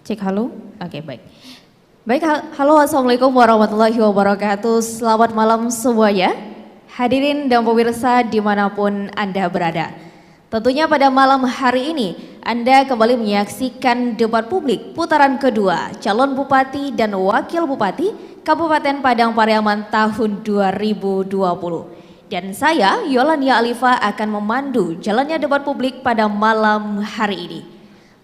Cek halo? Oke, baik. Baik, halo, assalamualaikum warahmatullahi wabarakatuh. Selamat malam semuanya. Hadirin dan pemirsa dimanapun Anda berada. Tentunya pada malam hari ini Anda kembali menyaksikan debat publik putaran kedua calon bupati dan wakil bupati Kabupaten Padang Pariaman tahun 2020. Dan saya, Yolania Alifa, akan memandu jalannya debat publik pada malam hari ini.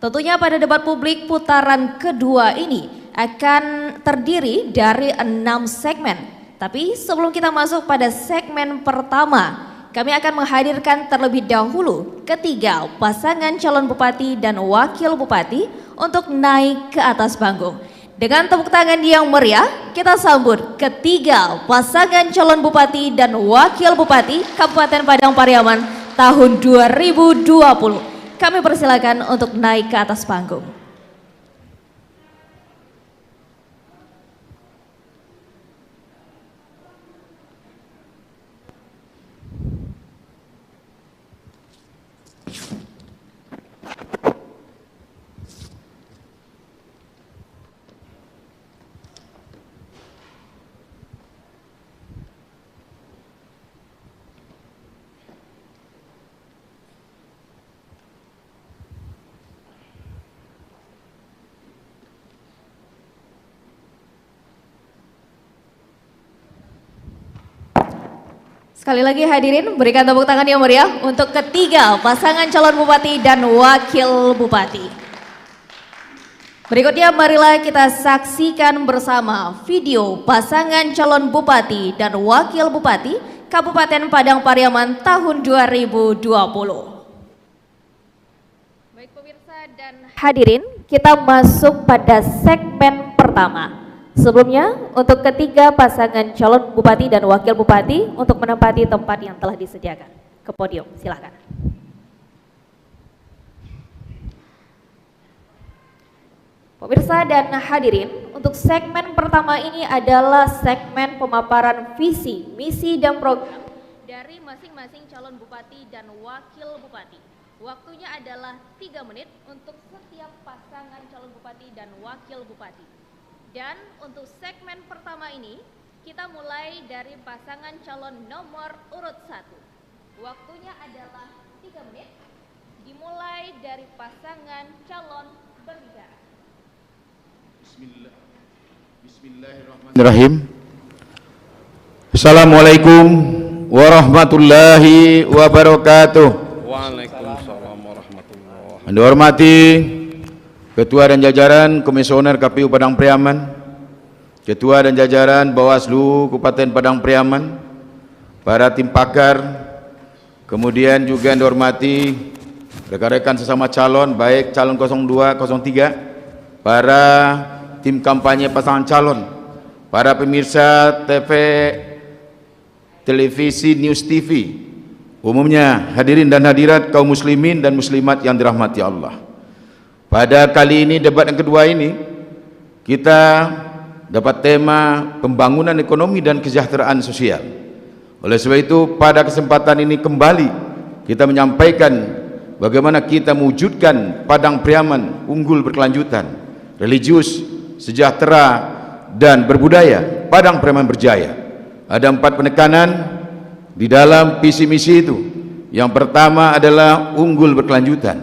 Tentunya pada debat publik putaran kedua ini akan terdiri dari 6 segmen. Tapi sebelum kita masuk pada segmen pertama, kami akan menghadirkan terlebih dahulu ketiga pasangan calon bupati dan wakil bupati untuk naik ke atas panggung. Dengan tepuk tangan yang meriah, kita sambut ketiga pasangan calon bupati dan wakil bupati Kabupaten Padang Pariaman tahun 2020. Kami persilakan untuk naik ke atas panggung. Sekali lagi hadirin, berikan tepuk tangan yang meriah untuk ketiga pasangan calon bupati dan wakil bupati. Berikutnya marilah kita saksikan bersama video pasangan calon bupati dan wakil bupati Kabupaten Padang Pariaman tahun 2020. Baik pemirsa dan hadirin, kita masuk pada segmen pertama. Sebelumnya, untuk ketiga pasangan calon bupati dan wakil bupati untuk menempati tempat yang telah disediakan. Ke podium, silakan. Pemirsa dan hadirin, untuk segmen pertama ini adalah segmen pemaparan visi, misi, dan program dari masing-masing calon bupati dan wakil bupati. Waktunya adalah 3 menit untuk setiap pasangan calon bupati dan wakil bupati. Dan untuk segmen pertama ini, kita mulai dari pasangan calon nomor urut 1. Waktunya adalah 3 menit, dimulai dari pasangan calon berbicara. Bismillahirrahmanirrahim. Assalamualaikum warahmatullahi wabarakatuh. Waalaikumsalam warahmatullahi wabarakatuh. Yang dihormati Ketua dan jajaran Komisioner KPU Padang Pariaman, Ketua dan jajaran Bawaslu Kabupaten Padang Pariaman, para tim pakar, kemudian juga yang dihormati rekan-rekan sesama calon, baik calon 02, 03, para tim kampanye pasangan calon, para pemirsa televisi News TV, umumnya hadirin dan hadirat kaum muslimin dan muslimat yang dirahmati Allah. Pada kali ini, debat yang kedua ini, kita dapat tema pembangunan ekonomi dan kesejahteraan sosial. Oleh sebab itu, pada kesempatan ini kembali kita menyampaikan bagaimana kita mewujudkan Padang Pariaman unggul berkelanjutan, religius, sejahtera, dan berbudaya. Padang Pariaman berjaya. Ada 4 penekanan di dalam visi misi itu. Yang pertama adalah unggul berkelanjutan,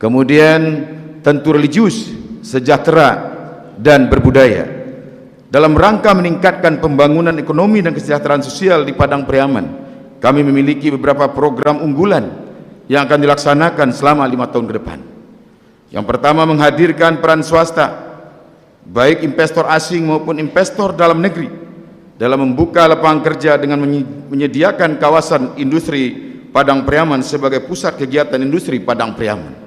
kemudian tentu religius, sejahtera, dan berbudaya. Dalam rangka meningkatkan pembangunan ekonomi dan kesejahteraan sosial di Padang Pariaman, kami memiliki beberapa program unggulan yang akan dilaksanakan selama 5 tahun ke depan. Yang pertama, menghadirkan peran swasta, baik investor asing maupun investor dalam negeri, dalam membuka lapangan kerja dengan menyediakan kawasan industri Padang Pariaman sebagai pusat kegiatan industri Padang Pariaman.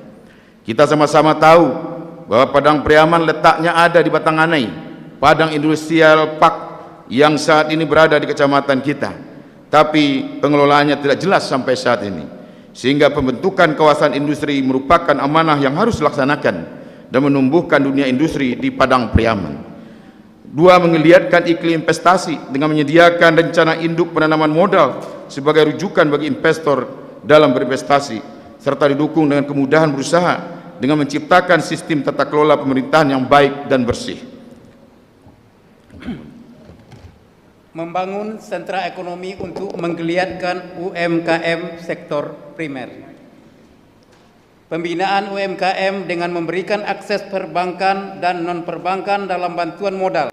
Kita sama-sama tahu bahwa Padang Pariaman letaknya ada di Batanganai, Padang Industrial Park yang saat ini berada di kecamatan kita, tapi pengelolaannya tidak jelas sampai saat ini, sehingga pembentukan kawasan industri merupakan amanah yang harus dilaksanakan dan menumbuhkan dunia industri di Padang Pariaman. 2, menggeliatkan iklim investasi dengan menyediakan rencana induk penanaman modal sebagai rujukan bagi investor dalam berinvestasi, serta didukung dengan kemudahan berusaha dengan menciptakan sistem tata kelola pemerintahan yang baik dan bersih. Membangun sentra ekonomi untuk menggeliatkan UMKM sektor primer. Pembinaan UMKM dengan memberikan akses perbankan dan non-perbankan dalam bantuan modal,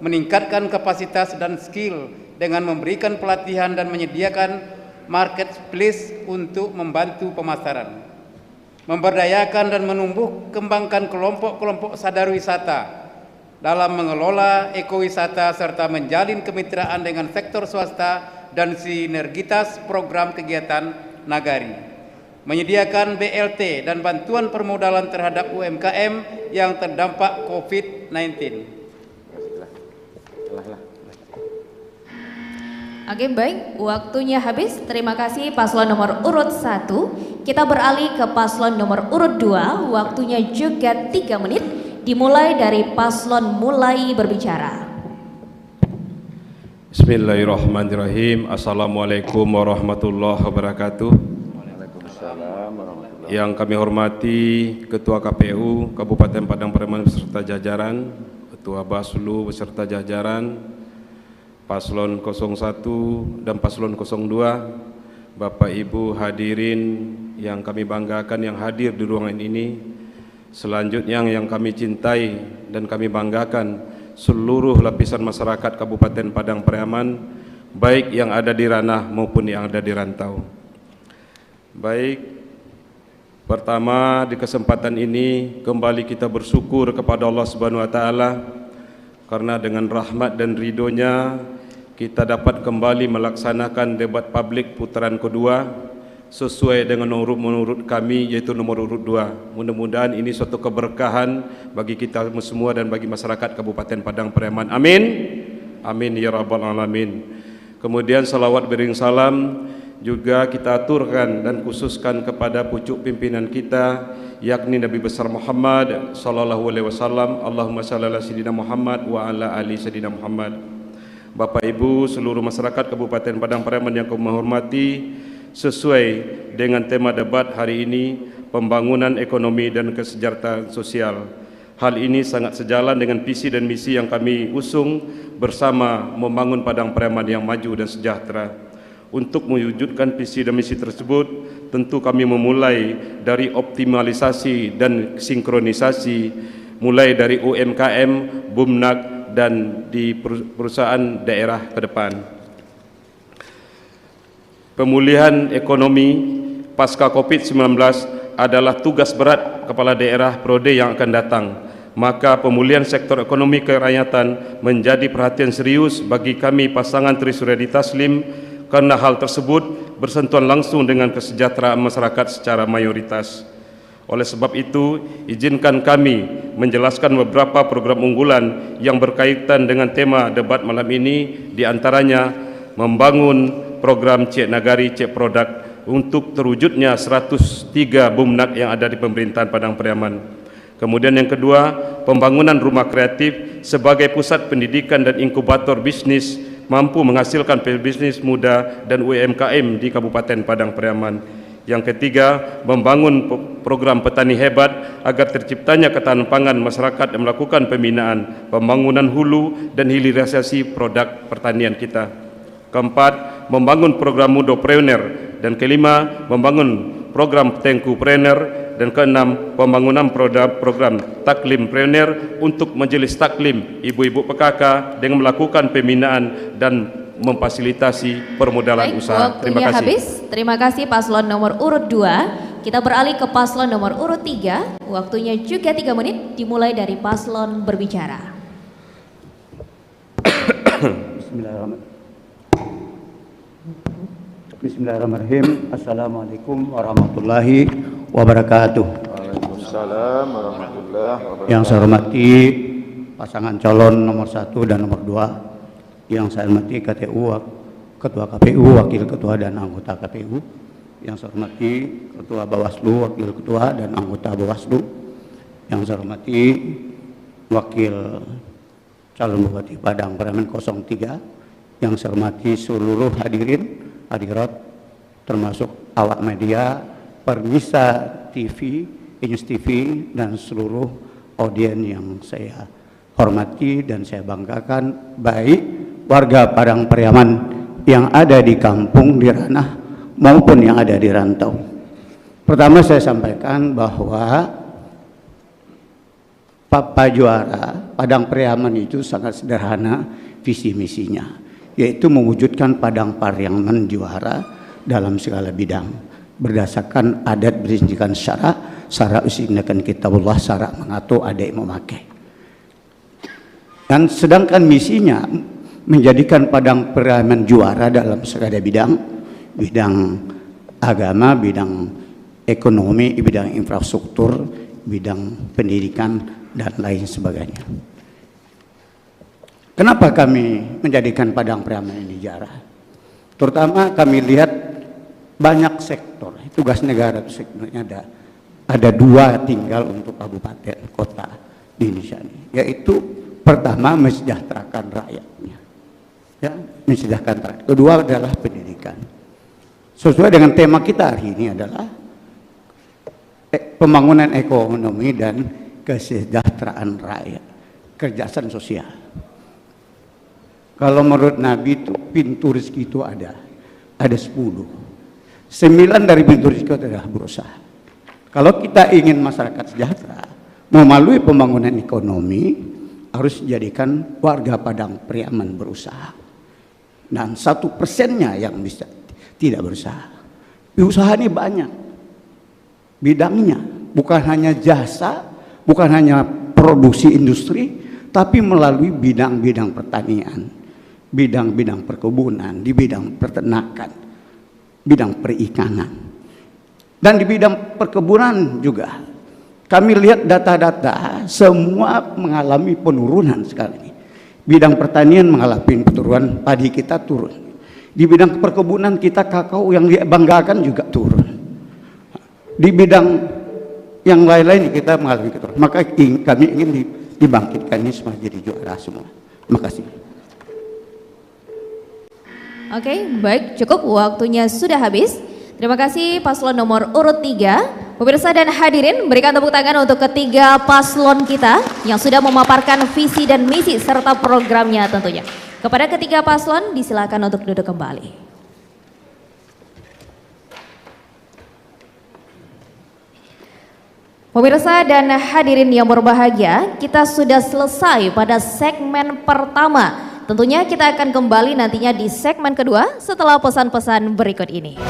meningkatkan kapasitas dan skill dengan memberikan pelatihan dan menyediakan marketplace untuk membantu pemasaran. Memberdayakan dan menumbuh kembangkan kelompok-kelompok sadar wisata dalam mengelola ekowisata serta menjalin kemitraan dengan sektor swasta dan sinergitas program kegiatan Nagari. Menyediakan BLT dan bantuan permodalan terhadap UMKM yang terdampak COVID-19. Oke, baik, waktunya habis. Terima kasih paslon nomor urut 1. Kita beralih ke paslon nomor urut 2. Waktunya juga 3 menit. Dimulai dari paslon mulai berbicara. Bismillahirrahmanirrahim. Assalamualaikum warahmatullahi wabarakatuh. Yang kami hormati Ketua KPU Kabupaten Padang Pariaman beserta jajaran, Ketua Bawaslu beserta jajaran, Paslon 01 dan Paslon 02, Bapak Ibu hadirin yang kami banggakan yang hadir di ruangan ini. Selanjutnya yang kami cintai dan kami banggakan seluruh lapisan masyarakat Kabupaten Padang Pariaman, baik yang ada di ranah maupun yang ada di rantau. Baik, pertama di kesempatan ini kembali kita bersyukur kepada Allah Subhanahu wa taala karena dengan rahmat dan ridhonya kita dapat kembali melaksanakan debat publik putaran kedua sesuai dengan nomor kami, yaitu nomor urut 2. Mudah-mudahan ini suatu keberkahan bagi kita semua dan bagi masyarakat Kabupaten Padang Pariaman. Amin. Amin ya rabbal alamin. Kemudian salawat beriring salam juga kita aturkan dan khususkan kepada pucuk pimpinan kita, yakni Nabi besar Muhammad sallallahu alaihi wasallam. Allahumma shalli ala sayyidina Muhammad wa ala ali sayyidina Muhammad. Bapak Ibu seluruh masyarakat Kabupaten Padang Pariaman yang kami hormati, sesuai dengan tema debat hari ini, pembangunan ekonomi dan kesejahteraan sosial. Hal ini sangat sejalan dengan visi dan misi yang kami usung bersama membangun Padang Pariaman yang maju dan sejahtera. Untuk mewujudkan visi dan misi tersebut, tentu kami memulai dari optimalisasi dan sinkronisasi, mulai dari UMKM, BUMNAK, dan di perusahaan daerah ke depan. Pemulihan ekonomi pasca COVID-19 adalah tugas berat kepala daerah periode yang akan datang. Maka pemulihan sektor ekonomi kerakyatan menjadi perhatian serius bagi kami pasangan Tri Suryadi Taslim, karena hal tersebut bersentuhan langsung dengan kesejahteraan masyarakat secara mayoritas. Oleh sebab itu, izinkan kami menjelaskan beberapa program unggulan yang berkaitan dengan tema debat malam ini, di antaranya membangun program Cek Nagari Cek Produk untuk terwujudnya 103 BUMNAK yang ada di pemerintahan Padang Pariaman. Kemudian yang kedua, pembangunan rumah kreatif sebagai pusat pendidikan dan inkubator bisnis mampu menghasilkan bisnis muda dan UMKM di Kabupaten Padang Pariaman. Yang ketiga, membangun program petani hebat agar terciptanya ketahanan pangan masyarakat dan melakukan pembinaan, pembangunan hulu dan hilirisasi produk pertanian kita. Keempat, membangun program Mudopreneur, dan kelima, membangun program Tengkupreneur, dan keenam, pembangunan program Taklimpreneur untuk majelis taklim ibu-ibu PKK dengan melakukan pembinaan dan memfasilitasi permodalan usaha. Terima kasih. Habis. Terima kasih paslon nomor urut 2. Kita beralih ke paslon nomor urut 3. Waktunya juga 3 menit, dimulai dari paslon berbicara. Bismillahirrahmanirrahim. Assalamualaikum warahmatullahi wabarakatuh. Waalaikumsalam warahmatullahi wabarakatuh. Yang saya hormati pasangan calon nomor 1 dan nomor 2, yang saya hormati Ketua KPU, Wakil Ketua dan anggota KPU, yang saya hormati Ketua Bawaslu, Wakil Ketua dan anggota Bawaslu, yang saya hormati Wakil Calon Bupati Padang Pariaman 03, yang saya hormati seluruh hadirin hadirat termasuk awak media, Permisa TV News TV dan seluruh audiens yang saya hormati dan saya banggakan, baik warga Padang Pariaman yang ada di kampung, di ranah, maupun yang ada di rantau. Pertama saya sampaikan bahwa Pak Juara, Padang Pariaman itu sangat sederhana visi misinya, yaitu mewujudkan Padang Pariaman juara dalam segala bidang berdasarkan adat berdasarkan syarak usindakan kitabullah, syarak mengatur adat memakai. Dan sedangkan misinya menjadikan Padang Pariaman juara dalam segala bidang agama, bidang ekonomi, bidang infrastruktur, bidang pendidikan dan lain sebagainya. Kenapa kami menjadikan Padang Pariaman ini juara? Terutama kami lihat banyak sektor, tugas negara itu sektornya ada dua tinggal untuk kabupaten kota di Indonesia ini, yaitu pertama mensejahterakan rakyatnya, ya, mensejahterakan rakyat. Kedua adalah pendidikan. Sesuai dengan tema kita hari ini adalah pembangunan ekonomi dan kesejahteraan rakyat, kerjasama sosial. Kalau menurut Nabi itu pintu rezeki itu ada 10. 9 dari pintu rezeki adalah berusaha. Kalau kita ingin masyarakat sejahtera, melalui pembangunan ekonomi, harus jadikan warga Padang Pariaman berusaha. Dan 1%-nya yang bisa tidak berusaha. Usaha ini banyak bidangnya, bukan hanya jasa, bukan hanya produksi industri, tapi melalui bidang-bidang pertanian, bidang-bidang perkebunan, di bidang peternakan, bidang perikanan. Dan di bidang perkebunan juga kami lihat data-data semua mengalami penurunan sekarang ini. Bidang pertanian mengalami penurunan, padi kita turun. Di bidang perkebunan kita kakao yang dibanggakan juga turun. Di bidang yang lain-lain kita mengalami keturunan. Maka kami ingin dibangkitkan ini semua jadi juara semua. Terima kasih. Oke, baik, cukup, waktunya sudah habis. Terima kasih paslon nomor urut 3. Pemirsa dan hadirin, berikan tepuk tangan untuk ketiga paslon kita yang sudah memaparkan visi dan misi serta programnya tentunya. Kepada ketiga paslon, disilakan untuk duduk kembali. Pemirsa dan hadirin yang berbahagia, kita sudah selesai pada segmen pertama. Tentunya kita akan kembali nantinya di segmen kedua setelah pesan-pesan berikut ini.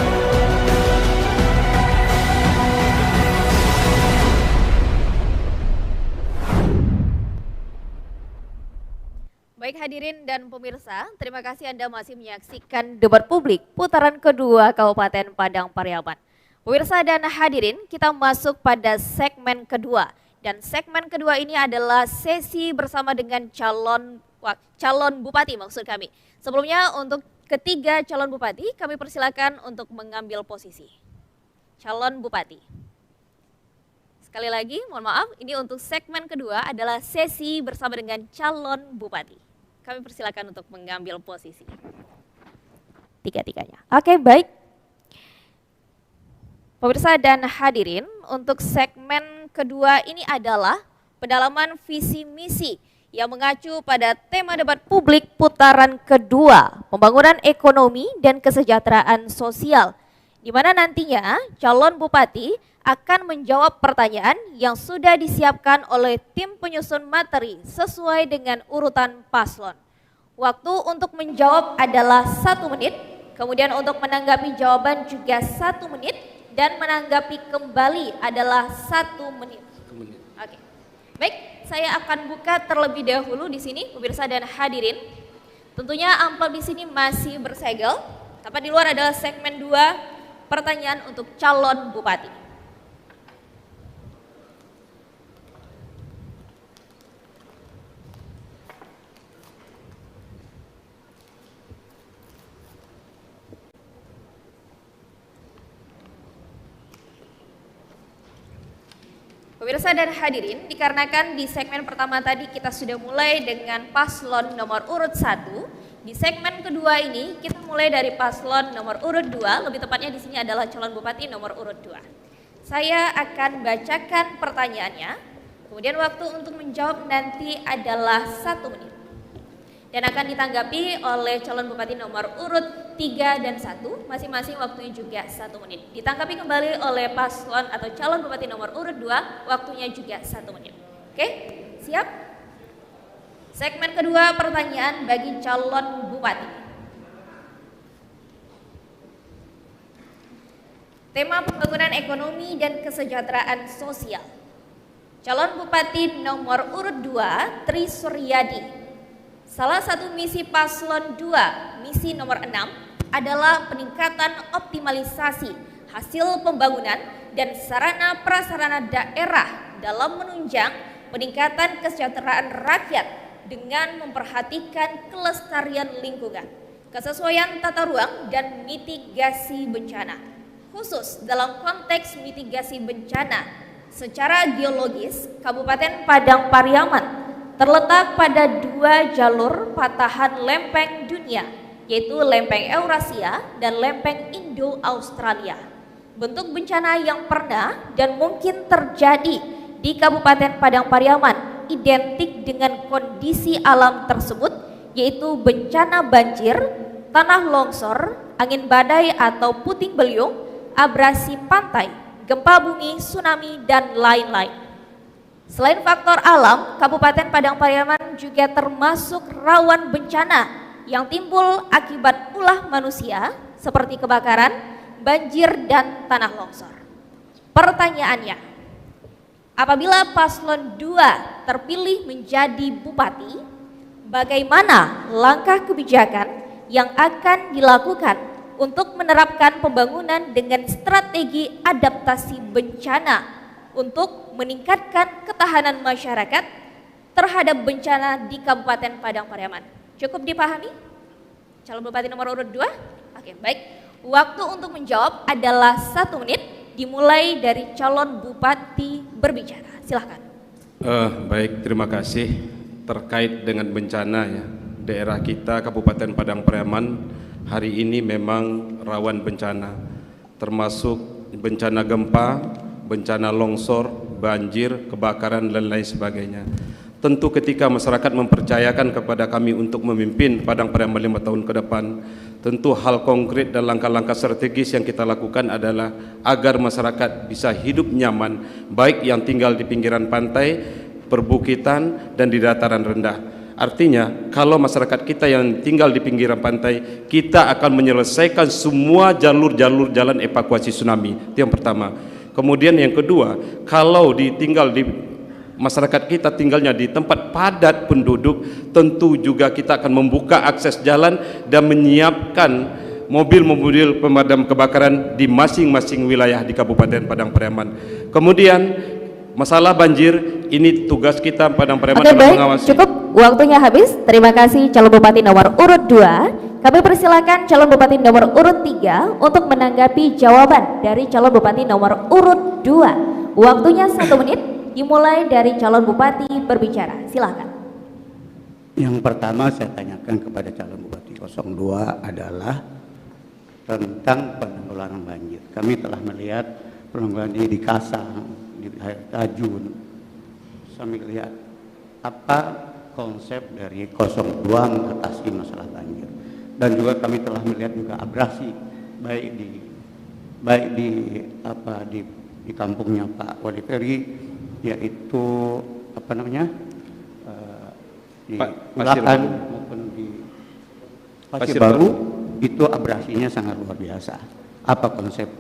Baik hadirin dan pemirsa, terima kasih Anda masih menyaksikan debat publik putaran kedua Kabupaten Padang Pariaman. Pemirsa dan hadirin, kita masuk pada segmen kedua. Dan segmen kedua ini adalah sesi bersama dengan calon bupati maksud kami. Sebelumnya untuk ketiga calon bupati, kami persilakan untuk mengambil posisi. Calon bupati. Sekali lagi, mohon maaf, ini untuk segmen kedua adalah sesi bersama dengan calon bupati. Kami persilakan untuk mengambil posisi. Tiga-tiganya. Oke, baik. Pemirsa dan hadirin, untuk segmen kedua ini adalah pendalaman visi misi yang mengacu pada tema debat publik putaran kedua, pembangunan ekonomi dan kesejahteraan sosial, di mana nantinya calon bupati akan menjawab pertanyaan yang sudah disiapkan oleh tim penyusun materi sesuai dengan urutan paslon. Waktu untuk menjawab adalah 1 menit, kemudian untuk menanggapi jawaban juga 1 menit, dan menanggapi kembali adalah 1 menit. Oke. Baik, saya akan buka terlebih dahulu di sini, pemirsa dan hadirin. Tentunya amplop di sini masih bersegel. Tepat di luar adalah segmen 2, pertanyaan untuk calon bupati. Pemirsa dan hadirin, dikarenakan di segmen pertama tadi kita sudah mulai dengan paslon nomor urut 1, di segmen kedua ini kita mulai dari paslon nomor urut 2, lebih tepatnya di sini adalah calon bupati nomor urut 2. Saya akan bacakan pertanyaannya, kemudian waktu untuk menjawab nanti adalah 1 menit. Dan akan ditanggapi oleh calon bupati nomor urut 3 dan 1, masing-masing waktunya juga 1 menit. Ditanggapi kembali oleh paslon atau calon bupati nomor urut 2, waktunya juga 1 menit. Oke, siap? Segmen kedua pertanyaan bagi calon bupati. Tema pembangunan ekonomi dan kesejahteraan sosial. Calon bupati nomor urut 2, Tri Suryadi. Salah satu misi paslon 2, misi nomor 6, adalah peningkatan optimalisasi hasil pembangunan dan sarana prasarana daerah dalam menunjang peningkatan kesejahteraan rakyat dengan memperhatikan kelestarian lingkungan, kesesuaian tata ruang, dan mitigasi bencana. Khusus dalam konteks mitigasi bencana, secara geologis, Kabupaten Padang Pariaman terletak pada 2 jalur patahan lempeng dunia, yaitu lempeng Eurasia dan lempeng Indo-Australia. Bentuk bencana yang pernah dan mungkin terjadi di Kabupaten Padang Pariaman identik dengan kondisi alam tersebut, yaitu bencana banjir, tanah longsor, angin badai atau puting beliung, abrasi pantai, gempa bumi, tsunami, dan lain-lain. Selain faktor alam, Kabupaten Padang Pariaman juga termasuk rawan bencana yang timbul akibat ulah manusia seperti kebakaran, banjir, dan tanah longsor. Pertanyaannya, apabila paslon 2 terpilih menjadi bupati, bagaimana langkah kebijakan yang akan dilakukan untuk menerapkan pembangunan dengan strategi adaptasi bencana untuk meningkatkan ketahanan masyarakat terhadap bencana di Kabupaten Padang Pariaman? Cukup dipahami? Calon bupati nomor urut 2? Oke, baik. Waktu untuk menjawab adalah 1 menit, dimulai dari calon bupati berbicara. Silahkan. Baik, terima kasih. Terkait dengan bencana ya, daerah kita Kabupaten Padang Pariaman hari ini memang rawan bencana, termasuk bencana gempa, bencana longsor, banjir, kebakaran, dan lain sebagainya. Tentu ketika masyarakat mempercayakan kepada kami untuk memimpin Padang Pariaman 5 tahun ke depan, tentu hal konkret dan langkah-langkah strategis yang kita lakukan adalah agar masyarakat bisa hidup nyaman, baik yang tinggal di pinggiran pantai, perbukitan, dan di dataran rendah. Artinya, kalau masyarakat kita yang tinggal di pinggiran pantai, kita akan menyelesaikan semua jalur-jalur jalan evakuasi tsunami. Itu yang pertama. Kemudian yang kedua, kalau masyarakat kita tinggalnya di tempat padat penduduk, tentu juga kita akan membuka akses jalan dan menyiapkan mobil-mobil pemadam kebakaran di masing-masing wilayah di Kabupaten Padang Pariaman. Kemudian masalah banjir, ini tugas kita Padang Pariaman dalam mengawasi. Cukup, waktunya habis. Terima kasih calon bupati nomor urut 2. Kami persilakan calon bupati nomor urut 3 untuk menanggapi jawaban dari calon bupati nomor urut 2. Waktunya 1 menit, dimulai dari calon bupati berbicara. Silahkan. Yang pertama saya tanyakan kepada calon bupati 02 adalah tentang penanggulangan banjir. Kami telah melihat penanggulangan di Kasang, di Air Tajun. Saya lihat apa konsep dari 02 mengatasi masalah banjir. Dan juga kami telah melihat juga abrasi baik di kampungnya Pak Wali Peri, yaitu di Ulakan maupun di Pasir Baru, itu abrasinya sangat luar biasa. Apa konsep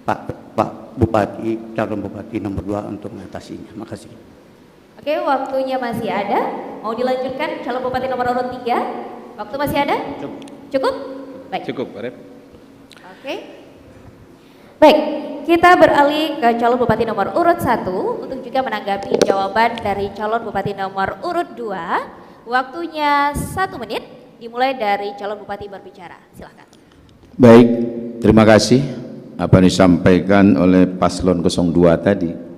Pak Bupati, calon Bupati nomor 2 untuk mengatasinya? Makasih. Oke, waktunya masih ada. Mau dilanjutkan calon bupati nomor urut 3? Waktu masih ada? Cukup? Baik. Cukup, Pak Rep. Oke. Baik, kita beralih ke calon bupati nomor urut 1 untuk juga menanggapi jawaban dari calon bupati nomor urut 2. Waktunya 1 menit, dimulai dari calon bupati berbicara. Silakan. Baik, terima kasih apa yang disampaikan oleh paslon 02 tadi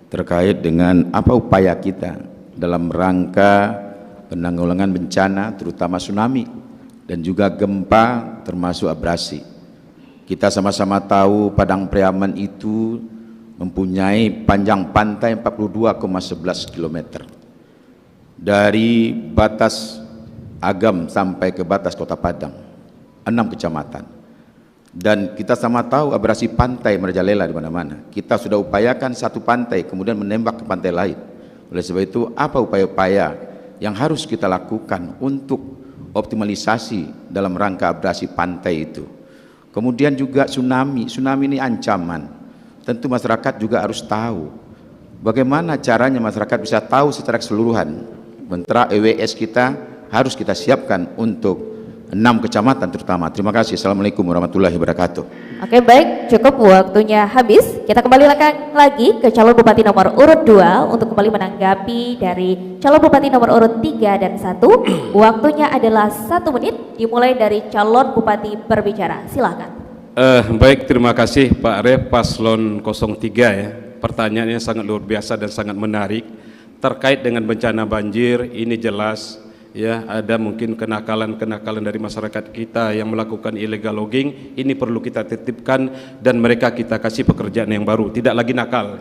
terkait dengan apa upaya kita dalam rangka penanggulangan bencana terutama tsunami dan juga gempa termasuk abrasi. Kita sama-sama tahu Padang Pariaman itu mempunyai panjang pantai 42,11 km dari batas Agam sampai ke batas Kota Padang, 6 kecamatan. Dan kita sama tahu abrasi pantai merajalela di mana-mana. Kita sudah upayakan satu pantai kemudian menembak ke pantai lain. Oleh sebab itu, apa upaya-upaya yang harus kita lakukan untuk optimalisasi dalam rangka abrasi pantai itu? Kemudian juga tsunami ini ancaman. Tentu masyarakat juga harus tahu bagaimana caranya masyarakat bisa tahu secara keseluruhan. Sementara EWS kita harus kita siapkan untuk 6 kecamatan terutama. Terima kasih. Assalamualaikum warahmatullahi wabarakatuh. Oke, baik, cukup waktunya habis. Kita kembali lagi ke calon bupati nomor urut 2 untuk kembali menanggapi dari calon bupati nomor urut 3 dan 1. Waktunya adalah 1 menit, dimulai dari calon bupati berbicara. Silakan. Baik, terima kasih Pak Arif, Paslon 03 ya. Pertanyaannya sangat luar biasa dan sangat menarik. Terkait dengan bencana banjir, ini jelas ya, ada mungkin kenakalan dari masyarakat kita yang melakukan illegal logging. Ini perlu kita tertibkan dan mereka kita kasih pekerjaan yang baru, tidak lagi nakal.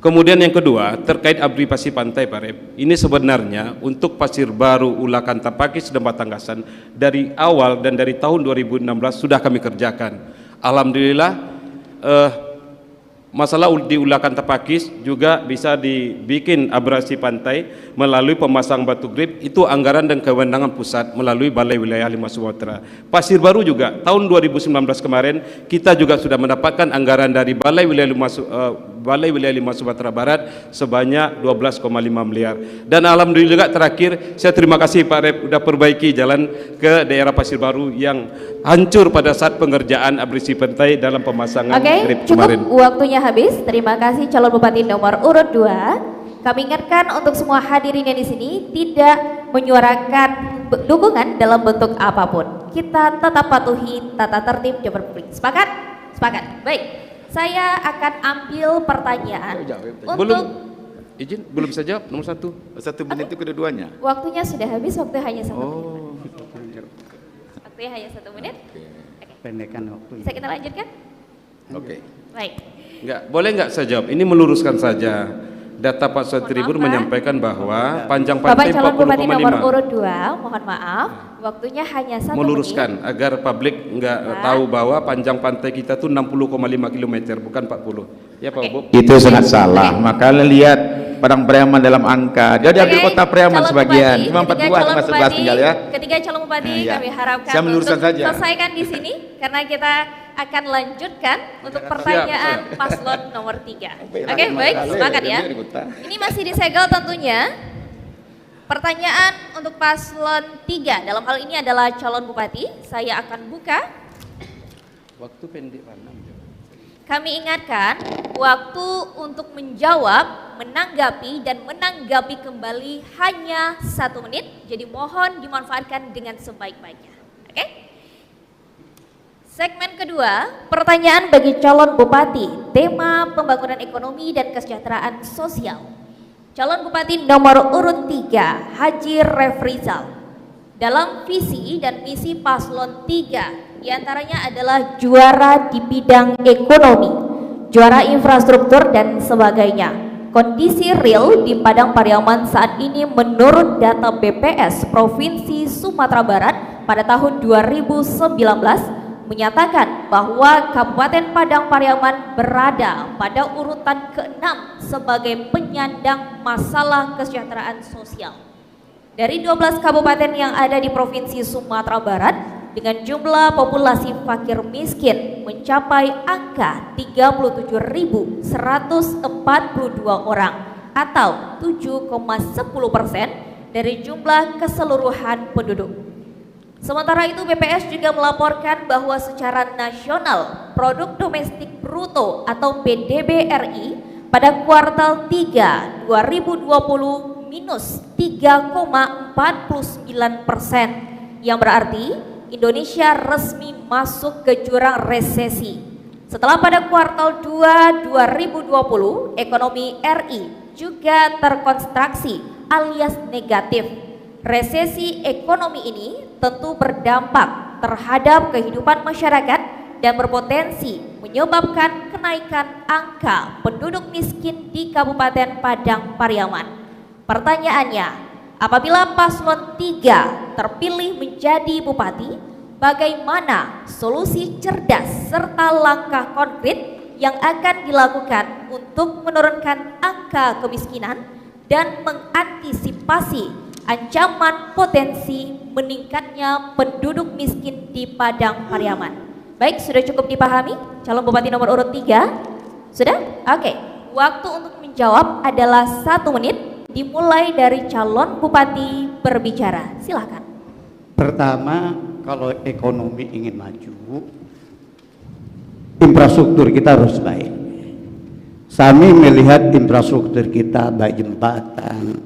Kemudian yang kedua, terkait abrasi pantai Pak Rep, ini sebenarnya untuk Pasir Baru, Ulakan, Tapakis dan Batanggasan dari awal dan dari tahun 2016 sudah kami kerjakan. Alhamdulillah, masalah di Ulakan Tapakis juga bisa dibikin abrasi pantai melalui pemasang batu grip, itu anggaran dan kewenangan pusat melalui Balai Wilayah 5 Sumatera. Pasir Baru juga tahun 2019 kemarin kita juga sudah mendapatkan anggaran dari Balai Wilayah 5 Sumatera Barat sebanyak 12,5 miliar. Dan alhamdulillah juga terakhir saya terima kasih Pak Rep sudah perbaiki jalan ke daerah Pasir Baru yang hancur pada saat pengerjaan abrasi pantai dalam pemasangan grip kemarin. Cukup waktunya habis. Terima kasih calon bupati nomor urut 2. Kami ingatkan untuk semua hadirin yang di sini tidak menyuarakan dukungan dalam bentuk apapun. Kita tetap patuhi tata tertib jabatan publik. Sepakat? Sepakat. Baik. Saya akan ambil pertanyaan Belum bisa jawab nomor 1. 1 menit itu kedua-duanya. Waktunya sudah habis, waktu hanya 1 menit. Waktunya hanya 1 menit. Oke. Pendekan waktu. Bisa kita lanjutkan? Oke. Baik. Boleh nggak saya jawab? Ini meluruskan saja. Data Pak Tribun menyampaikan bahwa panjang pantai Bapak calon bupati nomor 40,5. urut 2, mohon maaf, waktunya hanya 1 Meluruskan menit. agar publik nggak tahu bahwa panjang pantai kita tuh 60,5 km bukan 40. Ya Pak Bu. Itu sangat salah. Maka lihat Padang Priaman dalam angka. Jadi ambil kota Priaman calon sebagian. bupati, Cuma 42 cuma 11 tinggal ya. Ketiga calon bupati Nah, ya. kami harapkan Saya meluruskan untuk saja. selesaikan di sini karena kita akan lanjutkan untuk pertanyaan paslon nomor 3. Oke, baik, sepakat ya. Ini masih disegel tentunya. Pertanyaan untuk paslon 3 dalam hal ini adalah calon bupati. Saya akan buka. Waktu pendek Pak. Kami ingatkan waktu untuk menjawab, menanggapi dan menanggapi kembali hanya 1 menit. Jadi mohon dimanfaatkan dengan sebaik-baiknya. Oke? Segmen kedua, pertanyaan bagi calon bupati, tema pembangunan ekonomi dan kesejahteraan sosial. Calon bupati nomor urut 3, Haji Refrizal. Dalam visi dan misi paslon 3, diantaranya adalah juara di bidang ekonomi, juara infrastruktur dan sebagainya. Kondisi real di Padang Pariaman saat ini menurut data BPS Provinsi Sumatera Barat pada tahun 2019 menyatakan bahwa Kabupaten Padang Pariaman berada pada urutan ke-6 sebagai penyandang masalah kesejahteraan sosial. Dari 12 kabupaten yang ada di Provinsi Sumatera Barat dengan jumlah populasi fakir miskin mencapai angka 37.142 orang atau 7,10% dari jumlah keseluruhan penduduk. Sementara itu BPS juga melaporkan bahwa secara nasional produk domestik bruto atau PDB RI pada kuartal 3 2020 minus 3,49%, yang berarti Indonesia resmi masuk ke jurang resesi. Setelah pada kuartal 2 2020 ekonomi RI juga terkontraksi alias negatif. Resesi ekonomi ini tentu berdampak terhadap kehidupan masyarakat dan berpotensi menyebabkan kenaikan angka penduduk miskin di Kabupaten Padang Pariaman. Pertanyaannya, apabila paslon 3 terpilih menjadi bupati, bagaimana solusi cerdas serta langkah konkret yang akan dilakukan untuk menurunkan angka kemiskinan dan mengantisipasi ancaman potensi meningkatnya penduduk miskin di Padang Pariaman? Baik, sudah cukup dipahami calon bupati nomor urut 3? Sudah? Oke. Waktu untuk menjawab adalah 1 menit, dimulai dari calon bupati berbicara. Silakan. Pertama, kalau ekonomi ingin maju, infrastruktur kita harus baik. Kami melihat infrastruktur kita baik jembatan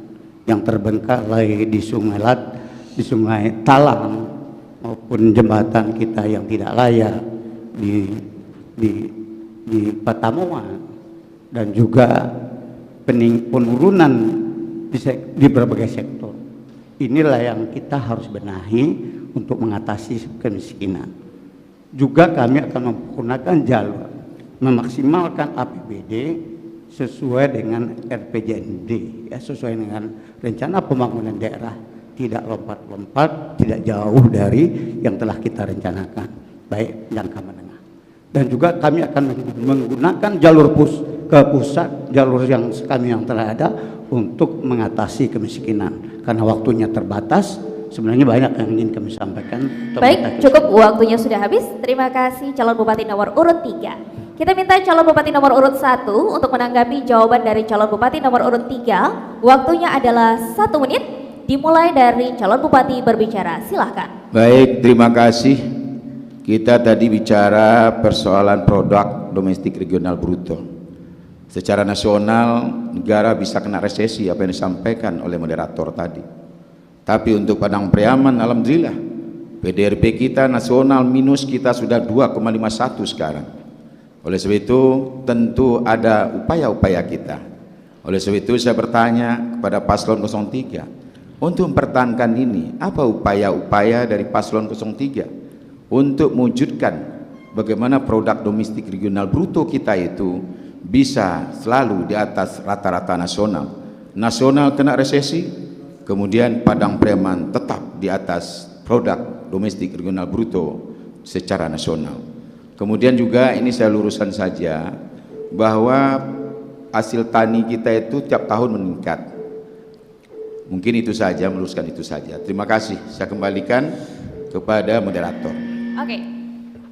yang terbengkalai di Sungai Talang maupun jembatan kita yang tidak layak di Patamoa, dan juga penurunan di berbagai sektor. Inilah yang kita harus benahi untuk mengatasi kemiskinan. Juga kami akan menggunakan jalur memaksimalkan APBD sesuai dengan RPJMD, ya, sesuai dengan rencana pembangunan daerah, tidak lompat-lompat, tidak jauh dari yang telah kita rencanakan, baik jangka menengah. Dan juga kami akan menggunakan jalur ke pusat, jalur yang kami yang telah ada untuk mengatasi kemiskinan. Karena waktunya terbatas, sebenarnya banyak yang ingin kami sampaikan. Baik, cukup, waktunya sudah habis. Terima kasih calon bupati nomor urut 3. Kita minta calon bupati nomor urut 1 untuk menanggapi jawaban dari calon bupati nomor urut 3. Waktunya adalah 1 menit, dimulai dari calon bupati berbicara. Silahkan. Baik, terima kasih. Kita tadi bicara persoalan produk domestik regional bruto. Secara nasional, negara bisa kena resesi, apa yang disampaikan oleh moderator tadi. Tapi untuk Padang Pariaman, alhamdulillah, PDRB kita nasional minus kita sudah 2,51 sekarang. Oleh sebab itu tentu ada upaya-upaya kita. Oleh sebab itu saya bertanya kepada paslon 03 untuk mempertahankan ini, apa upaya-upaya dari paslon 03 untuk mewujudkan bagaimana produk domestik regional bruto kita itu bisa selalu di atas rata-rata nasional. Nasional kena resesi, kemudian Padang Pariaman tetap di atas produk domestik regional bruto secara nasional. Kemudian juga ini saya luruskan saja bahwa hasil tani kita itu tiap tahun meningkat. Mungkin itu saja, meluruskan itu saja. Terima kasih. Saya kembalikan kepada moderator. Oke.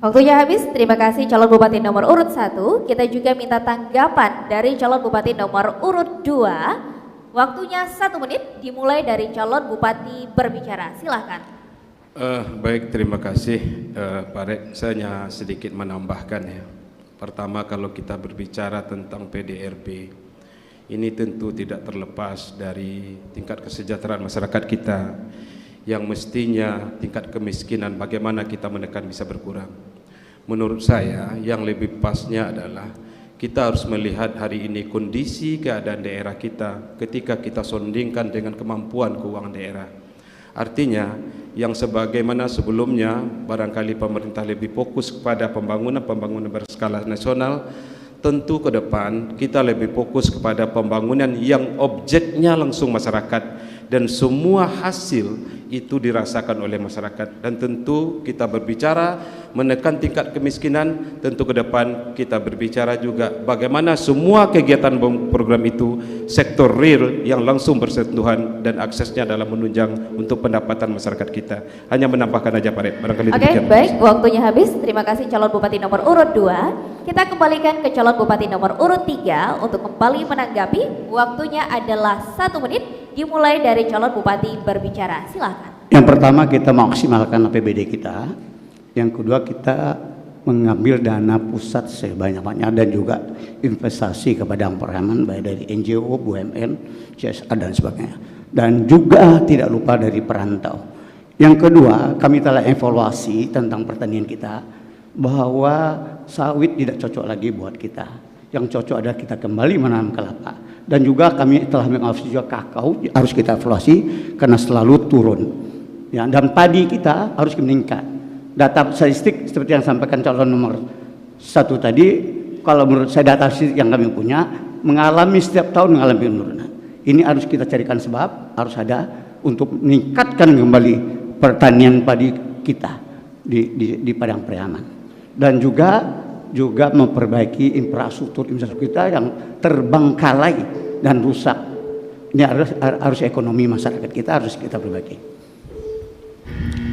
Waktunya habis. Terima kasih calon bupati nomor urut 1. Kita juga minta tanggapan dari calon bupati nomor urut 2. Waktunya 1 menit, dimulai dari calon bupati berbicara. Silahkan. Baik, terima kasih Pak Rek. Saya hanya sedikit menambahkan ya. Pertama, kalau kita berbicara tentang PDRB, ini tentu tidak terlepas dari tingkat kesejahteraan masyarakat kita, yang mestinya tingkat kemiskinan bagaimana kita menekan bisa berkurang. Menurut saya yang lebih pasnya adalah kita harus melihat hari ini kondisi keadaan daerah kita ketika kita sondingkan dengan kemampuan keuangan daerah. Artinya yang sebagaimana sebelumnya barangkali pemerintah lebih fokus kepada pembangunan berskala nasional, tentu ke depan kita lebih fokus kepada pembangunan yang objeknya langsung masyarakat dan semua hasil itu dirasakan oleh masyarakat. Dan tentu kita berbicara menekan tingkat kemiskinan, tentu ke depan kita berbicara juga bagaimana semua kegiatan program itu sektor real yang langsung bersentuhan dan aksesnya dalam menunjang untuk pendapatan masyarakat kita. Hanya menambahkan aja Pak Rek, barangkali demikian. Baik, waktunya habis. Terima kasih calon bupati nomor urut 2. Kita kembalikan ke calon bupati nomor urut 3 untuk kembali menanggapi. Waktunya adalah 1 menit, dimulai dari calon bupati berbicara. Silakan. Yang pertama, kita maksimalkan APBD kita. Yang kedua, kita mengambil dana pusat sebanyak-banyaknya dan juga investasi ke Padang Pariaman baik dari NGO, BUMN, CSA dan sebagainya. Dan juga tidak lupa dari perantau. Yang kedua, kami telah evaluasi tentang pertanian kita bahwa sawit tidak cocok lagi buat kita. Yang cocok adalah kita kembali menanam kelapa. Dan juga kami telah mengevaluasi juga kakao, harus kita evaluasi karena selalu turun. Ya, dan padi kita harus meningkat. data statistik seperti yang sampaikan calon nomor 1 tadi, kalau menurut saya data statistik yang kami punya mengalami setiap tahun mengalami penurunan. Ini harus kita carikan sebab, harus ada untuk meningkatkan kembali pertanian padi kita di Padang Priaman, dan juga memperbaiki infrastruktur kita yang terbengkalai dan rusak. Ini harus ekonomi masyarakat kita harus kita perbaiki.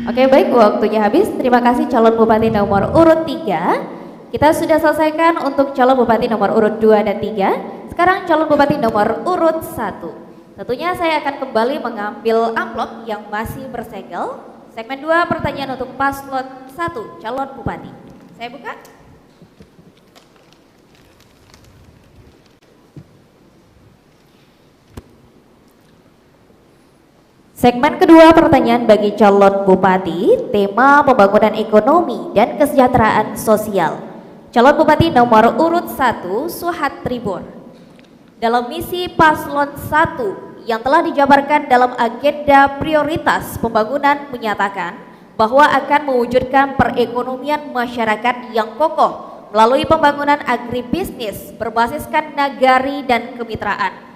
Oke, baik, waktunya habis. Terima kasih calon bupati nomor urut 3. Kita sudah selesaikan untuk calon bupati nomor urut 2 dan 3. Sekarang calon bupati nomor urut 1. Tentunya saya akan kembali mengambil amplop yang masih bersegel. Segmen 2 pertanyaan untuk paslon 1 calon bupati. Saya buka. Segmen kedua pertanyaan bagi calon bupati, tema pembangunan ekonomi dan kesejahteraan sosial. Calon bupati nomor urut 1 Suhat Tribur. Dalam misi paslon 1 yang telah dijabarkan dalam agenda prioritas pembangunan menyatakan bahwa akan mewujudkan perekonomian masyarakat yang kokoh melalui pembangunan agribisnis berbasiskan nagari dan kemitraan.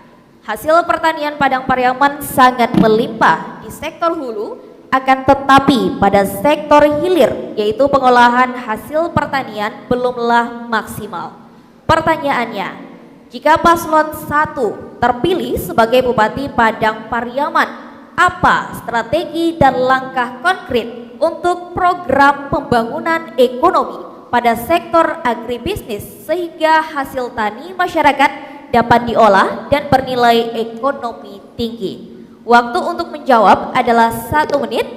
Hasil pertanian Padang Pariaman sangat melimpah di sektor hulu, akan tetapi pada sektor hilir yaitu pengolahan hasil pertanian belumlah maksimal. Pertanyaannya, jika paslon 1 terpilih sebagai Bupati Padang Pariaman, apa strategi dan langkah konkret untuk program pembangunan ekonomi pada sektor agribisnis sehingga hasil tani masyarakat dapat diolah dan bernilai ekonomi tinggi? Waktu untuk menjawab adalah 1 menit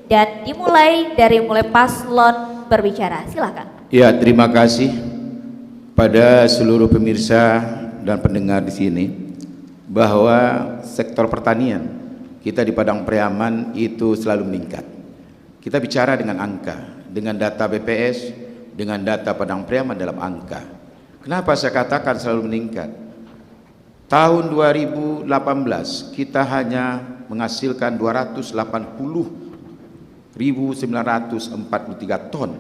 dan dimulai dari paslon berbicara. Silakan. Ya, terima kasih pada seluruh pemirsa dan pendengar di sini bahwa sektor pertanian kita di Padang Priaman itu selalu meningkat. Kita bicara dengan angka, dengan data BPS, dengan data Padang Priaman dalam angka. Kenapa saya katakan selalu meningkat? Tahun 2018 kita hanya menghasilkan 280.943 ton.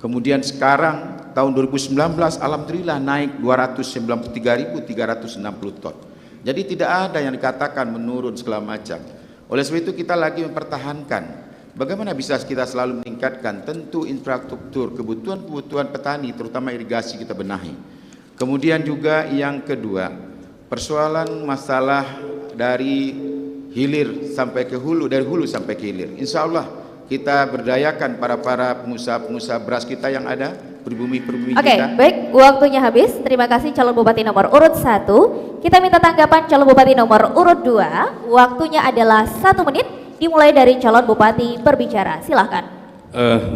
Kemudian sekarang tahun 2019 alhamdulillah naik 293.360 ton. Jadi tidak ada yang dikatakan menurun segala macam. Oleh sebab itu kita lagi mempertahankan bagaimana bisa kita selalu meningkatkan, tentu infrastruktur, kebutuhan petani terutama irigasi kita benahi. Kemudian juga yang kedua, persoalan masalah dari hilir sampai ke hulu, dari hulu sampai ke hilir. Insya Allah kita berdayakan para pengusaha-pengusaha beras kita yang ada, pribumi kita. Oke, baik, waktunya habis. Terima kasih calon bupati nomor urut 1. Kita minta tanggapan calon bupati nomor urut 2. Waktunya adalah 1 menit, dimulai dari calon bupati berbicara. Silahkan.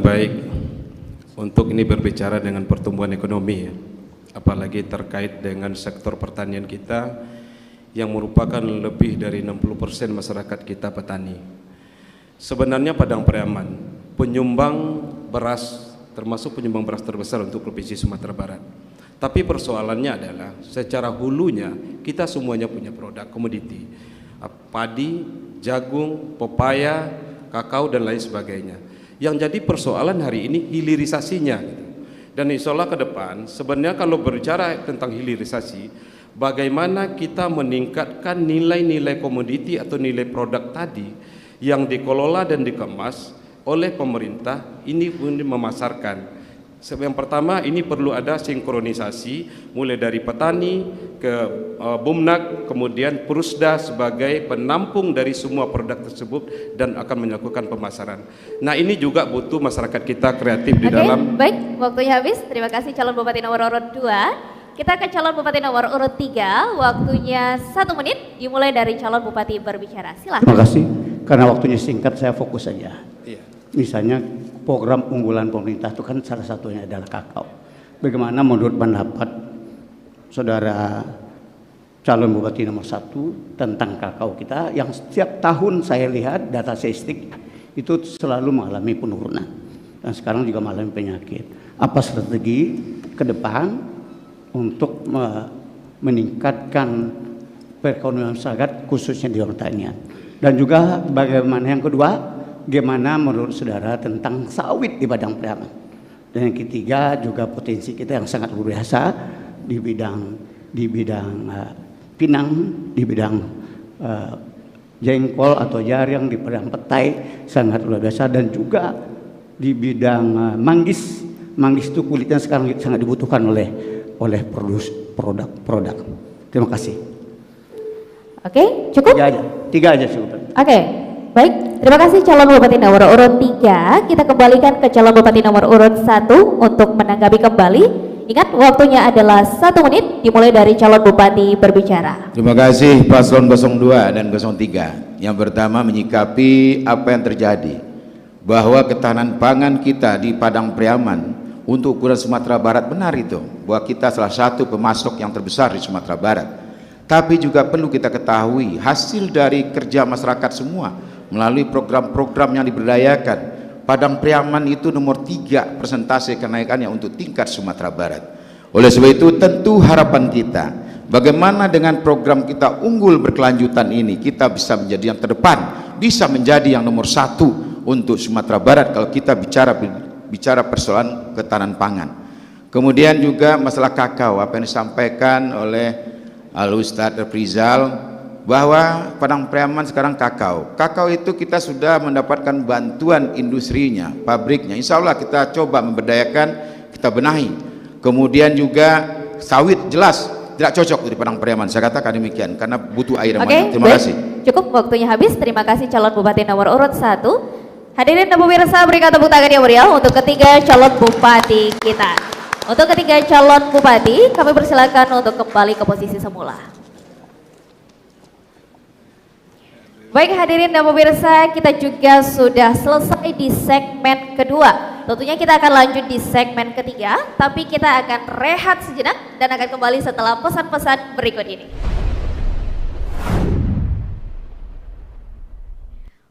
Baik, untuk ini berbicara dengan pertumbuhan ekonomi ya, apalagi terkait dengan sektor pertanian kita yang merupakan lebih dari 60% masyarakat kita petani. Sebenarnya Padang Priaman penyumbang beras, termasuk penyumbang beras terbesar untuk Provinsi Sumatera Barat. Tapi persoalannya adalah secara hulunya kita semuanya punya produk komoditi, padi, jagung, pepaya, kakao dan lain sebagainya. Yang jadi persoalan hari ini hilirisasinya. Dan insya Allah ke depan sebenarnya kalau berbicara tentang hilirisasi, bagaimana kita meningkatkan nilai-nilai komoditi atau nilai produk tadi yang dikelola dan dikemas oleh pemerintah ini memasarkan. Yang pertama ini perlu ada sinkronisasi mulai dari petani ke Bumnak, kemudian Prusda sebagai penampung dari semua produk tersebut dan akan melakukan pemasaran. Nah ini juga butuh masyarakat kita kreatif di dalam. Baik, waktunya habis. Terima kasih calon bupati nomor urut 2. Kita ke calon bupati nomor urut 3. Waktunya 1 menit, dimulai dari calon bupati berbicara. Silakan. Terima kasih. Karena waktunya singkat saya fokus saja. Iya. Misalnya program unggulan pemerintah itu kan salah satunya adalah kakao. Bagaimana menurut pendapat saudara calon bupati nomor 1 tentang kakao kita yang setiap tahun saya lihat data statistik itu selalu mengalami penurunan dan sekarang juga mengalami penyakit. Apa strategi ke depan untuk meningkatkan perekonomian masyarakat khususnya di pertanian? Dan juga bagaimana yang kedua, bagaimana menurut saudara tentang sawit di Padang Pariaman. Dan yang ketiga juga potensi kita yang sangat luar biasa di bidang pinang, di bidang jengkol atau jaring, di bidang petai sangat luar biasa, dan juga di bidang manggis. Manggis itu kulitnya sekarang sangat dibutuhkan oleh produk. Terima kasih. Oke, cukup? Tiga aja cukup. Oke, baik. Terima kasih calon Bupati nomor urut 3. Kita kembalikan ke calon Bupati nomor urut 1 untuk menanggapi kembali. Ingat, waktunya adalah 1 menit dimulai dari calon Bupati berbicara. Terima kasih Paslon 02 dan 03. Yang pertama menyikapi apa yang terjadi, bahwa ketahanan pangan kita di Padang Pariaman untuk ukuran Sumatera Barat, benar itu, bahwa kita salah satu pemasok yang terbesar di Sumatera Barat. Tapi juga perlu kita ketahui hasil dari kerja masyarakat semua melalui program-program yang diberdayakan. Padang Pariaman itu nomor 3 persentase kenaikannya untuk tingkat Sumatera Barat. Oleh sebab itu tentu harapan kita, bagaimana dengan program kita unggul berkelanjutan ini, kita bisa menjadi yang terdepan, bisa menjadi yang nomor 1 untuk Sumatera Barat kalau kita bicara persoalan ketahanan pangan. Kemudian juga masalah kakao, apa yang disampaikan oleh Al-Ustadz Rizal, bahwa Padang Pariaman sekarang kakao itu kita sudah mendapatkan bantuan industrinya, pabriknya. Insya Allah kita coba memberdayakan, kita benahi. Kemudian juga sawit jelas tidak cocok di Padang Pariaman, saya katakan demikian, karena butuh air yang banyak. Terima kasih. Cukup, waktunya habis. Terima kasih calon Bupati nomor urut 1. Hadirin dan pemirsa, berikan tepuk tangan yang meriah untuk ketiga calon Bupati kita. Untuk ketiga calon Bupati, kami persilakan untuk kembali ke posisi semula. Baik hadirin dan pemirsa, kita juga sudah selesai di segmen kedua. Tentunya kita akan lanjut di segmen ketiga, tapi kita akan rehat sejenak dan akan kembali setelah pesan-pesan berikut ini.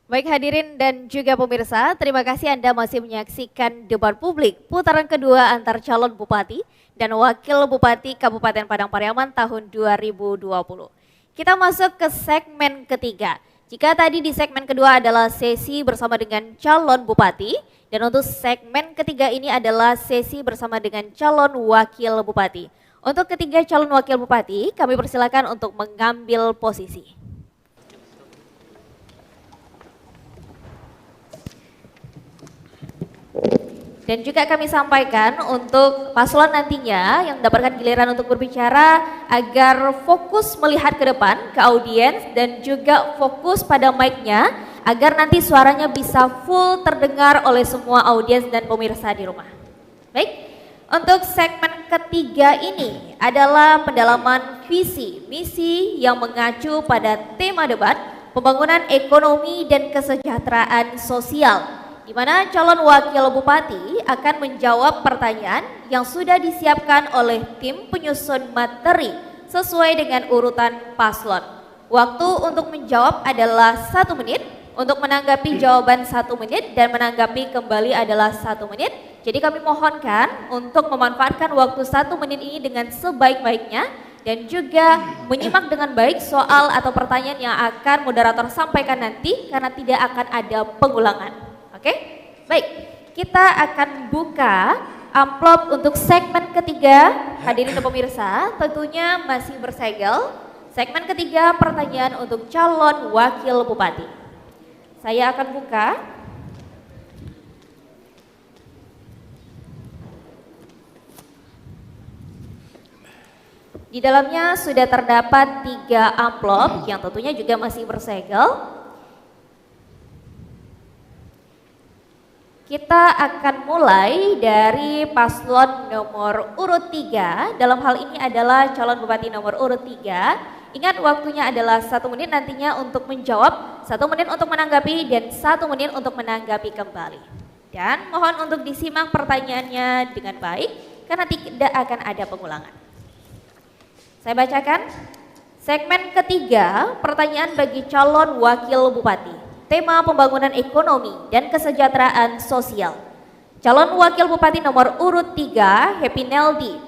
Baik hadirin dan juga pemirsa, terima kasih Anda masih menyaksikan debat publik putaran kedua antar calon Bupati dan Wakil Bupati Kabupaten Padang Pariaman tahun 2020. Kita masuk ke segmen ketiga. Jika tadi di segmen kedua adalah sesi bersama dengan calon Bupati, dan untuk segmen ketiga ini adalah sesi bersama dengan calon Wakil Bupati. Untuk ketiga calon Wakil Bupati, kami persilakan untuk mengambil posisi. Dan juga kami sampaikan untuk paslon nantinya yang mendapatkan giliran untuk berbicara agar fokus melihat ke depan, ke audiens, dan juga fokus pada mic-nya agar nanti suaranya bisa full terdengar oleh semua audiens dan pemirsa di rumah. Baik, untuk segmen ketiga ini adalah pendalaman visi misi yang mengacu pada tema debat pembangunan ekonomi dan kesejahteraan sosial, di mana calon wakil bupati akan menjawab pertanyaan yang sudah disiapkan oleh tim penyusun materi sesuai dengan urutan paslon. Waktu untuk menjawab adalah 1 menit, untuk menanggapi jawaban 1 menit, dan menanggapi kembali adalah 1 menit. Jadi kami mohonkan untuk memanfaatkan waktu 1 menit ini dengan sebaik-baiknya dan juga menyimak dengan baik soal atau pertanyaan yang akan moderator sampaikan nanti karena tidak akan ada pengulangan. Oke, baik, kita akan buka amplop untuk segmen ketiga. Hadirin dan pemirsa, tentunya masih bersegel. Segmen ketiga, pertanyaan untuk calon wakil bupati. Saya akan buka. Di dalamnya sudah terdapat 3 amplop yang tentunya juga masih bersegel. Kita akan mulai dari paslon nomor urut 3, dalam hal ini adalah calon bupati nomor urut 3. Ingat waktunya adalah 1 menit nantinya untuk menjawab, 1 menit untuk menanggapi, dan 1 menit untuk menanggapi kembali. Dan mohon untuk disimak pertanyaannya dengan baik karena tidak akan ada pengulangan. Saya bacakan, segmen ketiga, pertanyaan bagi calon wakil bupati. Tema pembangunan ekonomi dan kesejahteraan sosial. Calon wakil bupati nomor urut 3, Happy Neldi.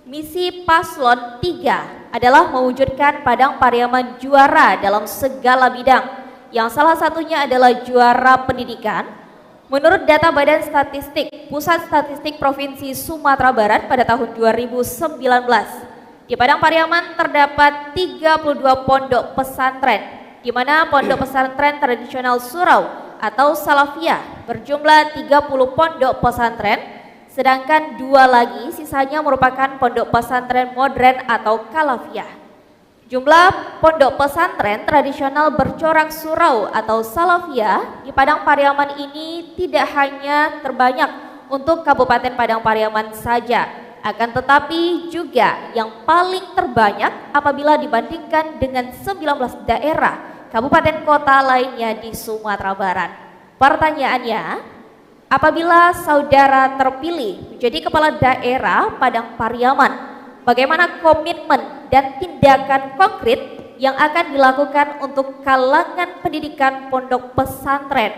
Misi paslon 3 adalah mewujudkan Padang Pariaman juara dalam segala bidang. yang salah satunya adalah juara pendidikan. Menurut data Badan Statistik Pusat Statistik Provinsi Sumatera Barat pada tahun 2019, di Padang Pariaman terdapat 32 pondok pesantren, di mana pondok pesantren tradisional surau atau salafiyah berjumlah 30 pondok pesantren, sedangkan 2 lagi sisanya merupakan pondok pesantren modern atau kalafiyah. Jumlah pondok pesantren tradisional bercorak surau atau salafiyah di Padang Pariaman ini tidak hanya terbanyak untuk Kabupaten Padang Pariaman saja, akan tetapi juga yang paling terbanyak apabila dibandingkan dengan 19 daerah kabupaten kota lainnya di Sumatera Barat. Pertanyaannya, apabila saudara terpilih menjadi kepala daerah Padang Pariaman, bagaimana komitmen dan tindakan konkret yang akan dilakukan untuk kalangan pendidikan pondok pesantren,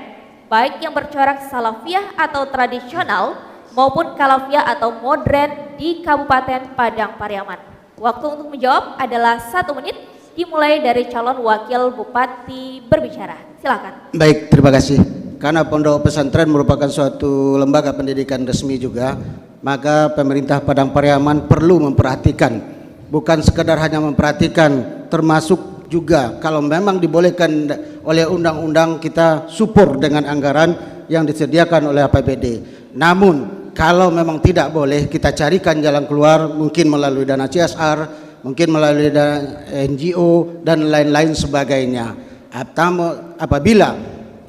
baik yang bercorak salafiyah atau tradisional maupun kalafiyah atau modern di Kabupaten Padang Pariaman? Waktu untuk menjawab adalah 1 menit, dimulai dari calon wakil bupati berbicara. Silakan. Baik, terima kasih. Karena pondok pesantren merupakan suatu lembaga pendidikan resmi juga, maka pemerintah Padang Pariaman perlu memperhatikan, bukan sekedar hanya memperhatikan, termasuk juga kalau memang dibolehkan oleh undang-undang kita support dengan anggaran yang disediakan oleh APBD. Namun kalau memang tidak boleh, kita carikan jalan keluar, mungkin melalui dana CSR, mungkin melalui dana NGO dan lain-lain sebagainya. Apabila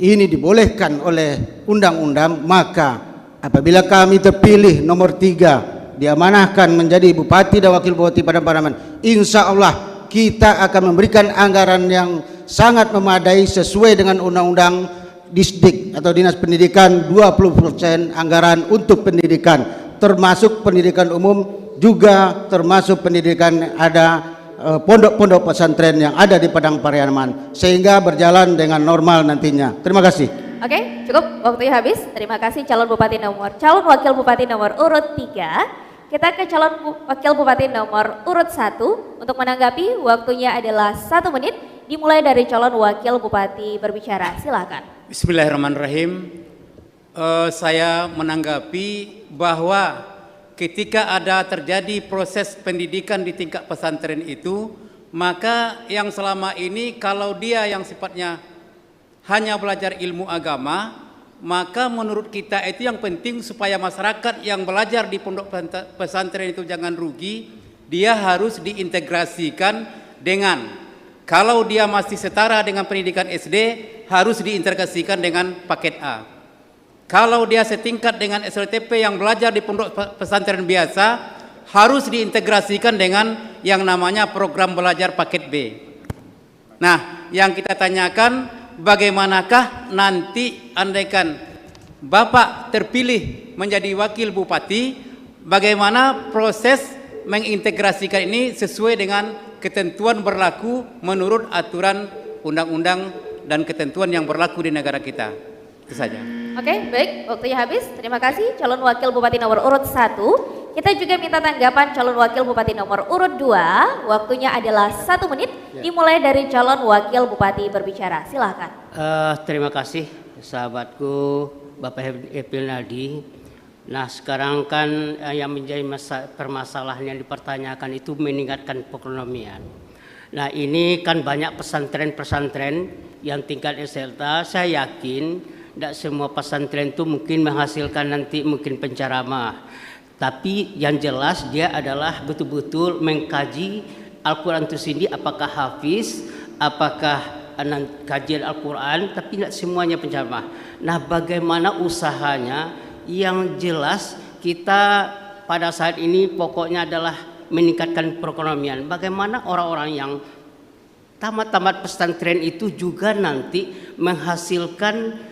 ini dibolehkan oleh undang-undang, maka apabila kami terpilih nomor 3, diamanahkan menjadi bupati dan wakil bupati Padang Pariaman, insya Allah kita akan memberikan anggaran yang sangat memadai sesuai dengan undang-undang Disdik atau Dinas Pendidikan, 20% anggaran untuk pendidikan, termasuk pendidikan umum, juga termasuk pendidikan ada pondok-pondok pesantren yang ada di Padang Pariaman, sehingga berjalan dengan normal nantinya. Terima kasih. Oke, cukup, waktunya habis. Terima kasih calon wakil bupati nomor urut 3. Kita ke calon wakil bupati nomor urut 1 untuk menanggapi. Waktunya adalah 1 menit, dimulai dari calon wakil bupati berbicara. Silakan. Bismillahirrahmanirrahim. Saya menanggapi bahwa ketika ada terjadi proses pendidikan di tingkat pesantren itu, maka yang selama ini kalau dia yang sifatnya hanya belajar ilmu agama, maka menurut kita itu yang penting supaya masyarakat yang belajar di pondok pesantren itu jangan rugi, dia harus diintegrasikan dengan, kalau dia masih setara dengan pendidikan SD, harus diintegrasikan dengan paket A. Kalau dia setingkat dengan SLTP yang belajar di pondok pesantren biasa, harus diintegrasikan dengan yang namanya program belajar paket B. Nah, yang kita tanyakan, bagaimanakah nanti andaikan Bapak terpilih menjadi wakil bupati, bagaimana proses mengintegrasikan ini sesuai dengan ketentuan berlaku menurut aturan undang-undang dan ketentuan yang berlaku di negara kita. Itu saja. Oke, baik, waktunya habis. Terima kasih calon wakil bupati nomor urut 1. Kita juga minta tanggapan calon wakil bupati nomor urut 2. Waktunya adalah 1 menit, dimulai dari calon wakil bupati berbicara. Silakan. Terima kasih sahabatku Bapak Epil Nadi. Nah, sekarang kan yang menjadi permasalahan yang dipertanyakan itu meningkatkan perekonomian. Nah, ini kan banyak pesantren-pesantren yang tingkat SLTA. Saya yakin tidak semua pesantren itu mungkin menghasilkan nanti mungkin penceramah. Tapi yang jelas dia adalah betul-betul mengkaji Al-Quran itu sendiri, apakah hafiz, apakah kajian Al-Quran, tapi tidak semuanya penceramah. Nah, bagaimana usahanya? Yang jelas kita pada saat ini pokoknya adalah meningkatkan perekonomian. Bagaimana orang-orang yang tamat-tamat pesantren itu juga nanti menghasilkan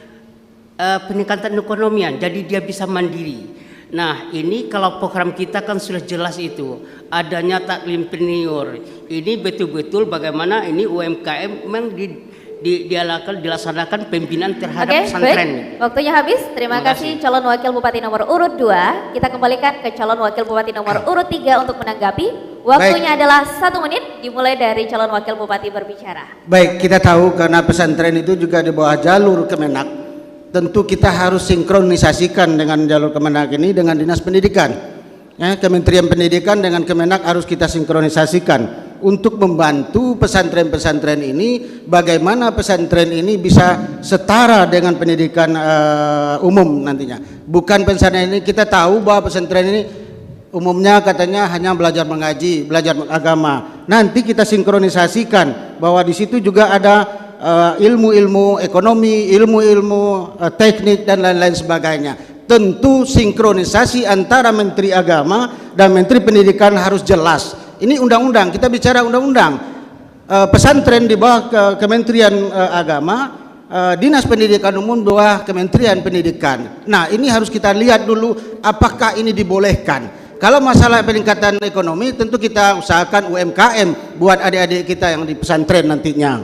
peningkatan ekonomian, jadi dia bisa mandiri. Nah, ini kalau program kita kan sudah jelas itu, adanya taklimpreneur. Ini betul-betul bagaimana ini UMKM memang dilaksanakan pembinaan terhadap Oke, pesantren. baik. Waktunya habis. Terima Terima kasih calon wakil bupati nomor urut 2. Kita kembalikan ke calon wakil bupati nomor urut 3 untuk menanggapi. Waktunya adalah 1 menit dimulai dari calon wakil bupati berbicara. Baik, kita tahu karena pesantren itu juga di bawah jalur Kemenak. Tentu kita harus sinkronisasikan dengan jalur Kemenak ini dengan Dinas Pendidikan. Ya, Kementerian Pendidikan dengan Kemenak harus kita sinkronisasikan untuk membantu pesantren-pesantren ini, bagaimana pesantren ini bisa setara dengan pendidikan umum nantinya. Bukan pesantren ini, kita tahu bahwa pesantren ini umumnya katanya hanya belajar mengaji, belajar agama. Nanti kita sinkronisasikan bahwa di situ juga ada ilmu-ilmu ekonomi, ilmu-ilmu teknik dan lain-lain sebagainya. Tentu sinkronisasi antara Menteri Agama dan Menteri Pendidikan harus jelas. Ini undang-undang, kita bicara undang-undang. Pesantren di bawah Kementerian Agama, Dinas Pendidikan Umum di bawah Kementerian Pendidikan. Nah, ini harus kita lihat dulu apakah ini dibolehkan. Kalau masalah peningkatan ekonomi, tentu kita usahakan UMKM buat adik-adik kita yang di pesantren nantinya.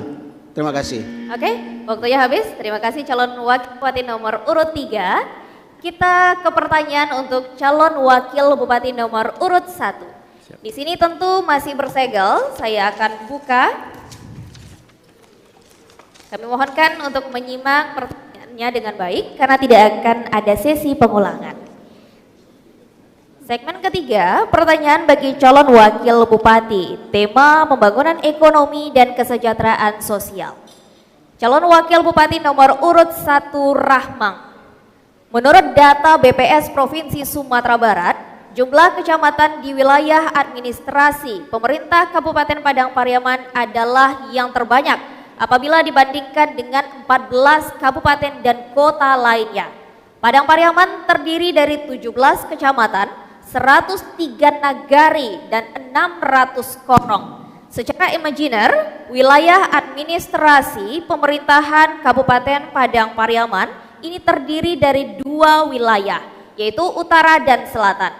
Terima kasih. Oke, waktunya habis. Terima kasih calon wakil bupati nomor urut 3. Kita ke pertanyaan untuk calon wakil bupati nomor urut 1. Di sini tentu masih bersegel. Saya akan buka. Kami mohonkan untuk menyimak pertanyaannya dengan baik karena tidak akan ada sesi pengulangan. Segmen ketiga, pertanyaan bagi calon wakil bupati, tema pembangunan ekonomi dan kesejahteraan sosial. Calon wakil bupati nomor urut 1 Rahmang. Menurut data BPS Provinsi Sumatera Barat, jumlah kecamatan di wilayah administrasi pemerintah Kabupaten Padang Pariaman adalah yang terbanyak apabila dibandingkan dengan 14 kabupaten dan kota lainnya. Padang Pariaman terdiri dari 17 kecamatan, 103 nagari, dan 600 korong. Secara imajiner, wilayah administrasi pemerintahan Kabupaten Padang Pariaman ini terdiri dari 2 wilayah, yaitu utara dan selatan.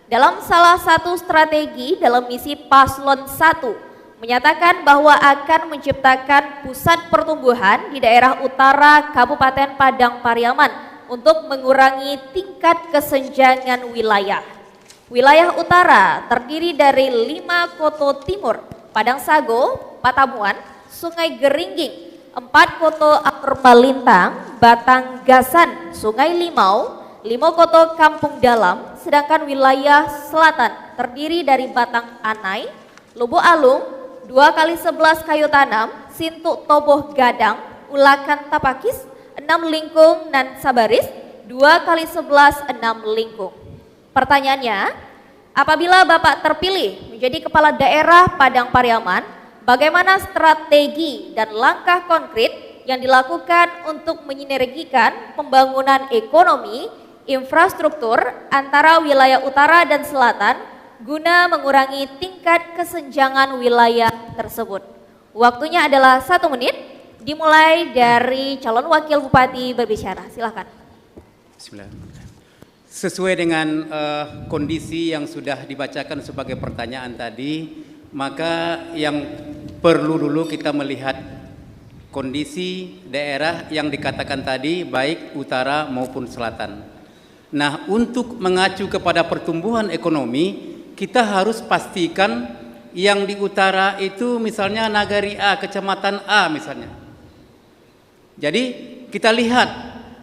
Dalam salah satu strategi dalam misi Paslon 1, menyatakan bahwa akan menciptakan pusat pertumbuhan di daerah utara Kabupaten Padang Pariaman untuk mengurangi tingkat kesenjangan wilayah. Wilayah utara terdiri dari 5 Koto Timur, Padang Sago, Patamuan, Sungai Geringging, 4 Koto Malintang, Batang Gasan, Sungai Limau, 5 Koto Kampung Dalam, sedangkan wilayah selatan terdiri dari Batang Anai, Lubuk Alung, 2x11 Kayu Tanam, Sintuk Toboh Gadang, Ulakan Tapakis, 6 Lingkung dan Sabaris, 2x11 6 Lingkung. Pertanyaannya, apabila Bapak terpilih menjadi Kepala Daerah Padang Pariaman, bagaimana strategi dan langkah konkret yang dilakukan untuk menyinergikan pembangunan ekonomi, infrastruktur antara wilayah utara dan selatan guna mengurangi tingkat kesenjangan wilayah tersebut? Waktunya adalah 1 menit, dimulai dari calon wakil bupati berbicara. Silakan. Bismillahirrahmanirrahim. Sesuai dengan kondisi yang sudah dibacakan sebagai pertanyaan tadi, maka yang perlu dulu kita melihat kondisi daerah yang dikatakan tadi, baik utara maupun selatan. Nah, untuk mengacu kepada pertumbuhan ekonomi, kita harus pastikan yang di utara itu misalnya Nagari A, kecamatan A misalnya. Jadi kita lihat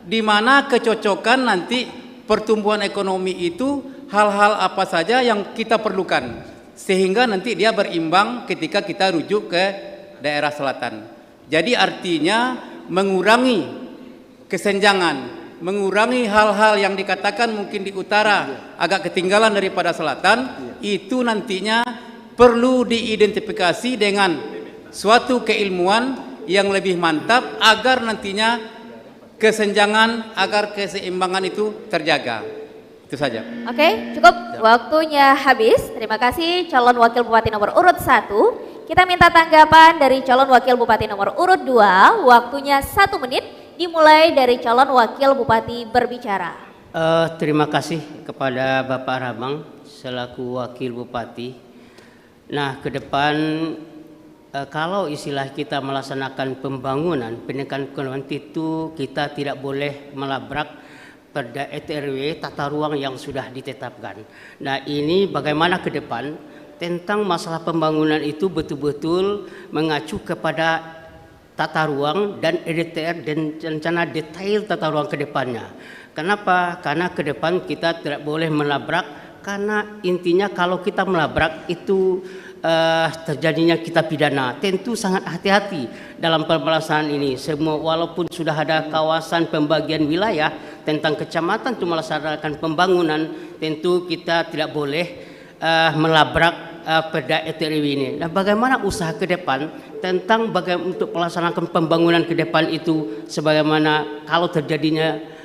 di mana kecocokan nanti pertumbuhan ekonomi itu, hal-hal apa saja yang kita perlukan, sehingga nanti dia berimbang ketika kita rujuk ke daerah selatan. Jadi artinya mengurangi kesenjangan, mengurangi hal-hal yang dikatakan mungkin di utara agak ketinggalan daripada selatan, itu nantinya perlu diidentifikasi dengan suatu keilmuan yang lebih mantap agar nantinya kesenjangan, agar keseimbangan itu terjaga. Itu saja. Oke, cukup. Waktunya habis. Terima kasih calon wakil bupati nomor urut 1. Kita minta tanggapan dari calon wakil bupati nomor urut 2. Waktunya 1 menit, dimulai dari calon wakil bupati berbicara. Terima kasih kepada Bapak Rahmang selaku wakil bupati. Nah, ke depan kalau istilah kita melaksanakan pembangunan pendidikan ekonomi itu kita tidak boleh melabrak Perda RW tata ruang yang sudah ditetapkan. Nah, ini bagaimana ke depan tentang masalah pembangunan itu betul-betul mengacu kepada tata ruang dan RDTR dan rencana detail tata ruang ke depannya. Kenapa? Karena ke depan kita tidak boleh melabrak, karena intinya kalau kita melabrak itu terjadinya kita pidana. Tentu sangat hati-hati dalam pelaksanaan ini. Semua walaupun sudah ada kawasan pembagian wilayah tentang kecamatan untuk melaksanakan pembangunan, tentu kita tidak boleh melabrak Perda RW ini. Nah, bagaimana usaha ke depan tentang bagaimana untuk pelaksanaan pembangunan ke depan itu, sebagaimana kalau terjadinya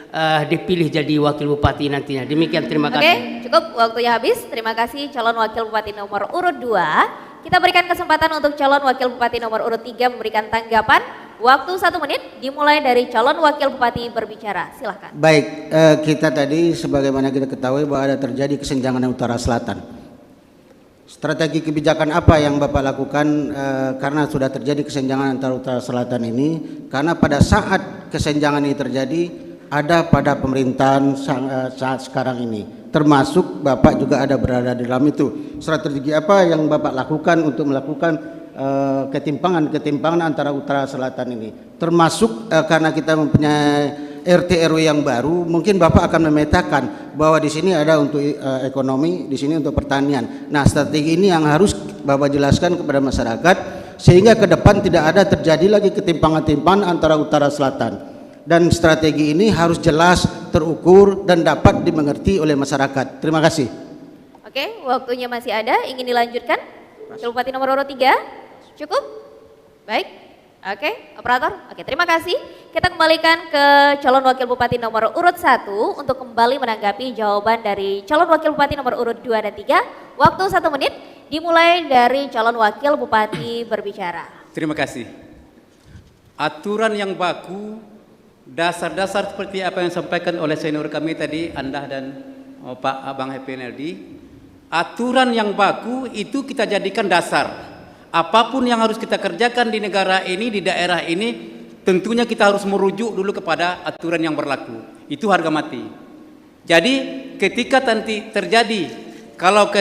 dipilih jadi wakil bupati nantinya. Demikian, terima kasih. Oke, cukup, waktunya habis. Terima kasih calon wakil bupati nomor urut 2. Kita berikan kesempatan untuk calon wakil bupati nomor urut 3 memberikan tanggapan. Waktu 1 menit dimulai dari calon wakil bupati berbicara. Silahkan. Baik, kita tadi sebagaimana kita ketahui bahwa ada terjadi kesenjangan utara selatan. Strategi kebijakan apa yang Bapak lakukan karena sudah terjadi kesenjangan antara utara selatan ini? Karena pada saat kesenjangan ini terjadi ada pada pemerintahan saat sekarang ini, termasuk Bapak juga ada berada di dalam itu. Strategi apa yang Bapak lakukan untuk melakukan ketimpangan antara utara selatan ini, termasuk karena kita mempunyai RT RW yang baru, mungkin Bapak akan memetakan bahwa di sini ada untuk ekonomi, di sini untuk pertanian. Nah, strategi ini yang harus Bapak jelaskan kepada masyarakat sehingga ke depan tidak ada terjadi lagi ketimpangan-ketimpangan antara utara selatan. Dan strategi ini harus jelas, terukur, dan dapat dimengerti oleh masyarakat. Terima kasih. Oke, waktunya masih ada. Ingin dilanjutkan? Wakil bupati nomor urut 3? Cukup? Baik. Oke, operator. Oke, terima kasih. Kita kembalikan ke calon wakil bupati nomor urut 1 untuk kembali menanggapi jawaban dari calon wakil bupati nomor urut 2 dan 3. Waktu 1 menit dimulai dari calon wakil bupati berbicara. Terima kasih. Aturan yang baku, dasar-dasar seperti apa yang disampaikan oleh senior kami tadi, Anda dan Pak Abang Happy NLD, aturan yang baku itu kita jadikan dasar. Apapun yang harus kita kerjakan di negara ini, di daerah ini, tentunya kita harus merujuk dulu kepada aturan yang berlaku. Itu harga mati. Jadi ketika nanti terjadi kalau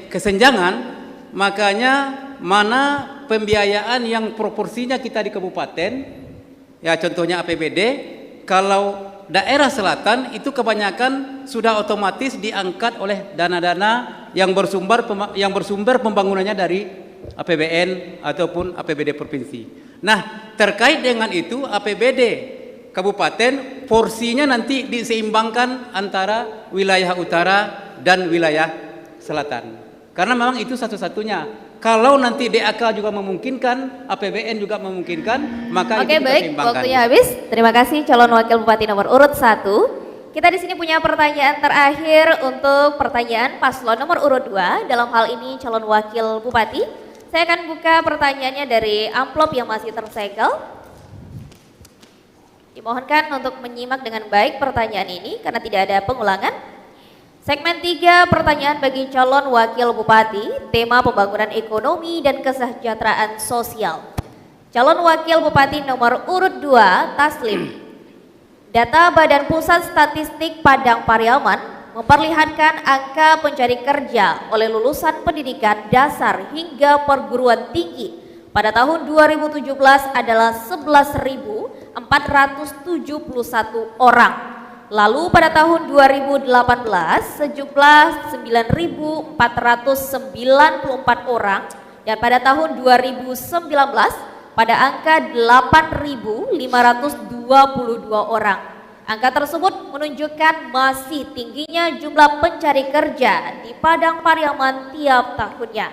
kesenjangan, makanya mana pembiayaan yang proporsinya kita di kabupaten, ya contohnya APBD, kalau daerah selatan itu kebanyakan sudah otomatis diangkat oleh dana-dana yang bersumber pembangunannya dari APBN ataupun APBD provinsi. Nah, terkait dengan itu APBD kabupaten porsinya nanti diseimbangkan antara wilayah utara dan wilayah selatan. Karena memang itu satu-satunya. Kalau nanti DAK juga memungkinkan, APBN juga memungkinkan, maka itu kita baik, seimbangkan. Waktunya habis. Terima kasih calon wakil bupati nomor urut 1. Kita di sini punya pertanyaan terakhir untuk pertanyaan paslon nomor urut 2. Dalam hal ini calon wakil bupati. Saya akan buka pertanyaannya dari amplop yang masih tersegel. Dimohonkan untuk menyimak dengan baik pertanyaan ini karena tidak ada pengulangan. Segmen 3, pertanyaan bagi calon wakil bupati, tema pembangunan ekonomi dan kesejahteraan sosial. Calon wakil bupati nomor urut 2, Taslim. Data Badan Pusat Statistik Padang Pariaman memperlihatkan angka pencari kerja oleh lulusan pendidikan dasar hingga perguruan tinggi pada tahun 2017 adalah 11.471 orang. Lalu pada tahun 2018 sejumlah 9.494 orang dan pada tahun 2019 pada angka 8.522 orang. Angka tersebut menunjukkan masih tingginya jumlah pencari kerja di Padang Pariaman tiap tahunnya.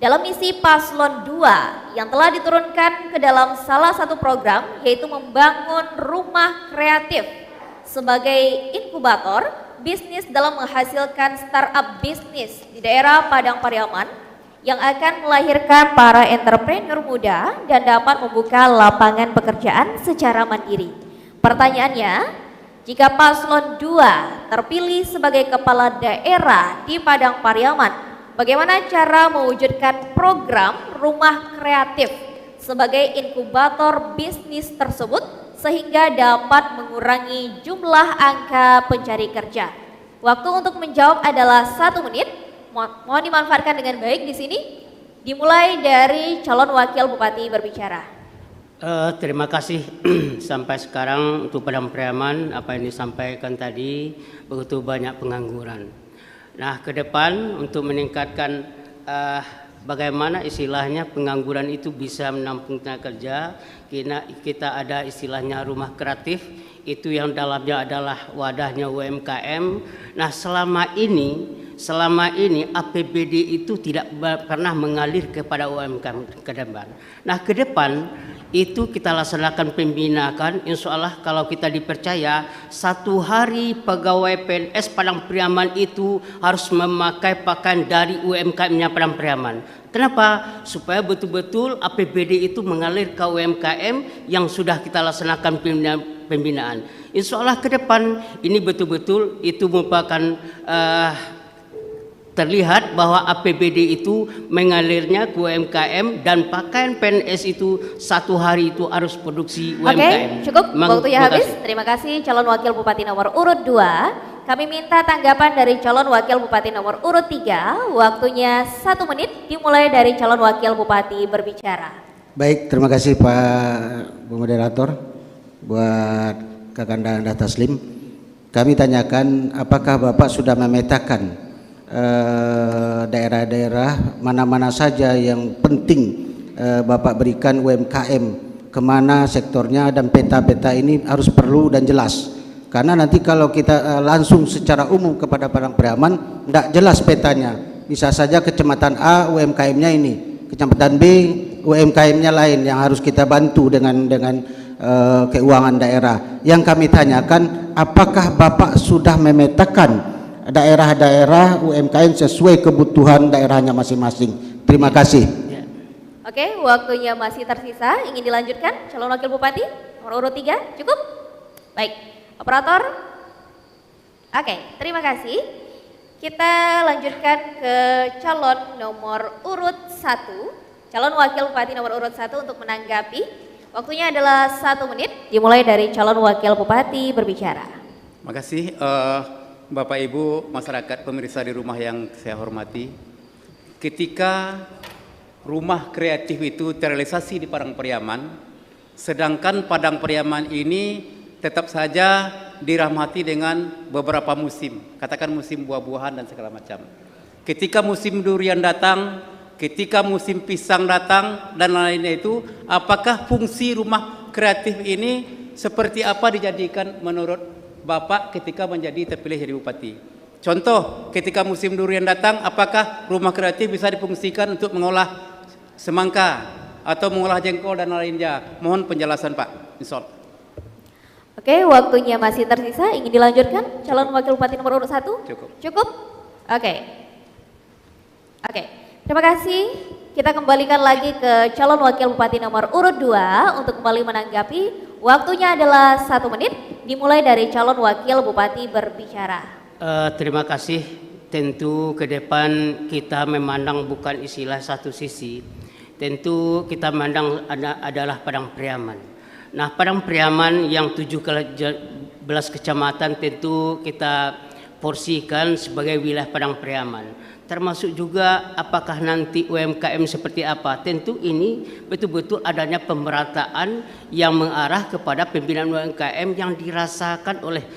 Dalam misi Paslon 2 yang telah diturunkan ke dalam salah satu program yaitu membangun rumah kreatif sebagai inkubator bisnis dalam menghasilkan startup bisnis di daerah Padang Pariaman yang akan melahirkan para entrepreneur muda dan dapat membuka lapangan pekerjaan secara mandiri. Pertanyaannya, jika Paslon 2 terpilih sebagai kepala daerah di Padang Pariaman, bagaimana cara mewujudkan program rumah kreatif sebagai inkubator bisnis tersebut sehingga dapat mengurangi jumlah angka pencari kerja. Waktu untuk menjawab adalah 1 menit. Mohon dimanfaatkan dengan baik di sini. Dimulai dari calon wakil bupati berbicara. Terima kasih. Sampai sekarang untuk Padang Pariaman apa yang disampaikan tadi begitu banyak pengangguran. Nah, ke depan untuk meningkatkan bagaimana istilahnya pengangguran itu bisa menampung tenaga kerja, kita ada istilahnya rumah kreatif, itu yang dalamnya adalah wadahnya UMKM. Nah, selama ini APBD itu tidak pernah mengalir kepada UMKM ke depan. Nah, ke depan itu kita laksanakan pembinaan, insya Allah kalau kita dipercaya 1 hari pegawai PNS Padang Pariaman itu harus memakai pakaian dari UMKM-nya Padang Pariaman. Kenapa? Supaya betul-betul APBD itu mengalir ke UMKM yang sudah kita laksanakan pembinaan. Insya Allah ke depan ini betul-betul itu merupakan terlihat bahwa APBD itu mengalirnya ke UMKM dan pakaian PNS itu 1 hari itu harus produksi UMKM. Oke, cukup. Waktunya habis. Terima kasih calon wakil bupati nomor urut 2. Kami minta tanggapan dari calon wakil bupati nomor urut 3. Waktunya 1 menit dimulai dari calon wakil bupati berbicara. Baik, terima kasih Pak Moderator. Buat Kakanda Anda Taslim, kami tanyakan apakah Bapak sudah memetakan daerah-daerah mana-mana saja yang penting Bapak berikan UMKM, kemana sektornya, dan peta-peta ini harus perlu dan jelas. Karena nanti kalau kita langsung secara umum kepada Padang Pariaman tidak jelas petanya, bisa saja kecamatan A UMKM-nya ini, kecamatan B UMKM-nya lain yang harus kita bantu dengan keuangan daerah. Yang kami tanyakan, apakah Bapak sudah memetakan daerah-daerah UMKM sesuai kebutuhan daerahnya masing-masing? Terima kasih. Oke, waktunya masih tersisa. Ingin dilanjutkan calon wakil bupati nomor urut 3? Cukup? Baik, operator. Oke, terima kasih. Kita lanjutkan ke calon nomor urut 1. Calon wakil bupati nomor urut 1 untuk menanggapi. Waktunya adalah 1 menit dimulai dari calon wakil bupati berbicara. Terima kasih. Bapak Ibu masyarakat pemirsa di rumah yang saya hormati, ketika rumah kreatif itu terrealisasi di Padang Pariaman, sedangkan Padang Pariaman ini tetap saja dirahmati dengan beberapa musim, katakan musim buah-buahan dan segala macam. Ketika musim durian datang, ketika musim pisang datang dan lainnya itu, apakah fungsi rumah kreatif ini seperti apa dijadikan menurut Bapak ketika menjadi terpilih jadi bupati? Contoh, ketika musim durian datang, apakah rumah kreatif bisa difungsikan untuk mengolah semangka atau mengolah jengkol dan lainnya? Mohon penjelasan Pak. Insya Allah. Oke, waktunya masih tersisa. Ingin dilanjutkan calon wakil bupati nomor urut 1? Cukup. Cukup? Oke. Terima kasih. Kita kembalikan lagi ke calon wakil bupati nomor urut 2 untuk kembali menanggapi. Waktunya adalah 1 menit dimulai dari calon wakil bupati berbicara. Terima kasih. Tentu ke depan kita memandang bukan istilah satu sisi. Tentu kita memandang adalah Padang Pariaman. Nah, Padang Pariaman yang 17 kecamatan tentu kita porsikan sebagai wilayah Padang Pariaman. Termasuk juga apakah nanti UMKM seperti apa. Tentu ini betul-betul adanya pemerataan yang mengarah kepada pembinaan UMKM yang dirasakan oleh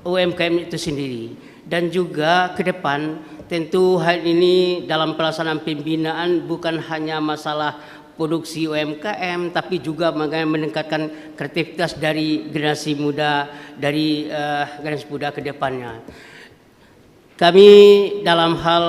UMKM itu sendiri. Dan juga ke depan tentu hal ini dalam pelaksanaan pembinaan bukan hanya masalah produksi UMKM, tapi juga meningkatkan kreativitas dari generasi muda, generasi muda ke depannya. Kami dalam hal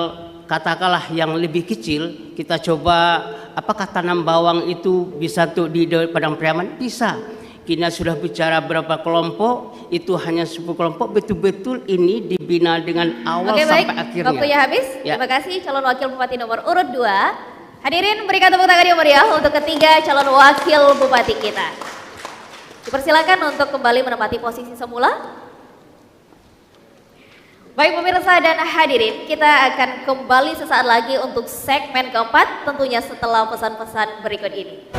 katakanlah yang lebih kecil, kita coba apakah tanam bawang itu bisa untuk di Padang Pariaman? Bisa. Kita sudah bicara berapa kelompok, itu hanya 10 kelompok, betul-betul ini dibina dengan awal sampai akhirnya. Waktunya habis. Ya. Terima kasih calon wakil bupati nomor urut 2. Hadirin berikan tepuk tangan yang meriah untuk ketiga calon wakil bupati kita. Dipersilakan untuk kembali menempati posisi semula. Baik pemirsa dan hadirin, kita akan kembali sesaat lagi untuk segmen keempat, tentunya setelah pesan-pesan berikut ini.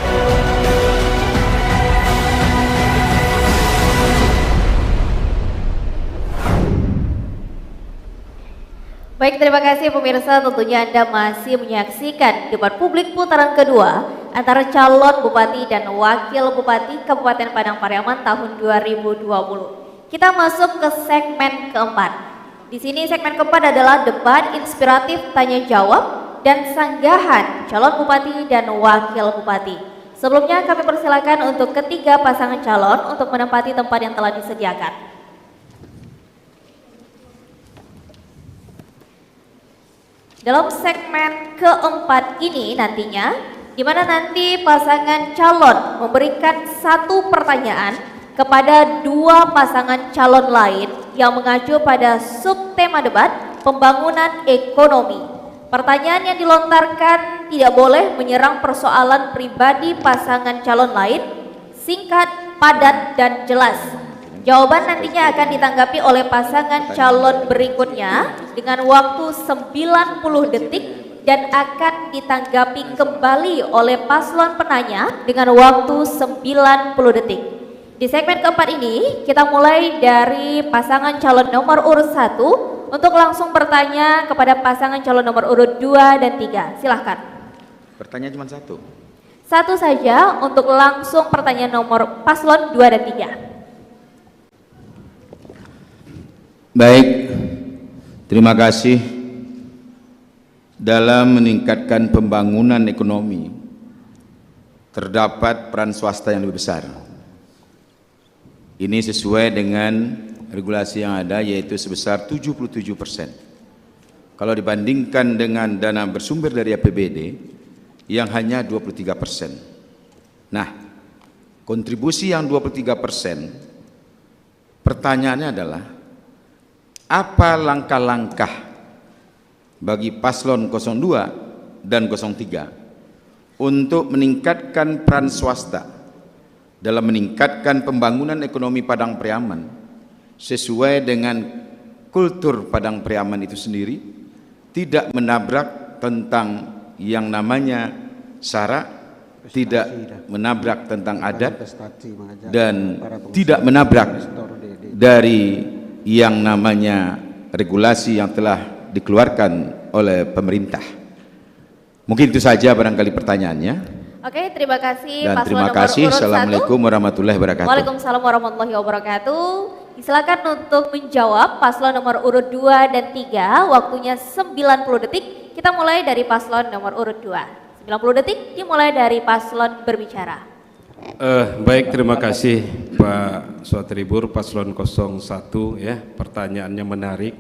Baik, terima kasih pemirsa, tentunya Anda masih menyaksikan debat publik putaran kedua antara calon Bupati dan Wakil Bupati Kabupaten Padang Pariaman tahun 2020. Kita masuk ke segmen keempat. Di sini segmen keempat adalah debat inspiratif tanya jawab dan sanggahan calon bupati dan wakil bupati. Sebelumnya kami persilakan untuk ketiga pasangan calon untuk menempati tempat yang telah disediakan. Dalam segmen keempat ini nantinya, di mana nanti pasangan calon memberikan satu pertanyaan kepada dua pasangan calon lain yang mengacu pada subtema debat pembangunan ekonomi. Pertanyaan yang dilontarkan tidak boleh menyerang persoalan pribadi pasangan calon lain, singkat, padat, dan jelas. Jawaban nantinya akan ditanggapi oleh pasangan calon berikutnya dengan waktu 90 detik dan akan ditanggapi kembali oleh paslon penanya dengan waktu 90 detik. Di segmen keempat ini, kita mulai dari pasangan calon nomor urut 1 untuk langsung bertanya kepada pasangan calon nomor urut 2 dan 3. Silahkan. Pertanyaan cuma satu. Satu saja untuk langsung pertanyaan nomor paslon 2 dan 3. Baik, terima kasih. Dalam meningkatkan pembangunan ekonomi, terdapat peran swasta yang lebih besar. Ini sesuai dengan regulasi yang ada, yaitu sebesar 77%. Kalau dibandingkan dengan dana bersumber dari APBD yang hanya 23%. Nah, kontribusi yang 23%, pertanyaannya adalah apa langkah-langkah bagi paslon 02 dan 03 untuk meningkatkan peran swasta dalam meningkatkan pembangunan ekonomi Padang Pariaman sesuai dengan kultur Padang Pariaman itu sendiri, tidak menabrak tentang yang namanya syarak, tidak menabrak tentang adat, dan tidak menabrak dari yang namanya regulasi yang telah dikeluarkan oleh pemerintah. Mungkin itu saja barangkali pertanyaannya. Oke, terima kasih dan paslon terima nomor kasih. urut 1. Assalamualaikum warahmatullahi wabarakatuh. Waalaikumsalam warahmatullahi wabarakatuh. Silakan untuk menjawab paslon nomor urut 2 dan 3, waktunya 90 detik. Kita mulai dari paslon nomor urut 2. 90 detik dimulai dari paslon berbicara. Baik, terima kasih Pak Suatribur, paslon 01 ya. Pertanyaannya menarik.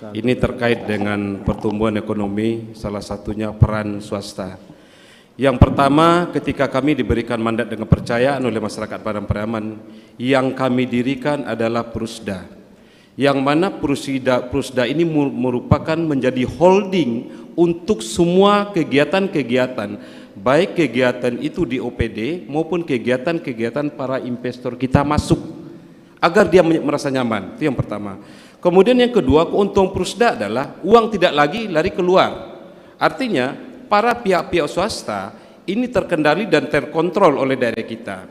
Ini terkait dengan pertumbuhan ekonomi, salah satunya peran swasta. Yang pertama, ketika kami diberikan mandat dengan kepercayaan oleh masyarakat Padang Pariaman, yang kami dirikan adalah Prusda. Yang mana Prusda ini merupakan menjadi holding untuk semua kegiatan-kegiatan, baik kegiatan itu di OPD maupun kegiatan-kegiatan para investor kita masuk, agar dia merasa nyaman. Itu yang pertama. Kemudian yang kedua, keuntungan Prusda adalah uang tidak lagi lari keluar. Artinya para pihak-pihak swasta ini terkendali dan terkontrol oleh daerah kita.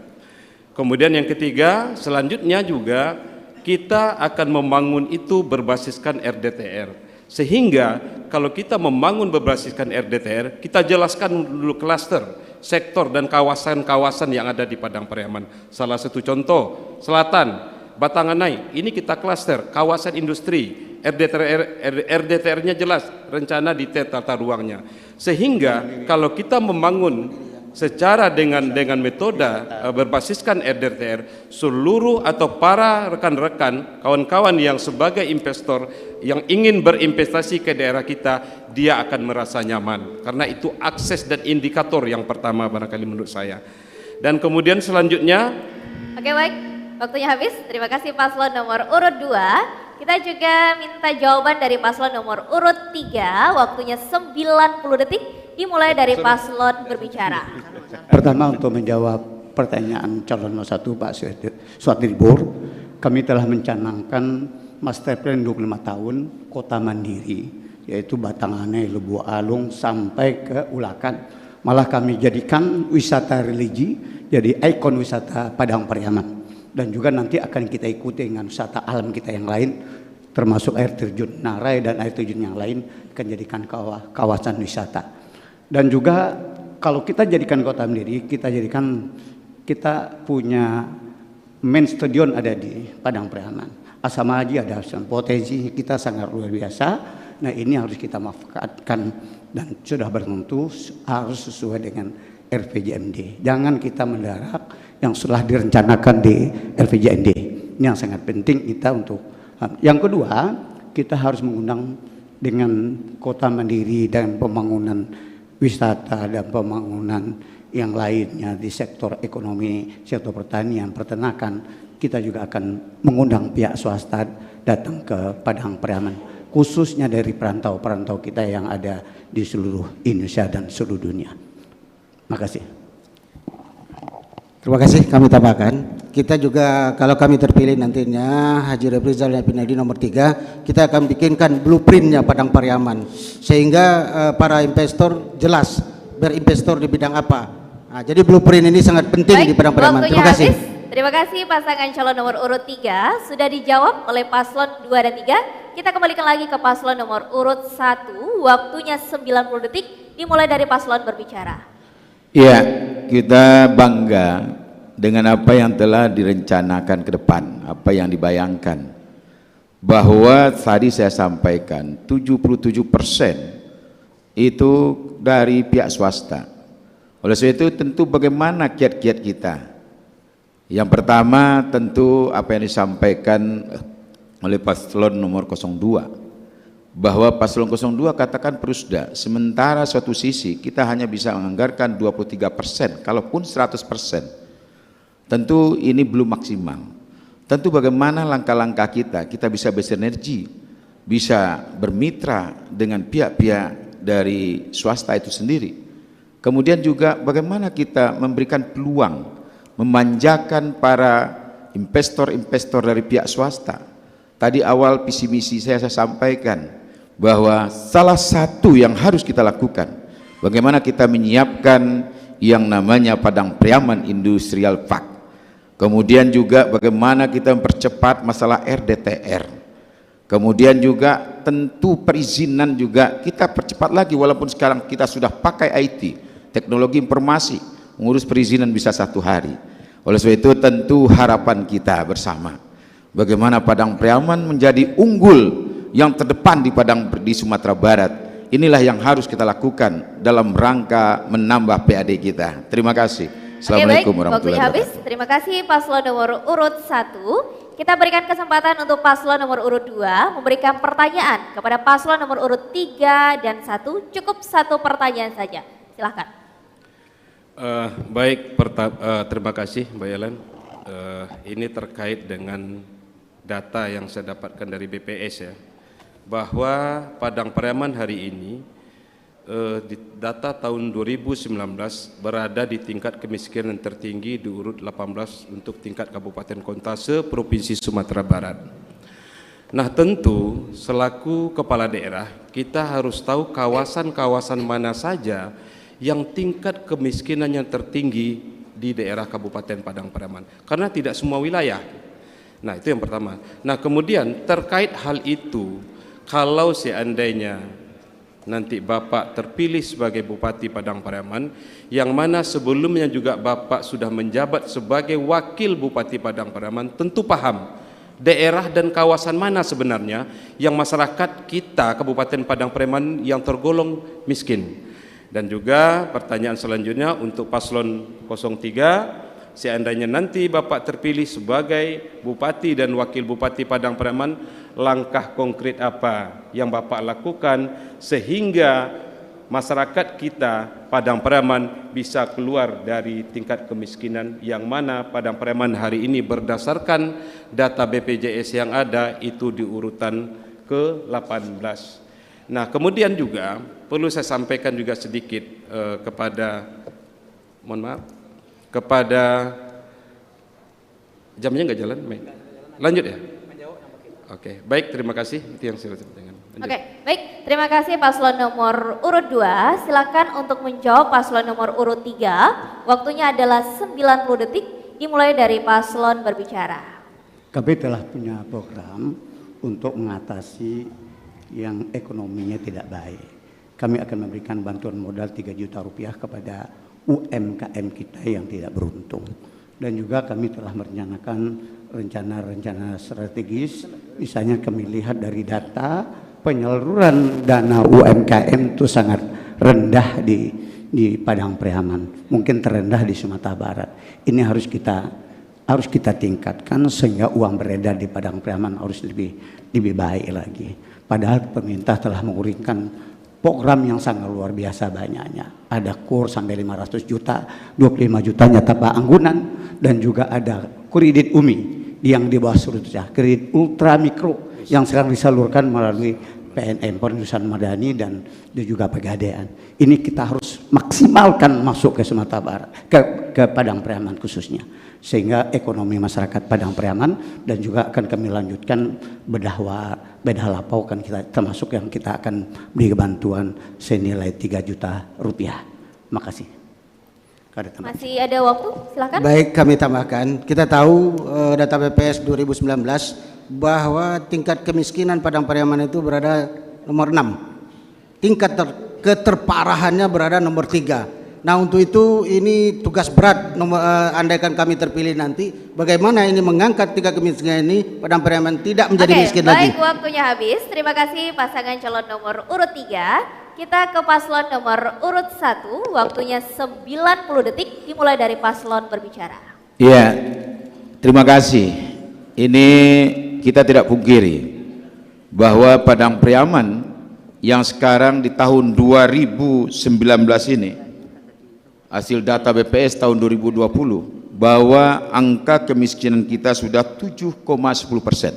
Kemudian yang ketiga, selanjutnya juga kita akan membangun itu berbasiskan RDTR. Sehingga kalau kita membangun berbasiskan RDTR, kita jelaskan dulu klaster, sektor dan kawasan-kawasan yang ada di Padang Pariaman. Salah satu contoh, Selatan, Batanganai, ini kita klaster, kawasan industri, RDTR-nya jelas, rencana detail tata ruangnya. Sehingga kalau kita membangun secara dengan metode berbasiskan RDTR, seluruh atau para rekan-rekan, kawan-kawan yang sebagai investor yang ingin berinvestasi ke daerah kita, dia akan merasa nyaman. Karena itu akses dan indikator yang pertama barangkali menurut saya. Dan kemudian selanjutnya, oke, baik, waktunya habis. Terima kasih paslon nomor urut 2. Kita juga minta jawaban dari paslon nomor urut 3, waktunya 90 detik, dimulai dari paslon berbicara. Pertama, untuk menjawab pertanyaan calon nomor 1 Pak Suatribur, kami telah mencanangkan Master Plan 25 tahun Kota Mandiri, yaitu Batanganai, Lebu Alung sampai ke Ulakan. Malah kami jadikan wisata religi jadi ikon wisata Padang Pariaman. Dan juga nanti akan kita ikuti dengan wisata alam kita yang lain, termasuk air terjun Narai dan air terjun yang lain akan jadikan kawasan wisata. Dan juga kalau kita jadikan Kota Mandiri, kita punya main stadion ada di Padang Pariaman. Asam Haji ada, potensi kita sangat luar biasa. Nah ini harus kita manfaatkan dan sudah bertentu harus sesuai dengan RPJMD. Jangan kita mendarat yang sudah direncanakan di RPJMD. Ini yang sangat penting kita untuk. Yang kedua, kita harus mengundang dengan Kota Mandiri dan pembangunan wisata dan pembangunan yang lainnya di sektor ekonomi, sektor pertanian, peternakan. Kita juga akan mengundang pihak swasta datang ke Padang Pariaman, khususnya dari perantau-perantau kita yang ada di seluruh Indonesia dan seluruh dunia. Makasih. Terima kasih, kami tambahkan. Kita juga kalau kami terpilih nantinya Haji Reprizal dan Pinadi nomor 3, kita akan bikinkan blueprintnya Padang Pariaman sehingga para investor jelas berinvestor di bidang apa. Nah, jadi blueprint ini sangat penting di Padang Pariaman. Terima kasih. Habis. Terima kasih pasangan calon nomor urut 3 sudah dijawab oleh paslon 2 dan 3. Kita kembalikan lagi ke paslon nomor urut 1. Waktunya 90 detik dimulai dari paslon berbicara. Ya, kita bangga dengan apa yang telah direncanakan ke depan, apa yang dibayangkan. Bahwa tadi saya sampaikan 77% itu dari pihak swasta. Oleh sebab itu tentu bagaimana kiat-kiat kita. Yang pertama tentu apa yang disampaikan oleh paslon nomor 02. Bahwa paslon 02 katakan perusda, sementara suatu sisi kita hanya bisa menganggarkan 23%, kalaupun 100%. Tentu ini belum maksimal. Tentu bagaimana langkah-langkah kita bisa bersinergi, bisa bermitra dengan pihak-pihak dari swasta itu sendiri. Kemudian juga bagaimana kita memberikan peluang, memanjakan para investor-investor dari pihak swasta. Tadi awal visi misi saya sampaikan bahwa salah satu yang harus kita lakukan, bagaimana kita menyiapkan yang namanya Padang Pariaman Industrial Park. Kemudian juga bagaimana kita mempercepat masalah RDTR. Kemudian juga tentu perizinan juga kita percepat lagi, walaupun sekarang kita sudah pakai IT, teknologi informasi, mengurus perizinan bisa 1 hari. Oleh sebab itu tentu harapan kita bersama, bagaimana Padang Pariaman menjadi unggul yang terdepan di Sumatera Barat. Inilah yang harus kita lakukan dalam rangka menambah PAD kita. Terima kasih. Assalamualaikum warahmatullahi wabarakatuh. Terima kasih paslon nomor urut 1. Kita berikan kesempatan untuk paslon nomor urut 2 memberikan pertanyaan kepada paslon nomor urut 3 dan 1. Cukup 1 pertanyaan saja. Silahkan. Terima kasih Mbak Ellen. Ini terkait dengan data yang saya dapatkan dari BPS ya, bahwa Padang Pariaman hari ini di data tahun 2019 berada di tingkat kemiskinan tertinggi di urut 18 untuk tingkat kabupaten kota se-Provinsi Sumatera Barat. Nah tentu selaku kepala daerah kita harus tahu kawasan-kawasan mana saja yang tingkat kemiskinan yang tertinggi di daerah Kabupaten Padang Pariaman, karena tidak semua wilayah. Nah itu yang pertama. Nah kemudian terkait hal itu, kalau seandainya nanti Bapak terpilih sebagai Bupati Padang Pariaman, yang mana sebelumnya juga Bapak sudah menjabat sebagai Wakil Bupati Padang Pariaman, tentu paham daerah dan kawasan mana sebenarnya yang masyarakat kita Kabupaten Padang Pariaman yang tergolong miskin. Dan juga pertanyaan selanjutnya untuk paslon 03, seandainya nanti Bapak terpilih sebagai Bupati dan Wakil Bupati Padang Pariaman, langkah konkret apa yang Bapak lakukan sehingga masyarakat kita Padang Pariaman bisa keluar dari tingkat kemiskinan, yang mana Padang Pariaman hari ini berdasarkan data BPJS yang ada itu di urutan ke-18. Nah kemudian juga perlu saya sampaikan juga sedikit kepada, mohon maaf, kepada jamnya nggak jalan, lanjut ya. Oke, baik, terima kasih. Itu yang saya sampaikan. Oke, baik. Terima kasih paslon nomor urut 2. Silakan untuk menjawab paslon nomor urut 3. Waktunya adalah 90 detik dimulai dari paslon berbicara. Kami telah punya program untuk mengatasi yang ekonominya tidak baik. Kami akan memberikan bantuan modal 3 juta rupiah kepada UMKM kita yang tidak beruntung. Dan juga kami telah merencanakan rencana-rencana strategis. Misalnya kami lihat dari data penyaluran dana UMKM itu sangat rendah di Padang Priaman, mungkin terendah di Sumatera Barat. Ini harus kita tingkatkan sehingga uang beredar di Padang Priaman harus lebih baik lagi. Padahal pemerintah telah menguringkan program yang sangat luar biasa banyaknya. Ada KUR sampai 500 juta, 25 jutanya tapak anggunan, dan juga ada kredit UMI yang di bawah surutnya, kredit ultra mikro yang sekarang disalurkan melalui PNM, Perusahaan Madani, dan juga Pegadaian. Ini kita harus maksimalkan masuk ke Sumatera Barat, ke Padang Priaman khususnya, sehingga ekonomi masyarakat Padang Priaman, dan juga akan kami lanjutkan bedah lapau kan kita, termasuk yang kita akan beri bantuan senilai 3 juta rupiah. Makasih. Masih ada waktu, silakan. Baik, kami tambahkan. Kita tahu data BPS 2019 bahwa tingkat kemiskinan Padang Pariaman itu berada nomor 6. Tingkat keterparahannya berada nomor 3. Nah, untuk itu ini tugas berat andaikan kami terpilih nanti, bagaimana ini mengangkat tingkat kemiskinan ini Padang Pariaman tidak menjadi miskin lagi. Baik, waktunya habis. Terima kasih pasangan calon nomor urut 3. Kita ke paslon nomor urut 1, waktunya 90 detik dimulai dari paslon berbicara. Iya, terima kasih. Ini kita tidak pungkiri bahwa Padang Priaman yang sekarang di tahun 2019 ini, hasil data BPS tahun 2020, bahwa angka kemiskinan kita sudah 7,10%.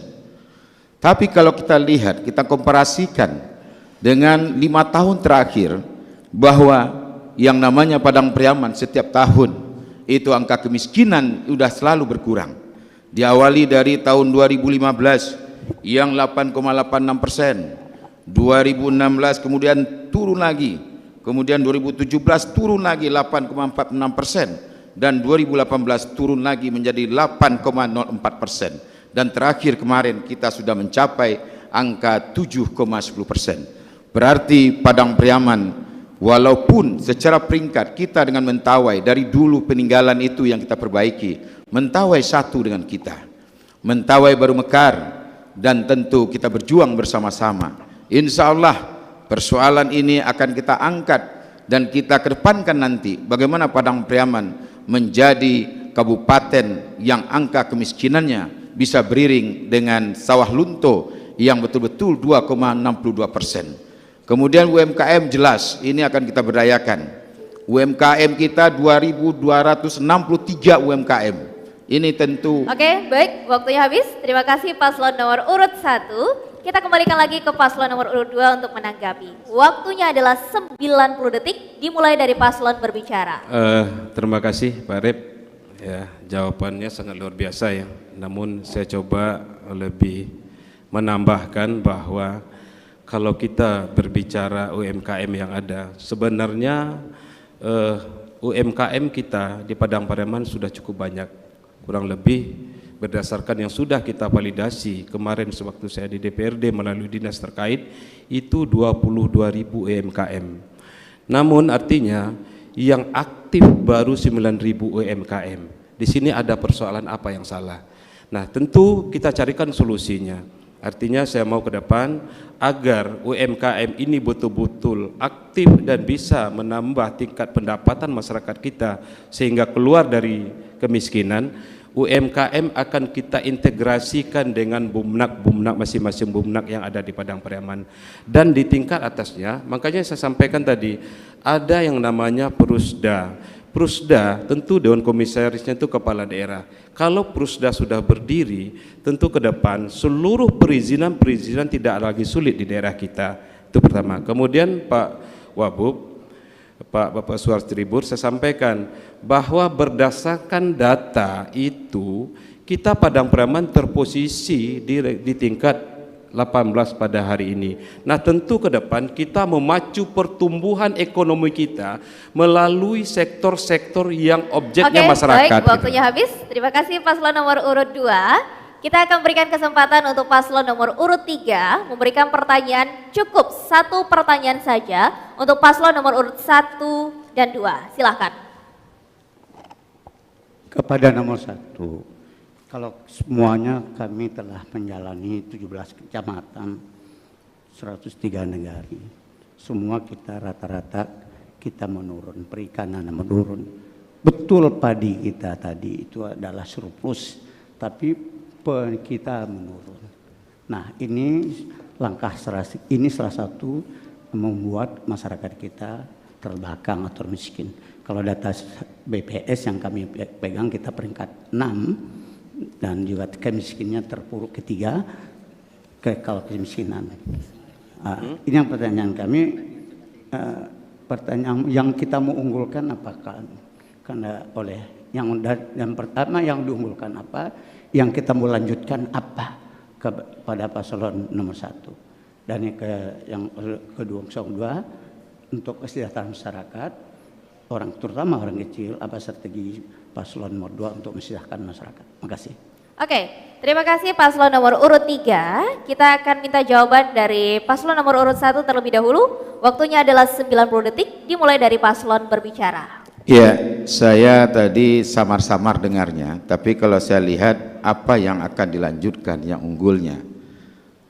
Tapi kalau kita lihat, kita komparasikan dengan 5 tahun terakhir, bahwa yang namanya Padang Priaman setiap tahun itu angka kemiskinan sudah selalu berkurang. Diawali dari tahun 2015 yang 8,86%, 2016 kemudian turun lagi, kemudian 2017 turun lagi 8,46%, dan 2018 turun lagi menjadi 8,04%, dan terakhir kemarin kita sudah mencapai angka 7,10%. Berarti Padang Priaman, walaupun secara peringkat kita dengan Mentawai dari dulu peninggalan itu yang kita perbaiki, Mentawai satu dengan kita, Mentawai baru mekar, dan tentu kita berjuang bersama-sama. Insya Allah persoalan ini akan kita angkat dan kita kedepankan nanti bagaimana Padang Priaman menjadi kabupaten yang angka kemiskinannya bisa beriring dengan Sawah Lunto yang betul-betul 2,62%. Kemudian UMKM jelas ini akan kita berdayakan. UMKM kita 2.263 UMKM. Ini tentu. Oke, baik, waktunya habis. Terima kasih paslon nomor urut 1. Kita kembalikan lagi ke paslon nomor urut 2 untuk menanggapi. Waktunya adalah 90 detik dimulai dari paslon berbicara. Terima kasih Pak Rep. Ya, jawabannya sangat luar biasa ya. Namun saya coba lebih menambahkan bahwa kalau kita berbicara UMKM yang ada, sebenarnya UMKM kita di Padang Pariaman sudah cukup banyak, kurang lebih berdasarkan yang sudah kita validasi kemarin sewaktu saya di DPRD melalui dinas terkait itu 22.000 UMKM. Namun artinya yang aktif baru 9.000 UMKM. Di sini ada persoalan apa yang salah? Nah, tentu kita carikan solusinya. Artinya saya mau ke depan agar UMKM ini betul-betul aktif dan bisa menambah tingkat pendapatan masyarakat kita sehingga keluar dari kemiskinan. UMKM akan kita integrasikan dengan bumnak masing-masing bumnak yang ada di Padang Pariaman, dan di tingkat atasnya, makanya saya sampaikan tadi ada yang namanya Prusda. Prusda tentu Dewan Komisarisnya itu kepala daerah. Kalau Prusda sudah berdiri, tentu ke depan seluruh perizinan tidak lagi sulit di daerah kita. Itu pertama. Kemudian Pak Wabub, Bapak Suhartribur, saya sampaikan bahwa berdasarkan data itu kita Padang Pariaman terposisi di tingkat 18 pada hari ini. Nah, tentu ke depan kita memacu pertumbuhan ekonomi kita melalui sektor-sektor yang objeknya masyarakat. Baik, waktunya habis. Terima kasih paslon nomor urut 2. Kita akan berikan kesempatan untuk paslon nomor urut 3 memberikan pertanyaan, cukup 1 pertanyaan saja untuk paslon nomor urut 1 dan 2. Silahkan. Kepada nomor 1, kalau semuanya kami telah menjalani 17 kecamatan, 103 negari. Semua kita rata-rata kita menurun, perikanan menurun. Betul padi kita tadi itu adalah surplus, tapi kita menurun. Nah, ini langkah ini salah satu membuat masyarakat kita terbelakang atau miskin. Kalau data BPS yang kami pegang kita peringkat 6 dan juga kemiskinannya terpuruk ketiga kalau kemiskinan. Ini yang pertanyaan kami, pertanyaan yang kita mau unggulkan apakah karena oleh yang pertama yang diunggulkan apa, yang kita mau lanjutkan apa kepada paslon nomor 1 dan yang kedua untuk kesejahteraan masyarakat orang terutama orang kecil, apa strategi paslon nomor 2 untuk mensejahterakan masyarakat. Terima kasih. Oke, terima kasih paslon nomor urut 3. Kita akan minta jawaban dari paslon nomor urut 1 terlebih dahulu. Waktunya adalah 90 detik dimulai dari paslon berbicara. Ya, saya tadi samar-samar dengarnya, tapi kalau saya lihat apa yang akan dilanjutkan yang unggulnya.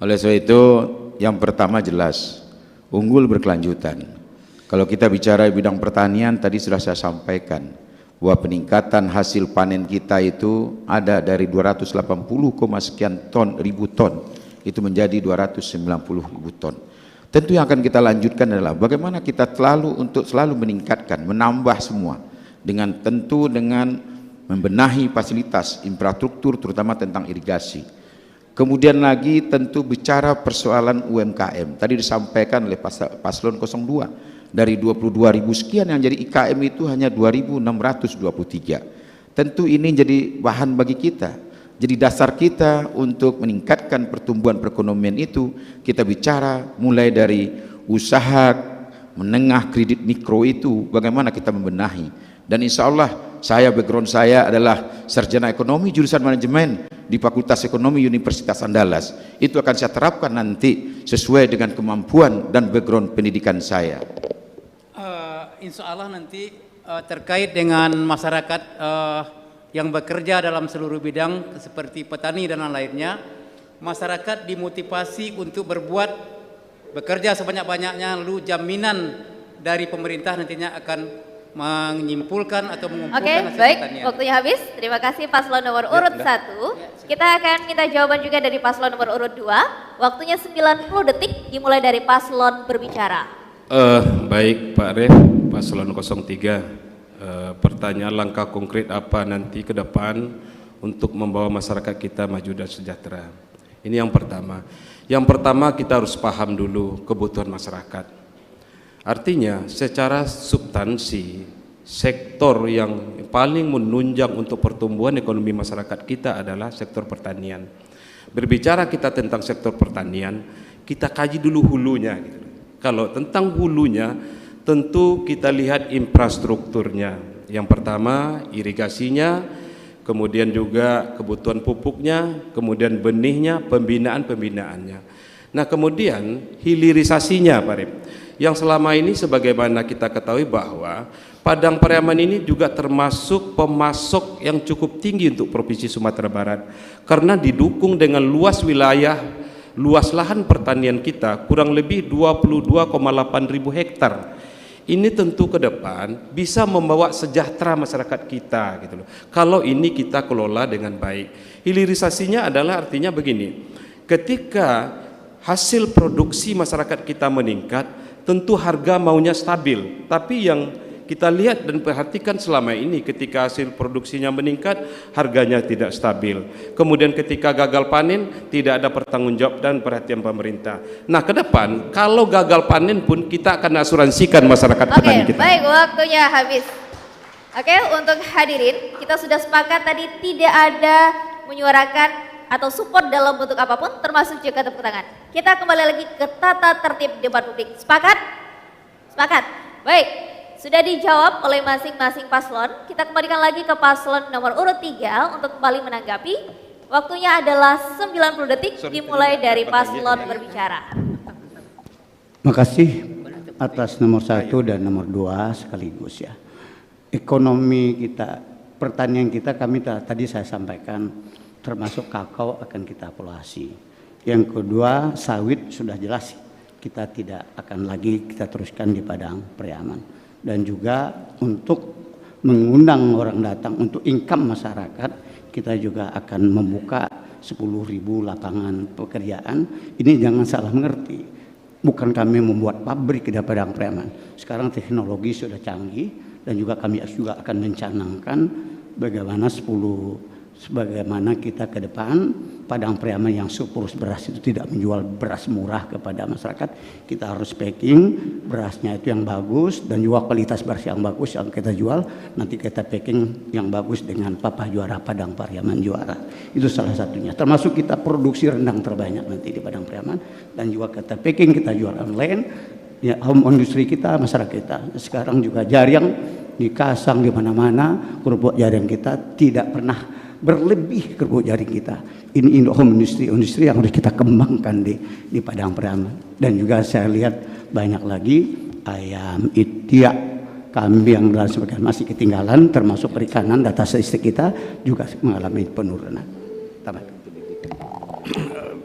Oleh sebab itu yang pertama jelas unggul berkelanjutan. Kalau kita bicara bidang pertanian, tadi sudah saya sampaikan bahwa peningkatan hasil panen kita itu ada dari 280, sekian ribu ton itu menjadi 290 ribu ton. Tentu yang akan kita lanjutkan adalah bagaimana kita selalu meningkatkan, menambah semua dengan membenahi fasilitas infrastruktur terutama tentang irigasi. Kemudian lagi tentu bicara persoalan UMKM. Tadi disampaikan oleh paslon 02. Dari 22.000 sekian yang jadi IKM itu hanya 2.623. Tentu ini jadi bahan bagi kita. Jadi dasar kita untuk meningkatkan pertumbuhan perekonomian itu, kita bicara mulai dari usaha menengah kredit mikro itu, bagaimana kita membenahi. Dan insya Allah background saya adalah sarjana ekonomi jurusan manajemen di Fakultas Ekonomi Universitas Andalas. Itu akan saya terapkan nanti sesuai dengan kemampuan dan background pendidikan saya. Insya Allah nanti terkait dengan masyarakat yang bekerja dalam seluruh bidang seperti petani dan lain-lainnya, masyarakat dimotivasi untuk bekerja sebanyak-banyaknya, lalu jaminan dari pemerintah nantinya akan menyimpulkan atau mengumpulkan hasil baik, pertanian. Waktunya habis. Terima kasih paslon nomor urut 1. Kita akan minta jawaban juga dari paslon nomor urut 2. Waktunya 90 detik dimulai dari paslon berbicara. Baik Pak Ref, paslon 03, pertanyaan langkah konkret apa nanti ke depan untuk membawa masyarakat kita maju dan sejahtera. Ini yang pertama. Yang pertama kita harus paham dulu kebutuhan masyarakat. Artinya secara substansi sektor yang paling menunjang untuk pertumbuhan ekonomi masyarakat kita adalah sektor pertanian. Berbicara kita tentang sektor pertanian, kita kaji dulu hulunya gitu. Kalau tentang hulunya, tentu kita lihat infrastrukturnya. Yang pertama irigasinya, kemudian juga kebutuhan pupuknya, kemudian benihnya, pembinaannya. Nah kemudian hilirisasinya Pak Rip, yang selama ini sebagaimana kita ketahui bahwa Padang Pariaman ini juga termasuk pemasok yang cukup tinggi untuk Provinsi Sumatera Barat, karena didukung dengan luas wilayah, luas lahan pertanian kita kurang lebih 22,8 ribu hektar. Ini tentu ke depan bisa membawa sejahtera masyarakat kita gitu loh. Kalau ini kita kelola dengan baik. Hilirisasinya adalah artinya begini. Ketika hasil produksi masyarakat kita meningkat, tentu harga maunya stabil. Tapi yang kita lihat dan perhatikan selama ini ketika hasil produksinya meningkat, harganya tidak stabil. Kemudian ketika gagal panen, tidak ada pertanggungjawab dan perhatian pemerintah. Nah, ke depan kalau gagal panen pun kita akan asuransikan masyarakat petani kita. Baik, waktunya habis. Oke, untuk hadirin, kita sudah sepakat tadi tidak ada menyuarakan atau support dalam bentuk apapun, termasuk juga tepuk tangan. Kita kembali lagi ke tata tertib debat publik. Sepakat? Sepakat. Baik. Sudah dijawab oleh masing-masing paslon. Kita kembalikan lagi ke paslon nomor urut 3 untuk kembali menanggapi. Waktunya adalah 90 detik dimulai dari paslon berbicara. Makasih atas nomor 1 dan nomor 2 sekaligus ya. Ekonomi kita, pertanian kita kami tadi saya sampaikan termasuk kakao akan kita evaluasi. Yang kedua sawit sudah jelas kita tidak akan lagi kita teruskan di Padang Pariaman. Dan juga untuk mengundang orang datang untuk income masyarakat, kita juga akan membuka 10.000 lapangan pekerjaan. Ini jangan salah mengerti, bukan kami membuat pabrik di Padang Pariaman. Sekarang teknologi sudah canggih dan juga kami juga akan mencanangkan bagaimana kita ke depan Padang Pariaman yang surplus beras itu tidak menjual beras murah kepada masyarakat. Kita harus packing berasnya itu yang bagus dan juga kualitas beras yang bagus yang kita jual. Nanti kita packing yang bagus dengan Papa Juara Padang Pariaman juara. Itu salah satunya. Termasuk kita produksi rendang terbanyak nanti di Padang Pariaman dan juga kita packing, kita jual online. Ya, home industri kita, masyarakat kita. Sekarang juga jaring dikasang di mana-mana, kerupuk jaring kita tidak pernah berlebih kerupuk jaring kita. Ini home industri yang harus kita kembangkan di Padang Pariaman. Dan juga saya lihat banyak lagi ayam, itik, kambing dan sebagainya masih ketinggalan, termasuk perikanan. Data statistik kita juga mengalami penurunan.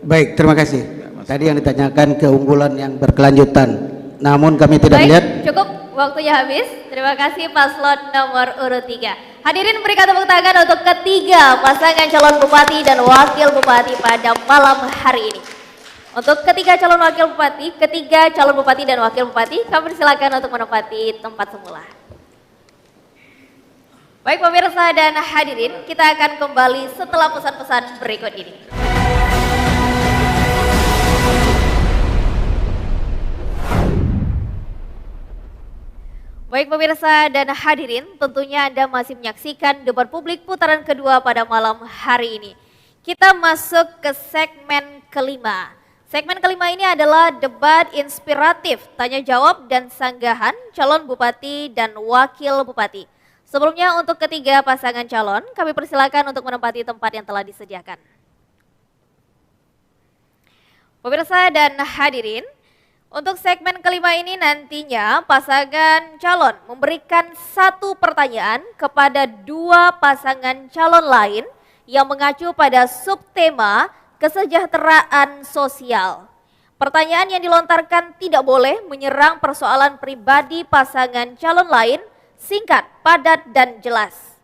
Baik, terima kasih. Tadi yang ditanyakan keunggulan yang berkelanjutan. Namun kami tidak lihat. Cukup, waktunya habis. Terima kasih paslon nomor urut 3. Hadirin berikan tepuk tangan untuk ketiga pasangan calon bupati dan wakil bupati pada malam hari ini. Untuk ketiga calon bupati dan wakil bupati, kami persilakan untuk menempati tempat semula. Baik pemirsa dan hadirin, kita akan kembali setelah pesan-pesan berikut ini. Baik pemirsa dan hadirin, tentunya Anda masih menyaksikan debat publik putaran kedua pada malam hari ini. Kita masuk ke segmen kelima. Segmen kelima ini adalah debat inspiratif, tanya jawab dan sanggahan calon bupati dan wakil bupati. Sebelumnya untuk ketiga pasangan calon, kami persilakan untuk menempati tempat yang telah disediakan. Pemirsa dan hadirin, untuk segmen kelima ini nantinya pasangan calon memberikan satu pertanyaan kepada dua pasangan calon lain yang mengacu pada subtema kesejahteraan sosial. Pertanyaan yang dilontarkan tidak boleh menyerang persoalan pribadi pasangan calon lain, singkat, padat, dan jelas.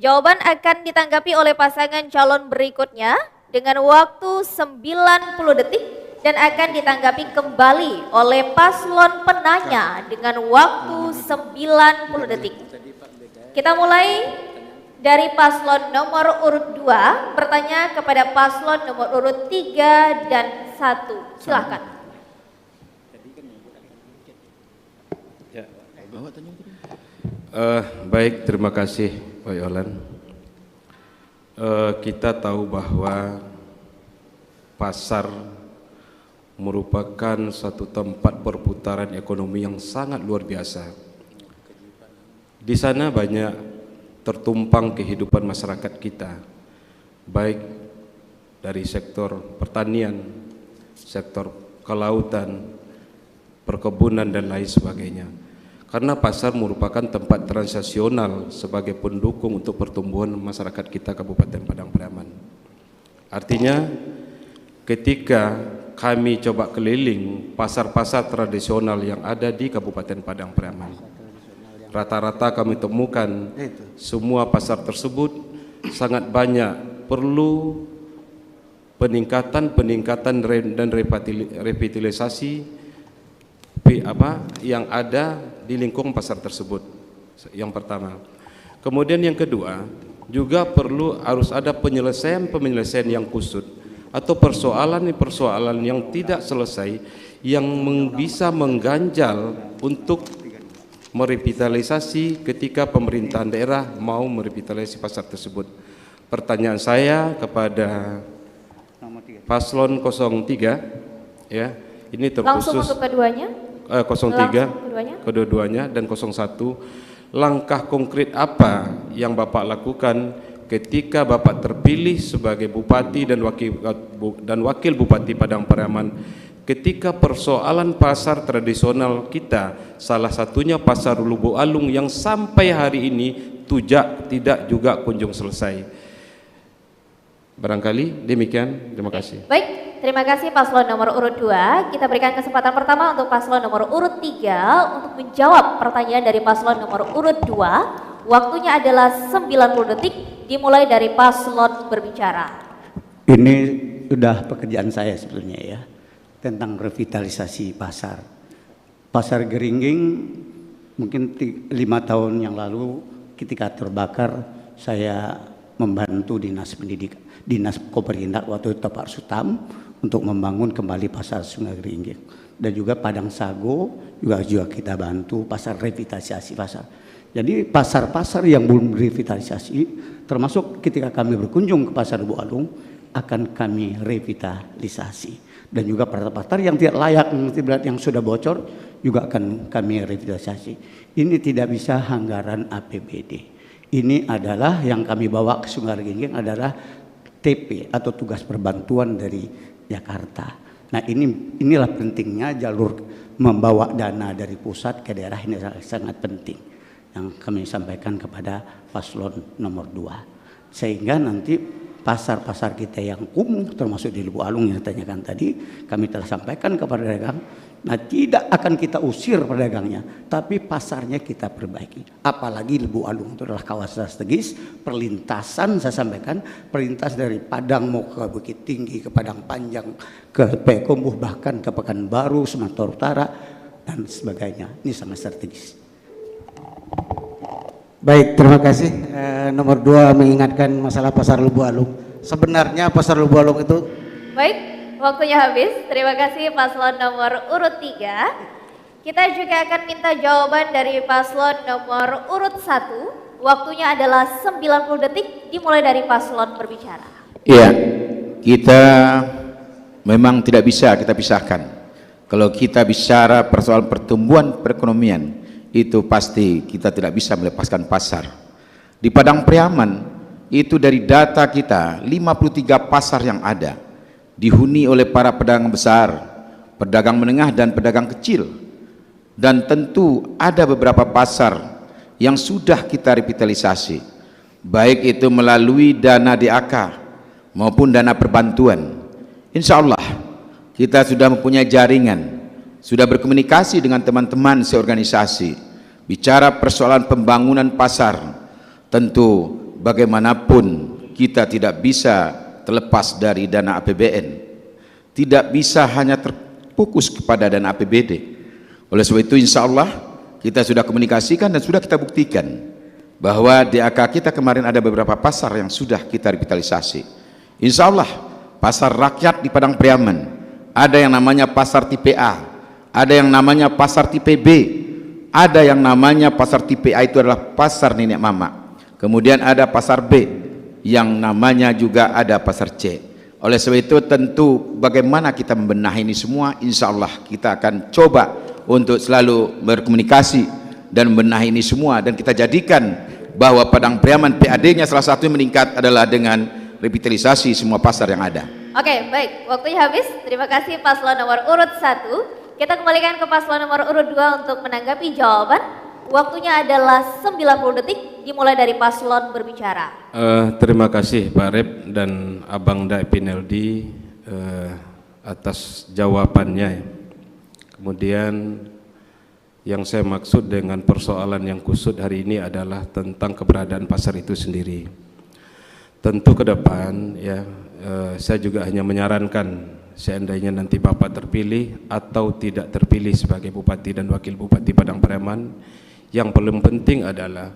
Jawaban akan ditanggapi oleh pasangan calon berikutnya dengan waktu 90 detik dan akan ditanggapi kembali oleh paslon penanya dengan waktu 90 detik. Kita mulai dari paslon nomor urut 2 bertanya kepada paslon nomor urut 3 dan 1. Silakan. Baik, terima kasih Pak Yolan. Kita tahu bahwa pasar merupakan satu tempat perputaran ekonomi yang sangat luar biasa. Di sana banyak tertumpang kehidupan masyarakat kita, baik dari sektor pertanian, sektor kelautan, perkebunan dan lain sebagainya. Karena pasar merupakan tempat transaksional sebagai pendukung untuk pertumbuhan masyarakat kita Kabupaten Padang Pariaman. Artinya ketika kami coba keliling pasar-pasar tradisional yang ada di Kabupaten Padang Pariaman, rata-rata kami temukan semua pasar tersebut sangat banyak perlu peningkatan dan revitalisasi yang ada di lingkungan pasar tersebut. Yang pertama. Kemudian yang kedua, juga harus ada penyelesaian yang kusut atau persoalan yang tidak selesai yang bisa mengganjal untuk merevitalisasi ketika pemerintahan daerah mau merevitalisasi pasar tersebut. Pertanyaan saya kepada Paslon 03 ya, ini terkhusus langsung untuk keduanya. 03 kedua-duanya dan 01, langkah konkret apa yang Bapak lakukan ketika Bapak terpilih sebagai Bupati dan Wakil Bupati Padang Pariaman, ketika persoalan pasar tradisional kita, salah satunya pasar Lubuk Alung yang sampai hari ini tidak juga kunjung selesai. Barangkali demikian, terima kasih. Baik, terima kasih Paslon nomor urut 2. Kita berikan kesempatan pertama untuk Paslon nomor urut 3 untuk menjawab pertanyaan dari Paslon nomor urut 2. Waktunya adalah 90 detik, dimulai dari Paslon berbicara. Ini sudah pekerjaan saya sebetulnya ya, tentang revitalisasi pasar. Pasar Geringging mungkin 5 tahun yang lalu ketika terbakar, saya membantu Dinas Koperindak waktu itu Pak Sutam untuk membangun kembali pasar Sungai Geringging, dan juga Padang Sago juga kita bantu pasar revitalisasi pasar. Jadi pasar-pasar yang belum revitalisasi, termasuk ketika kami berkunjung ke pasar Lubuk Alung, akan kami revitalisasi, dan juga pasar-pasar yang tidak layak, yang sudah bocor juga akan kami revitalisasi. Ini tidak bisa anggaran APBD. Ini adalah yang kami bawa ke Sungai Geringging adalah TP atau tugas perbantuan dari Jakarta. Nah, inilah pentingnya jalur membawa dana dari pusat ke daerah, ini sangat penting yang kami sampaikan kepada Paslon nomor 2. Sehingga nanti pasar-pasar kita yang umum termasuk di Lubuk Alung yang ditanyakan tadi, kami telah sampaikan kepada pedagang. Nah, tidak akan kita usir pedagangnya, tapi pasarnya kita perbaiki. Apalagi Lubuk Alung itu adalah kawasan strategis, perlintasan, saya sampaikan, perlintas dari Padang mau ke Bukit Tinggi, ke Padang Panjang, ke Payakumbuh, bahkan ke Pekanbaru, Sumatera Utara, dan sebagainya. Ini sangat strategis. Baik, terima kasih. Nomor 2 mengingatkan masalah pasar Lubuk Alung. Sebenarnya pasar Lubuk Alung itu... Baik, waktunya habis. Terima kasih Paslon nomor urut 3. Kita juga akan minta jawaban dari Paslon nomor urut 1. Waktunya adalah 90 detik, dimulai dari Paslon berbicara. Iya, kita memang tidak bisa kita pisahkan. Kalau kita bicara persoalan pertumbuhan perekonomian, itu pasti kita tidak bisa melepaskan pasar. Di Padang Pariaman itu dari data kita 53 pasar yang ada dihuni oleh para pedagang besar, pedagang menengah dan pedagang kecil, dan tentu ada beberapa pasar yang sudah kita revitalisasi, baik itu melalui dana DAK maupun dana perbantuan. Insya Allah kita sudah mempunyai jaringan, sudah berkomunikasi dengan teman-teman seorganisasi, bicara persoalan pembangunan pasar. Tentu bagaimanapun kita tidak bisa terlepas dari dana APBN, tidak bisa hanya terfokus kepada dana APBD. Oleh sebab itu insya Allah kita sudah komunikasikan dan sudah kita buktikan bahwa DAK kita kemarin ada beberapa pasar yang sudah kita revitalisasi. Insya Allah pasar rakyat di Padang Pariaman, ada yang namanya pasar tipe A, ada yang namanya pasar tipe B, ada yang namanya pasar tipe A itu adalah pasar nenek mama. Kemudian ada pasar B yang namanya juga ada pasar C. Oleh sebab itu tentu bagaimana kita membenahi ini semua, insya Allah kita akan coba untuk selalu berkomunikasi dan membenahi ini semua, dan kita jadikan bahwa Padang Pariaman PAD-nya salah satu yang meningkat adalah dengan revitalisasi semua pasar yang ada. Oke, baik, waktunya habis. Terima kasih Paslon nomor urut 1. Kita kembalikan ke Paslon nomor urut 2 untuk menanggapi jawaban. Waktunya adalah 90 detik, dimulai dari Paslon berbicara. Terima kasih Pak Rep dan Abang Dae Pineldi atas jawabannya. Kemudian yang saya maksud dengan persoalan yang kusut hari ini adalah tentang keberadaan pasar itu sendiri. Tentu ke depan ya, saya juga hanya menyarankan seandainya nanti Bapak terpilih atau tidak terpilih sebagai Bupati dan Wakil Bupati Padang Pariaman, Yang paling penting adalah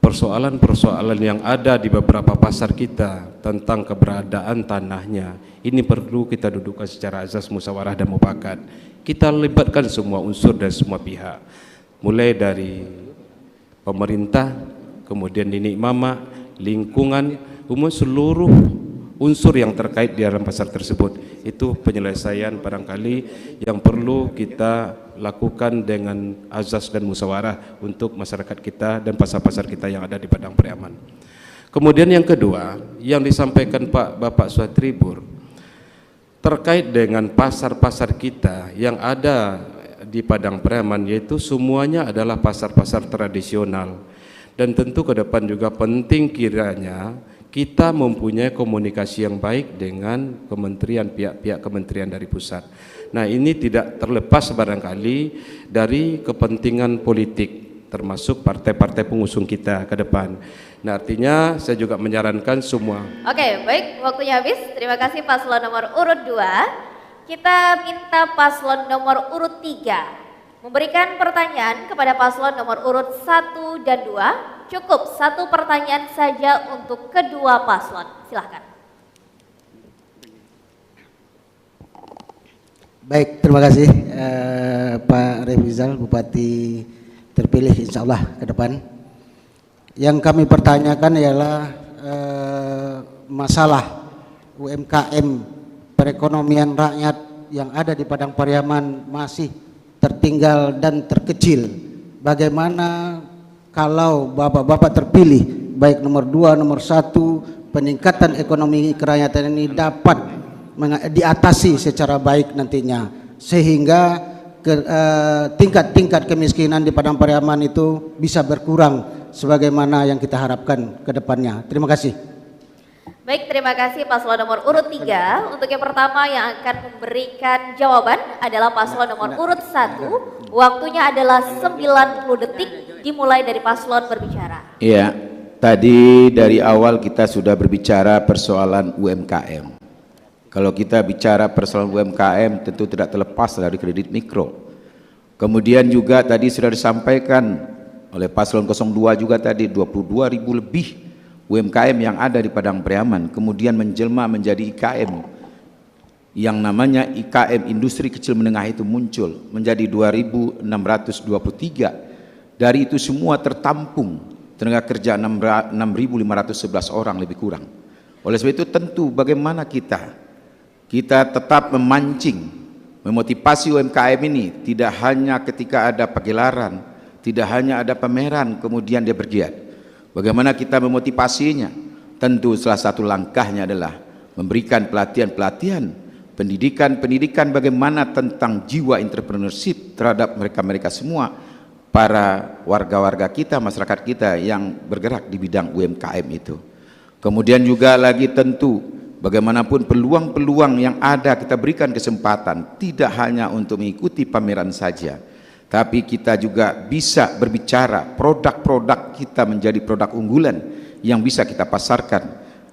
persoalan-persoalan yang ada di beberapa pasar kita tentang keberadaan tanahnya. Ini perlu kita dudukkan secara azas musyawarah dan mufakat. Kita libatkan semua unsur dan semua pihak, mulai dari pemerintah, kemudian didik mama, lingkungan, umum seluruh unsur yang terkait di dalam pasar tersebut. Itu penyelesaian barangkali yang perlu kita lakukan dengan azas dan musyawarah untuk masyarakat kita dan pasar-pasar kita yang ada di Padang Pariaman. Kemudian yang kedua yang disampaikan Bapak Suhatribur terkait dengan pasar-pasar kita yang ada di Padang Pariaman, yaitu semuanya adalah pasar-pasar tradisional, dan tentu ke depan juga penting kiranya kita mempunyai komunikasi yang baik dengan kementerian, pihak-pihak kementerian dari pusat. Nah, ini tidak terlepas barangkali dari kepentingan politik, termasuk partai-partai pengusung kita ke depan. Nah, artinya saya juga menyarankan semua. Oke, baik, waktunya habis. Terima kasih paslon nomor urut 2. Kita minta paslon nomor urut 3 memberikan pertanyaan kepada paslon nomor urut 1 dan 2. Cukup 1 pertanyaan saja untuk kedua paslon. Silahkan. Baik, terima kasih Pak Refizal, Bupati terpilih insya Allah ke depan. Yang kami pertanyakan ialah masalah UMKM, perekonomian rakyat yang ada di Padang Pariaman masih tertinggal dan terkecil. Bagaimana kalau bapak-bapak terpilih, baik nomor 2, nomor 1, peningkatan ekonomi kerakyatan ini dapat diatasi secara baik nantinya, sehingga tingkat-tingkat kemiskinan di Padang Pariaman itu bisa berkurang sebagaimana yang kita harapkan ke depannya. Terima kasih. Baik, terima kasih paslon nomor urut 3. Untuk yang pertama yang akan memberikan jawaban adalah paslon nomor urut 1. Waktunya adalah 90 detik dimulai dari paslon berbicara. Iya, tadi dari awal kita sudah berbicara persoalan UMKM. Kalau kita bicara persoalan UMKM tentu tidak terlepas dari kredit mikro. Kemudian juga tadi sudah disampaikan oleh paslon 02 juga tadi 22.000 lebih UMKM yang ada di Padang Pariaman kemudian menjelma menjadi IKM, yang namanya IKM Industri Kecil Menengah itu muncul menjadi 2.623. Dari itu semua tertampung tenaga kerja 6.511 orang lebih kurang. Oleh sebab itu tentu bagaimana kita tetap memancing, memotivasi UMKM ini tidak hanya ketika ada pagelaran, tidak hanya ada pameran kemudian dia bergiat. Bagaimana kita memotivasinya? Tentu salah satu langkahnya adalah memberikan pelatihan-pelatihan, pendidikan bagaimana tentang jiwa entrepreneurship terhadap mereka-mereka semua, para warga-warga kita, masyarakat kita yang bergerak di bidang UMKM itu. Kemudian juga lagi tentu bagaimanapun peluang-peluang yang ada kita berikan kesempatan, tidak hanya untuk mengikuti pameran saja, tapi kita juga bisa berbicara produk-produk kita menjadi produk unggulan yang bisa kita pasarkan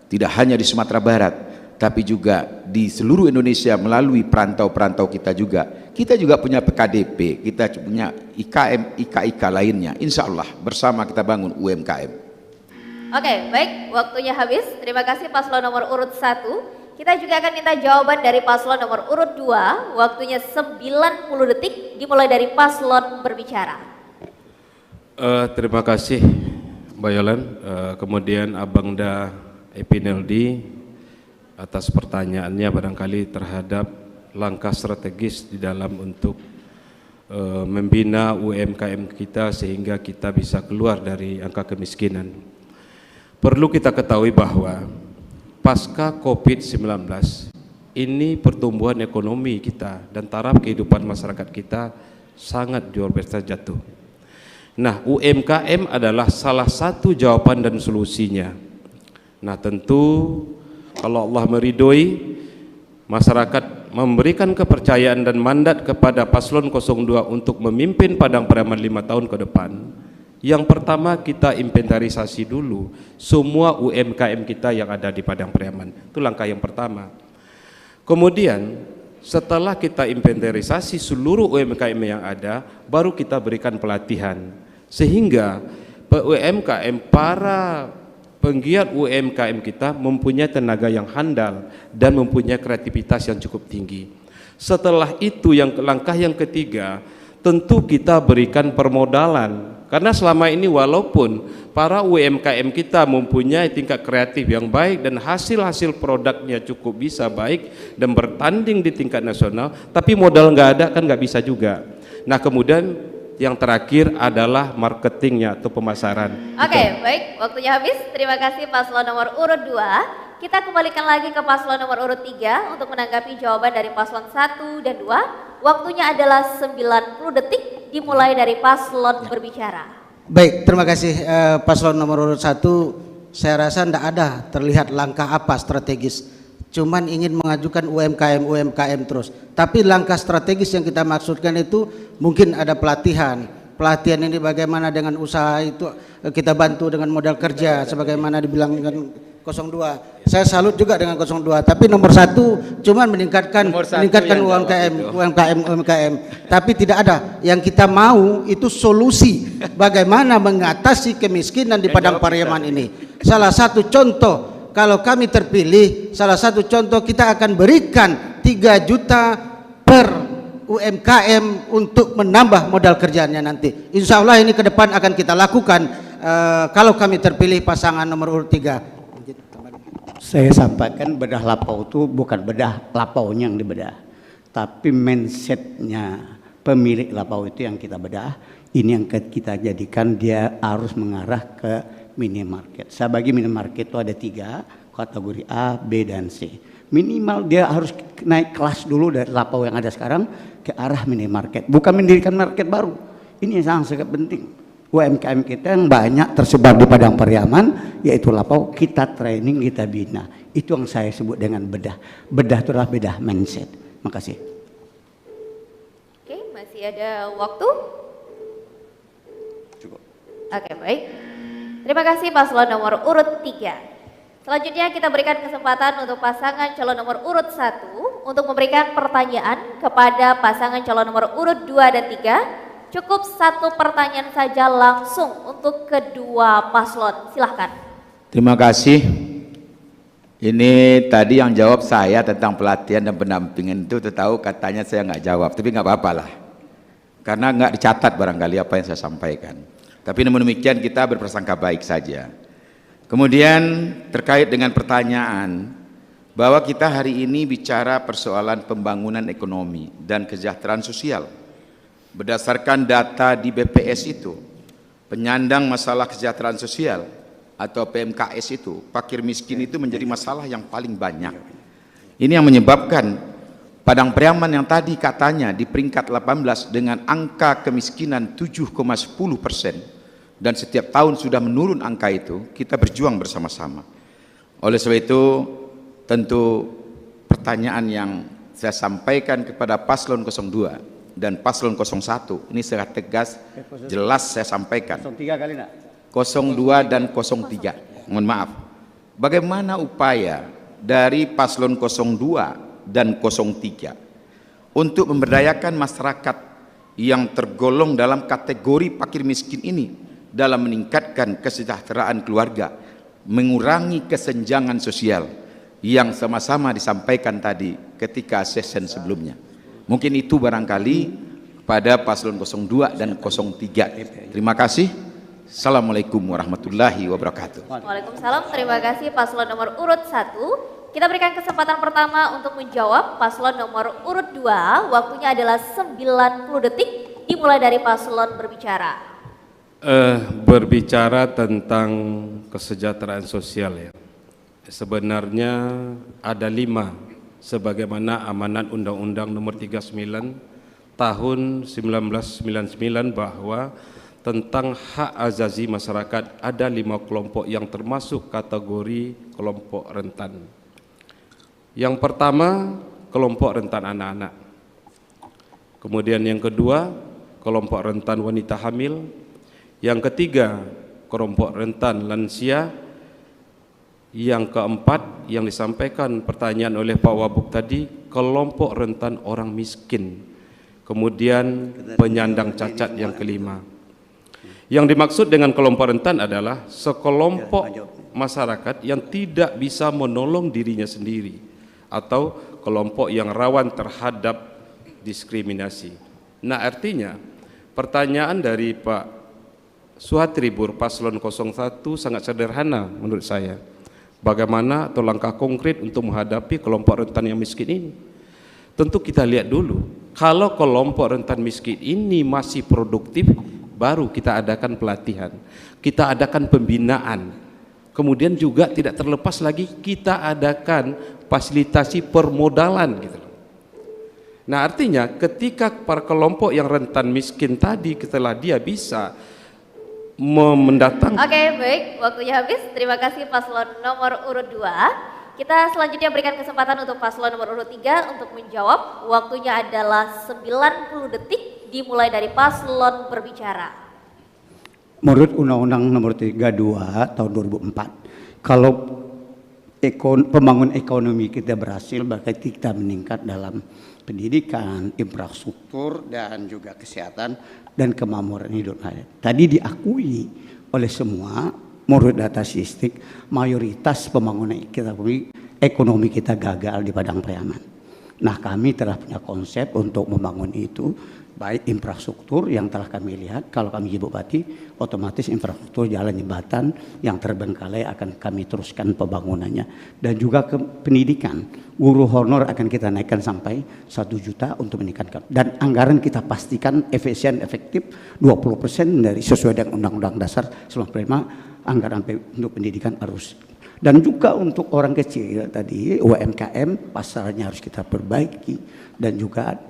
tidak hanya di Sumatera Barat tapi juga di seluruh Indonesia melalui perantau-perantau kita juga. Kita juga punya PKDP, kita punya IKM, IKIK lainnya. Insya Allah bersama kita bangun UMKM. Oke, baik, waktunya habis. Terima kasih paslon nomor urut 1. Kita juga akan minta jawaban dari paslon nomor urut 2. Waktunya 90 detik dimulai dari paslon berbicara. Terima kasih Mbak Yolan, kemudian Abangda Epineldi atas pertanyaannya barangkali terhadap langkah strategis di dalam untuk membina UMKM kita sehingga kita bisa keluar dari angka kemiskinan. Perlu kita ketahui bahwa pasca COVID-19 ini pertumbuhan ekonomi kita dan taraf kehidupan masyarakat kita sangat luar biasa jatuh. Nah, UMKM adalah salah satu jawaban dan solusinya. Nah, tentu kalau Allah meridhoi, masyarakat memberikan kepercayaan dan mandat kepada paslon 02 untuk memimpin Padang Pariaman 5 tahun ke depan. Yang pertama kita inventarisasi dulu semua UMKM kita yang ada di Padang Pariaman. Itu langkah yang pertama. Kemudian setelah kita inventarisasi seluruh UMKM yang ada, baru kita berikan pelatihan Sehingga UMKM, para penggiat UMKM kita mempunyai tenaga yang handal dan mempunyai kreativitas yang cukup tinggi. Setelah itu langkah yang ketiga, tentu kita berikan permodalan. Karena selama ini walaupun para UMKM kita mempunyai tingkat kreatif yang baik dan hasil-hasil produknya cukup bisa baik dan bertanding di tingkat nasional, tapi modal nggak ada kan nggak bisa juga. Nah kemudian yang terakhir adalah marketingnya atau pemasaran. Oke, baik, waktunya habis. Terima kasih paslon nomor urut 2. Kita kembalikan lagi ke paslon nomor urut 3 untuk menanggapi jawaban dari paslon 1 dan 2. Waktunya adalah 90 detik dimulai dari paslon berbicara. Baik, terima kasih paslon nomor urut 1. Saya rasa tidak ada terlihat langkah apa strategis. Cuman ingin mengajukan UMKM terus. Tapi langkah strategis yang kita maksudkan itu mungkin ada pelatihan. Pelatihan ini bagaimana dengan usaha itu kita bantu dengan modal kerja sebagaimana dibilangkan 02. Saya salut juga dengan 02. Tapi nomor 1 cuman meningkatkan UMKM. Tapi tidak ada. Yang kita mau itu solusi bagaimana mengatasi kemiskinan di Padang Pariaman ini. Salah satu contoh, kalau kami terpilih, salah satu contoh kita akan berikan 3 juta per UMKM untuk menambah modal kerjanya nanti. Insya Allah ini ke depan akan kita lakukan kalau kami terpilih pasangan nomor urut 3. Saya sampaikan bedah lapau itu bukan bedah lapaunya yang dibedah, tapi mindsetnya pemilik lapau itu yang kita bedah. Ini yang kita jadikan dia harus mengarah ke minimarket. Saya bagi minimarket itu ada 3 kategori A, B, dan C. Minimal dia harus naik kelas dulu dari lapau yang ada sekarang ke arah minimarket, bukan mendirikan market baru. Ini yang sangat penting. UMKM kita yang banyak tersebar di Padang Pariaman, yaitu lapau, kita training, kita bina. Itu yang saya sebut dengan bedah. Bedah itu adalah bedah mindset. Makasih. Oke, masih ada waktu? Cukup. Oke, baik. Terima kasih paslon nomor urut 3. Selanjutnya kita berikan kesempatan untuk pasangan calon nomor urut 1 untuk memberikan pertanyaan kepada pasangan calon nomor urut 2 dan 3. Cukup 1 pertanyaan saja langsung untuk kedua paslon. Silahkan. Terima kasih. Ini tadi yang jawab saya tentang pelatihan dan pendampingan itu tahu katanya saya nggak jawab, tapi nggak apa-apa lah. Karena nggak dicatat barangkali apa yang saya sampaikan. Tapi namun demikian kita berprasangka baik saja. Kemudian terkait dengan pertanyaan bahwa kita hari ini bicara persoalan pembangunan ekonomi dan kesejahteraan sosial. Berdasarkan data di BPS itu, penyandang masalah kesejahteraan sosial atau PMKS itu, fakir miskin itu menjadi masalah yang paling banyak. Ini yang menyebabkan Padang Pariaman yang tadi katanya di peringkat 18 dengan angka kemiskinan 7,10% dan setiap tahun sudah menurun angka itu, kita berjuang bersama-sama. Oleh sebab itu, tentu pertanyaan yang saya sampaikan kepada paslon 02 dan paslon 01 ini secara tegas jelas saya sampaikan. 03 kali nak? 02 dan 03. Mohon maaf. Bagaimana upaya dari paslon 02 dan 03 untuk memberdayakan masyarakat yang tergolong dalam kategori fakir miskin ini dalam meningkatkan kesejahteraan keluarga, mengurangi kesenjangan sosial yang sama-sama disampaikan tadi ketika session sebelumnya. Mungkin itu barangkali pada paslon 02 dan 03. Terima kasih. Assalamualaikum warahmatullahi wabarakatuh. Waalaikumsalam. Terima kasih paslon nomor urut 1. Kita berikan kesempatan pertama untuk menjawab paslon nomor urut 2. Waktunya adalah 90 detik dimulai dari paslon berbicara. Berbicara tentang kesejahteraan sosial ya. Sebenarnya ada 5 sebagaimana amanat Undang-Undang Nomor 39 Tahun 1999 bahwa tentang hak azazi masyarakat ada 5 kelompok yang termasuk kategori kelompok rentan. Yang pertama, kelompok rentan anak-anak. Kemudian yang kedua, kelompok rentan wanita hamil. Yang ketiga, kelompok rentan lansia. Yang keempat yang disampaikan pertanyaan oleh Pak Wabub tadi, kelompok rentan orang miskin. Kemudian penyandang cacat yang kelima. Yang dimaksud dengan kelompok rentan adalah sekelompok masyarakat yang tidak bisa menolong dirinya sendiri atau kelompok yang rawan terhadap diskriminasi. Nah, artinya pertanyaan dari Pak Suhatribur Paslon 01 sangat sederhana menurut saya. Bagaimana atau langkah konkret untuk menghadapi kelompok rentan yang miskin ini? Tentu kita lihat dulu, kalau kelompok rentan miskin ini masih produktif, baru kita adakan pelatihan, kita adakan pembinaan, kemudian juga tidak terlepas lagi kita adakan fasilitasi permodalan gitu. Nah, artinya ketika para kelompok yang rentan miskin tadi, setelah dia bisa mendatang. Oke, baik, waktunya habis. Terima kasih paslon nomor urut 2. Kita selanjutnya berikan kesempatan untuk paslon nomor urut 3 untuk menjawab. Waktunya adalah 90 detik dimulai dari paslon berbicara. Menurut Undang-Undang Nomor 32 Tahun 2004, kalau pembangunan ekonomi kita berhasil, maka kita meningkat dalam pendidikan, infrastruktur, dan juga kesehatan dan kemakmuran hidup rakyat. Tadi diakui oleh semua, menurut data statistik, mayoritas pembangunan ekonomi kita gagal di Padang Pariaman. Nah, kami telah punya konsep untuk membangun itu, baik infrastruktur yang telah kami lihat. Kalau kami jadi bupati, otomatis infrastruktur jalan jembatan yang terbengkalai akan kami teruskan pembangunannya. Dan juga ke pendidikan, guru honor akan kita naikkan sampai 1 juta untuk meningkatkan. Dan anggaran kita pastikan efisien, efektif, 20% dari sesuai dengan Undang-Undang Dasar 1945, anggaran untuk pendidikan harus. Dan juga untuk orang kecil tadi, UMKM, pasarnya harus kita perbaiki. Dan juga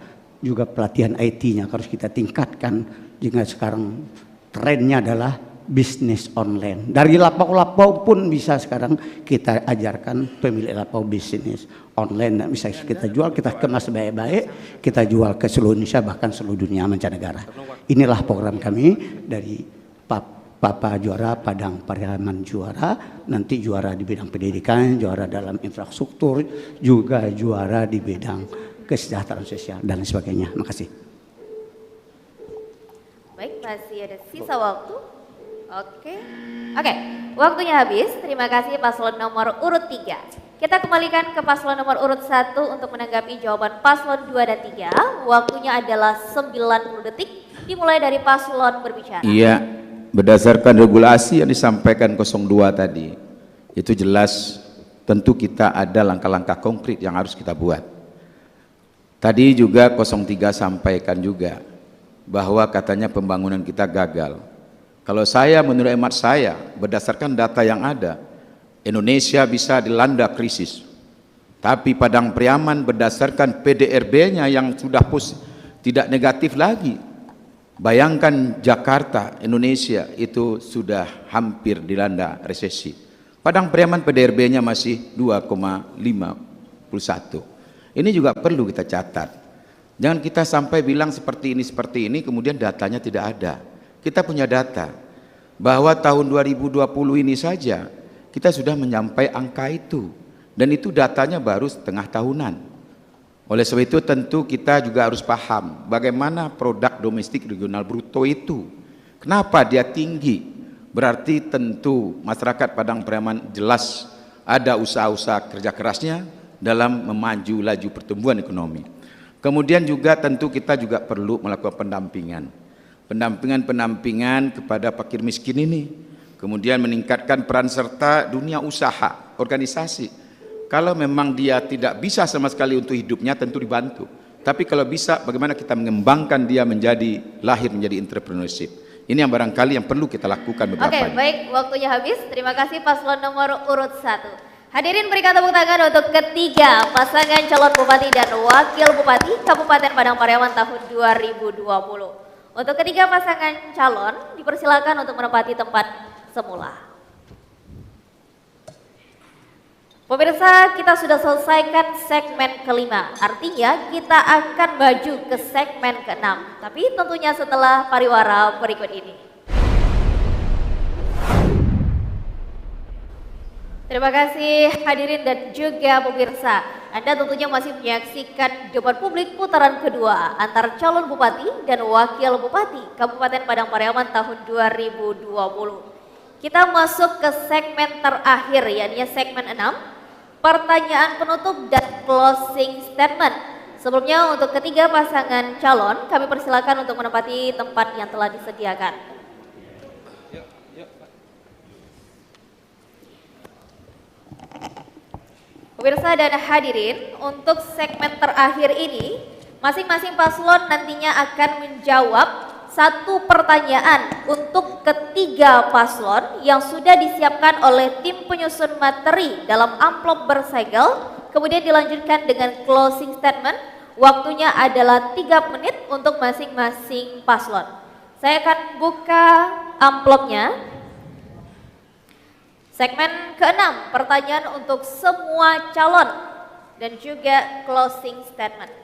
pelatihan IT-nya harus kita tingkatkan. Jika sekarang trennya adalah bisnis online. Dari lapau-lapau pun bisa sekarang kita ajarkan pemilik lapau bisnis online. Dan bisa kita jual, kita kemas baik-baik, kita jual ke seluruh Indonesia, bahkan seluruh dunia mancanegara. Inilah program kami dari Papa juara, Padang Pariaman juara, nanti juara di bidang pendidikan, juara dalam infrastruktur, juga juara di bidang kesejahteraan sosial dan sebagainya. Makasih. Baik, masih ada sisa waktu. Oke, waktunya habis. Terima kasih paslon nomor urut 3. Kita kembalikan ke paslon nomor urut 1 untuk menanggapi jawaban paslon 2 dan 3. Waktunya adalah 90 detik dimulai dari paslon berbicara. Iya, berdasarkan regulasi yang disampaikan 02 tadi, itu jelas tentu kita ada langkah-langkah konkret yang harus kita buat. Tadi juga 03 sampaikan juga bahwa katanya pembangunan kita gagal. Kalau saya, menurut hemat saya, berdasarkan data yang ada, Indonesia bisa dilanda krisis. Tapi Padang Pariaman berdasarkan PDRB-nya yang sudah tidak negatif lagi. Bayangkan Jakarta, Indonesia itu sudah hampir dilanda resesi. Padang Pariaman PDRB-nya masih 2,51. Ini juga perlu kita catat. Jangan kita sampai bilang seperti ini, kemudian datanya tidak ada. Kita punya data bahwa tahun 2020 ini saja kita sudah menyampai angka itu. Dan itu datanya baru setengah tahunan. Oleh sebab itu tentu kita juga harus paham bagaimana produk domestik regional bruto itu. Kenapa dia tinggi? Berarti tentu masyarakat Padang Pariaman jelas ada usaha-usaha kerja kerasnya dalam memaju laju pertumbuhan ekonomi. Kemudian juga tentu kita juga perlu melakukan pendampingan kepada fakir miskin ini. Kemudian meningkatkan peran serta dunia usaha, organisasi. Kalau memang dia tidak bisa sama sekali untuk hidupnya, tentu dibantu. Tapi kalau bisa, bagaimana kita mengembangkan dia lahir menjadi entrepreneurship. Ini yang barangkali yang perlu kita lakukan beberapa. Oke, baik, waktunya habis. Terima kasih paslon nomor urut 1. Hadirin berikan tepuk tangan untuk ketiga pasangan calon bupati dan wakil bupati Kabupaten Padang Pariaman tahun 2020. Untuk ketiga pasangan calon, dipersilakan untuk menempati tempat semula. Pemirsa, kita sudah selesaikan segmen kelima. Artinya kita akan maju ke segmen ke-6. Tapi tentunya setelah pariwara berikut ini. Terima kasih hadirin dan juga pemirsa. Anda tentunya masih menyaksikan debat publik putaran kedua antara calon bupati dan wakil bupati Kabupaten Padang Pariaman tahun 2020. Kita masuk ke segmen terakhir, yakni segmen 6, pertanyaan penutup dan closing statement. Sebelumnya untuk ketiga pasangan calon, kami persilakan untuk menempati tempat yang telah disediakan. Pemirsa dan hadirin, untuk segmen terakhir ini, masing-masing paslon nantinya akan menjawab satu pertanyaan untuk ketiga paslon yang sudah disiapkan oleh tim penyusun materi dalam amplop bersegel, kemudian dilanjutkan dengan closing statement. Waktunya adalah 3 menit untuk masing-masing paslon. Saya akan buka amplopnya. Segmen ke-6, pertanyaan untuk semua calon dan juga closing statement.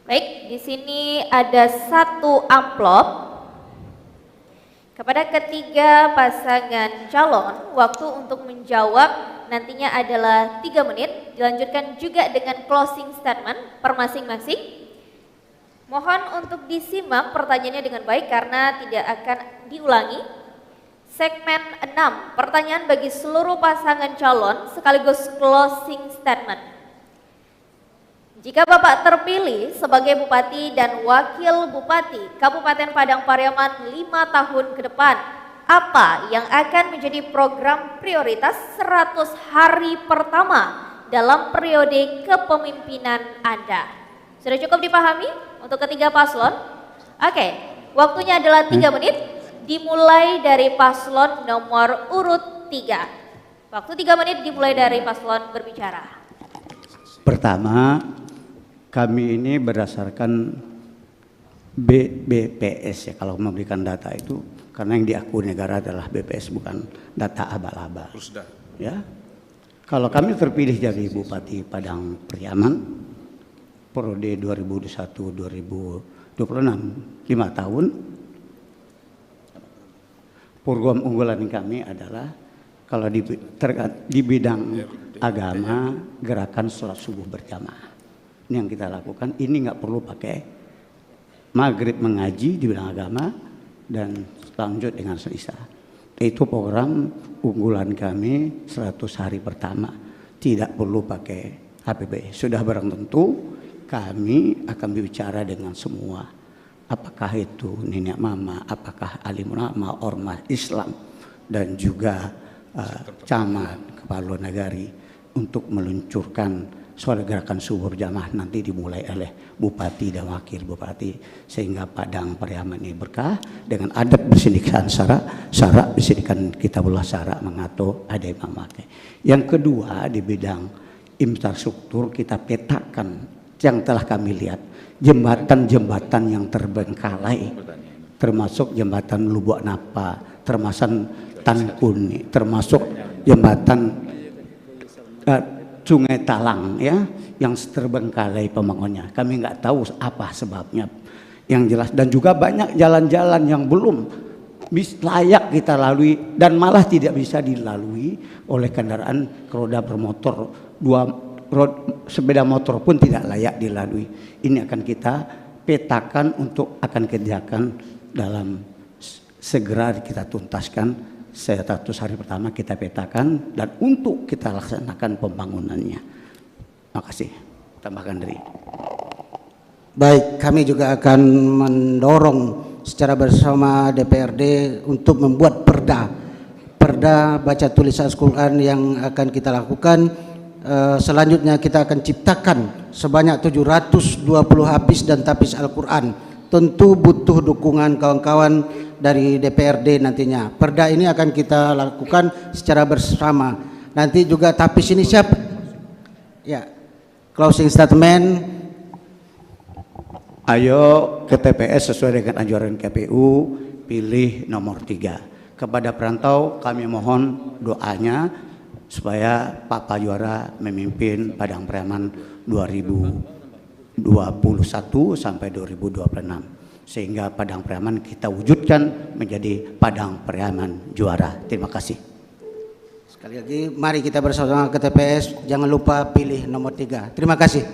Baik, di sini ada satu amplop. Kepada ketiga pasangan calon, waktu untuk menjawab nantinya adalah 3 menit, dilanjutkan juga dengan closing statement per masing-masing. Mohon untuk disimak pertanyaannya dengan baik karena tidak akan diulangi. Segmen 6, pertanyaan bagi seluruh pasangan calon sekaligus closing statement. Jika Bapak terpilih sebagai Bupati dan Wakil Bupati Kabupaten Padang Pariaman 5 tahun ke depan, apa yang akan menjadi program prioritas 100 hari pertama dalam periode kepemimpinan Anda? Sudah cukup dipahami untuk ketiga paslon? Oke, waktunya adalah 3 menit, dimulai dari paslon nomor urut 3. Waktu 3 menit dimulai dari paslon berbicara. Pertama, kami ini berdasarkan BPS ya, kalau memberikan data itu, karena yang diakui negara adalah BPS, bukan data abal-abal. Ya, kalau kami terpilih jadi Bupati Padang Pariaman periode 2021-2026, 5 tahun, program unggulan kami adalah kalau di bidang agama, gerakan sholat subuh berjamaah. Ini yang kita lakukan. Ini nggak perlu pakai maghrib mengaji di bidang agama dan lanjut dengan selisa. Itu program unggulan kami 100 hari pertama. Tidak perlu pakai HPB. Sudah barang tentu kami akan berbicara dengan semua. Apakah itu nenek mama, apakah alim ulama, ormas Islam, dan juga camat, kepala negari untuk meluncurkan suara gerakan subuh berjamaah nanti dimulai oleh bupati dan wakil bupati, sehingga Padang Pariaman ini berkah dengan adab bersindikan syarak bersindikan kitabullah syarak mengatur ada yang memakai. Yang kedua, di bidang infrastruktur kita petakan yang telah kami lihat jembatan-jembatan yang terbengkalai, termasuk jembatan Lubuk Napa, termasuk Tan Kuni, termasuk jembatan Sungai Talang ya, yang terbengkalai pembangunannya. Kami nggak tahu apa sebabnya yang jelas, dan juga banyak jalan-jalan yang belum layak kita lalui dan malah tidak bisa dilalui oleh kendaraan roda bermotor, sepeda motor pun tidak layak dilalui. Ini akan kita petakan untuk akan kerjakan dalam segera kita tuntaskan. 100 hari pertama kita petakan dan untuk kita laksanakan pembangunannya. Makasih. Tambahkan dari. Baik, kami juga akan mendorong secara bersama DPRD untuk membuat perda baca tulis Al-Quran yang akan kita lakukan. Selanjutnya kita akan ciptakan sebanyak 720 hafiz dan tahfiz Al-Quran. Tentu butuh dukungan kawan-kawan dari DPRD nantinya. Perda ini akan kita lakukan secara bersama. Nanti juga tahfiz ini siap? Ya. Closing statement. Ayo ke TPS sesuai dengan anjuran KPU, pilih nomor 3. Kepada perantau kami mohon doanya supaya Pak Juara memimpin Padang Pariaman 2021 sampai 2026. sehingga Padang Pariaman kita wujudkan menjadi Padang Pariaman juara. Terima kasih. Sekali lagi, mari kita bersama ke TPS. Jangan lupa pilih nomor 3. Terima kasih.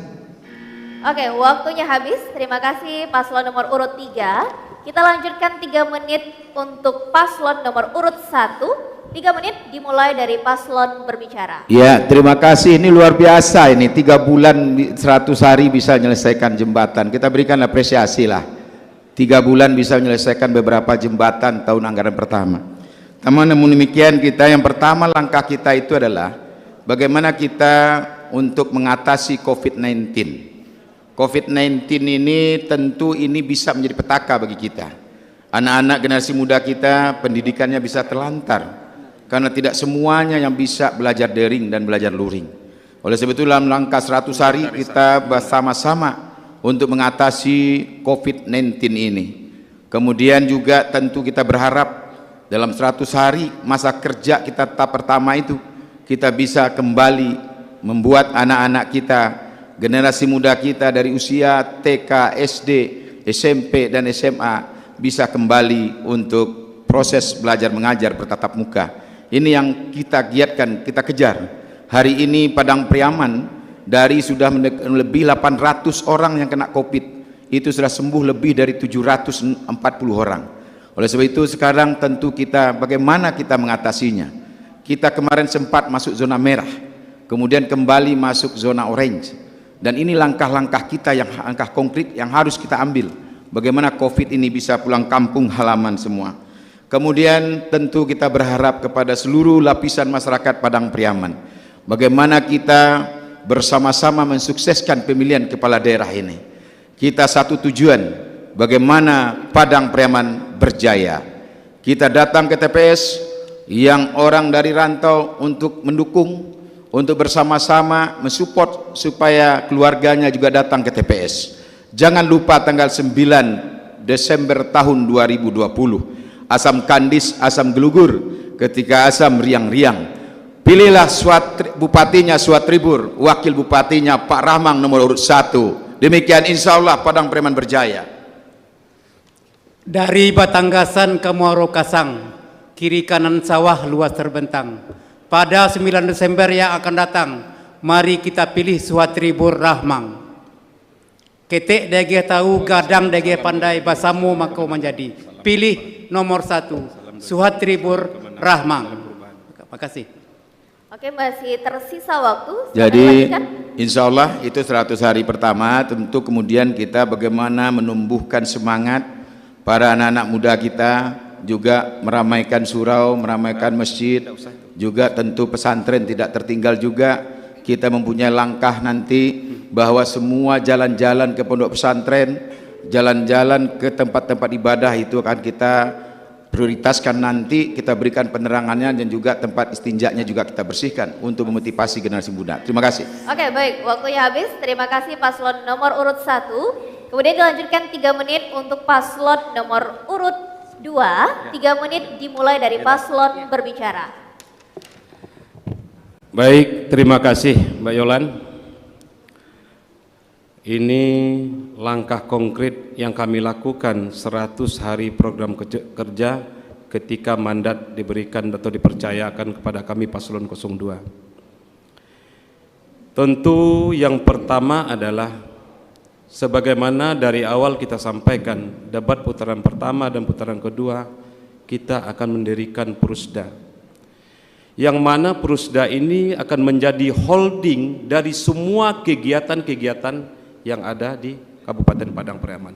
Oke, waktunya habis. Terima kasih paslon nomor urut 3. Kita lanjutkan 3 menit untuk paslon nomor urut 1. 3 menit dimulai dari paslon berbicara. Ya, terima kasih. Ini luar biasa ini. 3 bulan 100 hari bisa menyelesaikan jembatan. Kita berikan apresiasi lah. 3 bulan bisa menyelesaikan beberapa jembatan tahun anggaran pertama. Namun demikian kita yang pertama langkah kita itu adalah bagaimana kita untuk mengatasi COVID-19. COVID-19 ini tentu ini bisa menjadi petaka bagi kita. Anak-anak generasi muda kita pendidikannya bisa terlantar karena tidak semuanya yang bisa belajar daring dan belajar luring. Oleh sebab itu dalam langkah 100 hari kita bersama-sama untuk mengatasi COVID-19 ini. Kemudian juga tentu kita berharap dalam 100 hari masa kerja kita tahap pertama itu kita bisa kembali membuat anak-anak kita, generasi muda kita dari usia TK, SD, SMP dan SMA bisa kembali untuk proses belajar mengajar bertatap muka. Ini yang kita giatkan, kita kejar. Hari ini Padang Pariaman dari sudah lebih 800 orang yang kena COVID, itu sudah sembuh lebih dari 740 orang. Oleh sebab itu sekarang tentu kita bagaimana kita mengatasinya. Kita kemarin sempat masuk zona merah, kemudian kembali masuk zona orange. Dan ini langkah-langkah kita yang langkah konkret yang harus kita ambil. Bagaimana COVID ini bisa pulang kampung halaman semua. Kemudian tentu kita berharap kepada seluruh lapisan masyarakat Padang Pariaman. Bagaimana kita bersama-sama mensukseskan pemilihan kepala daerah ini. Kita satu tujuan, bagaimana Padang Pariaman berjaya. Kita datang ke TPS yang orang dari rantau untuk mendukung, untuk bersama-sama mensupport supaya keluarganya juga datang ke TPS. Jangan lupa tanggal 9 Desember tahun 2020, asam kandis, asam gelugur, ketika asam riang-riang. Pilihlah bupatinya Suatribur, wakil bupatinya Pak Rahmang nomor urut 1. Demikian insya Allah Padang Pariaman berjaya. Dari Batanggasan ke Muaro Kasang, kiri kanan sawah luas terbentang. Pada 9 Desember yang akan datang, mari kita pilih Suatribur Rahmang. Ketik dege tahu, gadang dege pandai, basamu maka menjadi. Pilih nomor 1, Suatribur Rahmang. Terima kasih. Oke, masih tersisa waktu. Jadi insya Allah itu 100 hari pertama. Tentu kemudian kita bagaimana menumbuhkan semangat para anak-anak muda kita, juga meramaikan surau, meramaikan masjid, juga tentu pesantren tidak tertinggal juga. Kita mempunyai langkah nanti bahwa semua jalan-jalan ke pondok pesantren, jalan-jalan ke tempat-tempat ibadah itu akan kita prioritaskan nanti, kita berikan penerangannya dan juga tempat istinjaknya juga kita bersihkan untuk memotivasi generasi muda. Terima kasih. Oke, baik, waktunya habis. Terima kasih paslon nomor urut 1. Kemudian dilanjutkan 3 menit untuk paslon nomor urut 2. 3 menit dimulai dari paslon berbicara. Baik, terima kasih Mbak Yolan. Ini langkah konkret yang kami lakukan 100 hari program kerja ketika mandat diberikan atau dipercayakan kepada kami paslon 02. Tentu yang pertama adalah sebagaimana dari awal kita sampaikan, debat putaran pertama dan putaran kedua kita akan mendirikan Prusda, yang mana Prusda ini akan menjadi holding dari semua kegiatan-kegiatan yang ada di Kabupaten Padang Pariaman.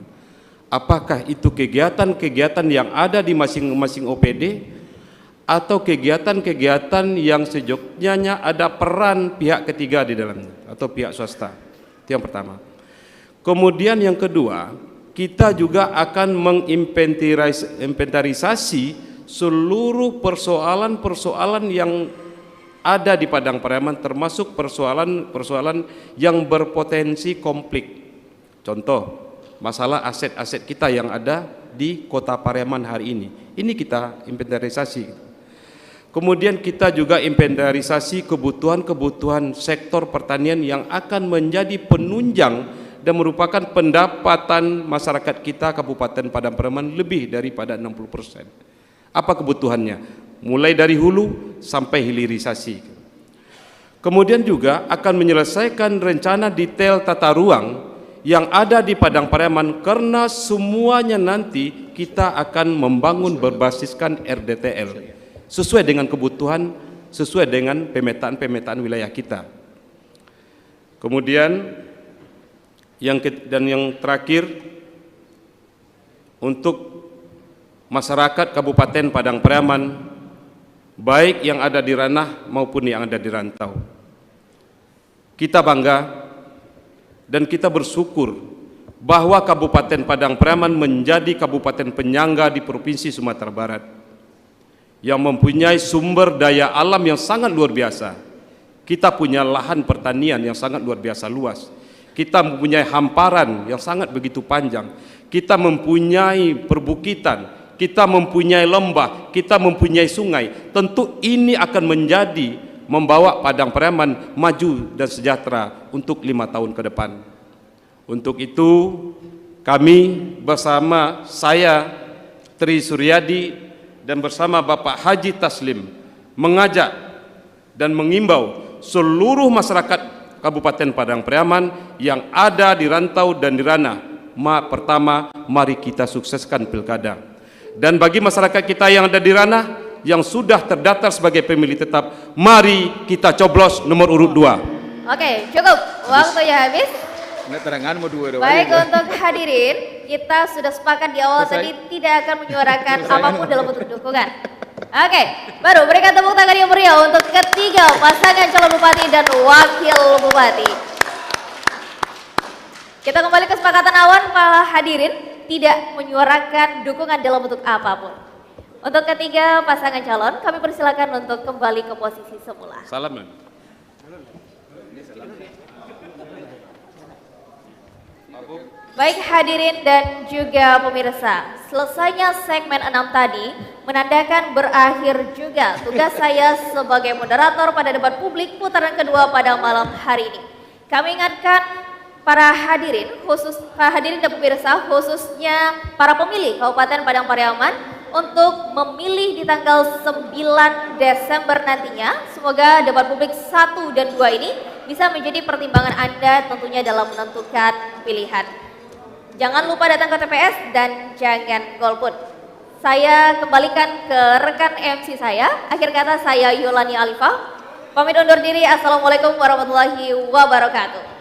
Apakah itu kegiatan-kegiatan yang ada di masing-masing OPD atau kegiatan-kegiatan yang sejognyanya ada peran pihak ketiga di dalamnya atau pihak swasta. Itu yang pertama. Kemudian yang kedua, kita juga akan menginventarisasi seluruh persoalan-persoalan yang ada di Padang Pariaman, termasuk persoalan-persoalan yang berpotensi konflik. Contoh, masalah aset-aset kita yang ada di Kota Pariaman hari ini. Ini kita inventarisasi. Kemudian kita juga inventarisasi kebutuhan-kebutuhan sektor pertanian yang akan menjadi penunjang dan merupakan pendapatan masyarakat kita Kabupaten Padang Pariaman lebih daripada 60%. Apa kebutuhannya? Mulai dari hulu sampai hilirisasi. Kemudian juga akan menyelesaikan rencana detail tata ruang yang ada di Padang Pariaman, karena semuanya nanti kita akan membangun berbasiskan RDTL sesuai dengan kebutuhan, sesuai dengan pemetaan wilayah kita. Kemudian yang terakhir, untuk masyarakat Kabupaten Padang Pariaman, baik yang ada di ranah maupun yang ada di rantau, kita bangga dan kita bersyukur bahwa Kabupaten Padang Pariaman menjadi kabupaten penyangga di Provinsi Sumatera Barat yang mempunyai sumber daya alam yang sangat luar biasa. Kita punya lahan pertanian yang sangat luar biasa luas. Kita mempunyai hamparan yang sangat begitu panjang. Kita mempunyai perbukitan, kita mempunyai lembah, kita mempunyai sungai. Tentu ini akan menjadi membawa Padang Pariaman maju dan sejahtera untuk 5 tahun ke depan. Untuk itu kami bersama saya Tri Suryadi dan bersama Bapak Haji Taslim mengajak dan mengimbau seluruh masyarakat Kabupaten Padang Pariaman yang ada di rantau dan di ranah. Pertama, mari kita sukseskan pilkada. Dan bagi masyarakat kita yang ada di ranah, yang sudah terdaftar sebagai pemilih tetap, mari kita coblos nomor urut 2. Oke, cukup. Waktunya habis. Baik, untuk hadirin, kita sudah sepakat di awal tadi tidak akan menyuarakan apapun dalam bentuk dukungan. Oke, baru berikan tepuk tangan yang meriah untuk ketiga pasangan calon bupati dan wakil bupati. Kita kembali ke kesepakatan awal, para hadirin tidak menyuarakan dukungan dalam bentuk apapun. Untuk ketiga pasangan calon, kami persilakan untuk kembali ke posisi semula. Salam. Baik hadirin dan juga pemirsa, selesainya segmen 6 tadi menandakan berakhir juga tugas saya sebagai moderator pada debat publik putaran kedua pada malam hari ini. Kami ingatkan para hadirin dan pemirsa, khususnya para pemilih Kabupaten Padang Pariaman untuk memilih di tanggal 9 Desember nantinya. Semoga debat publik 1 dan 2 ini bisa menjadi pertimbangan Anda tentunya dalam menentukan pilihan. Jangan lupa datang ke TPS dan jangan golput. Saya kembalikan ke rekan MC saya. Akhir kata saya Yolani Alifah. Pamit undur diri. Assalamualaikum warahmatullahi wabarakatuh.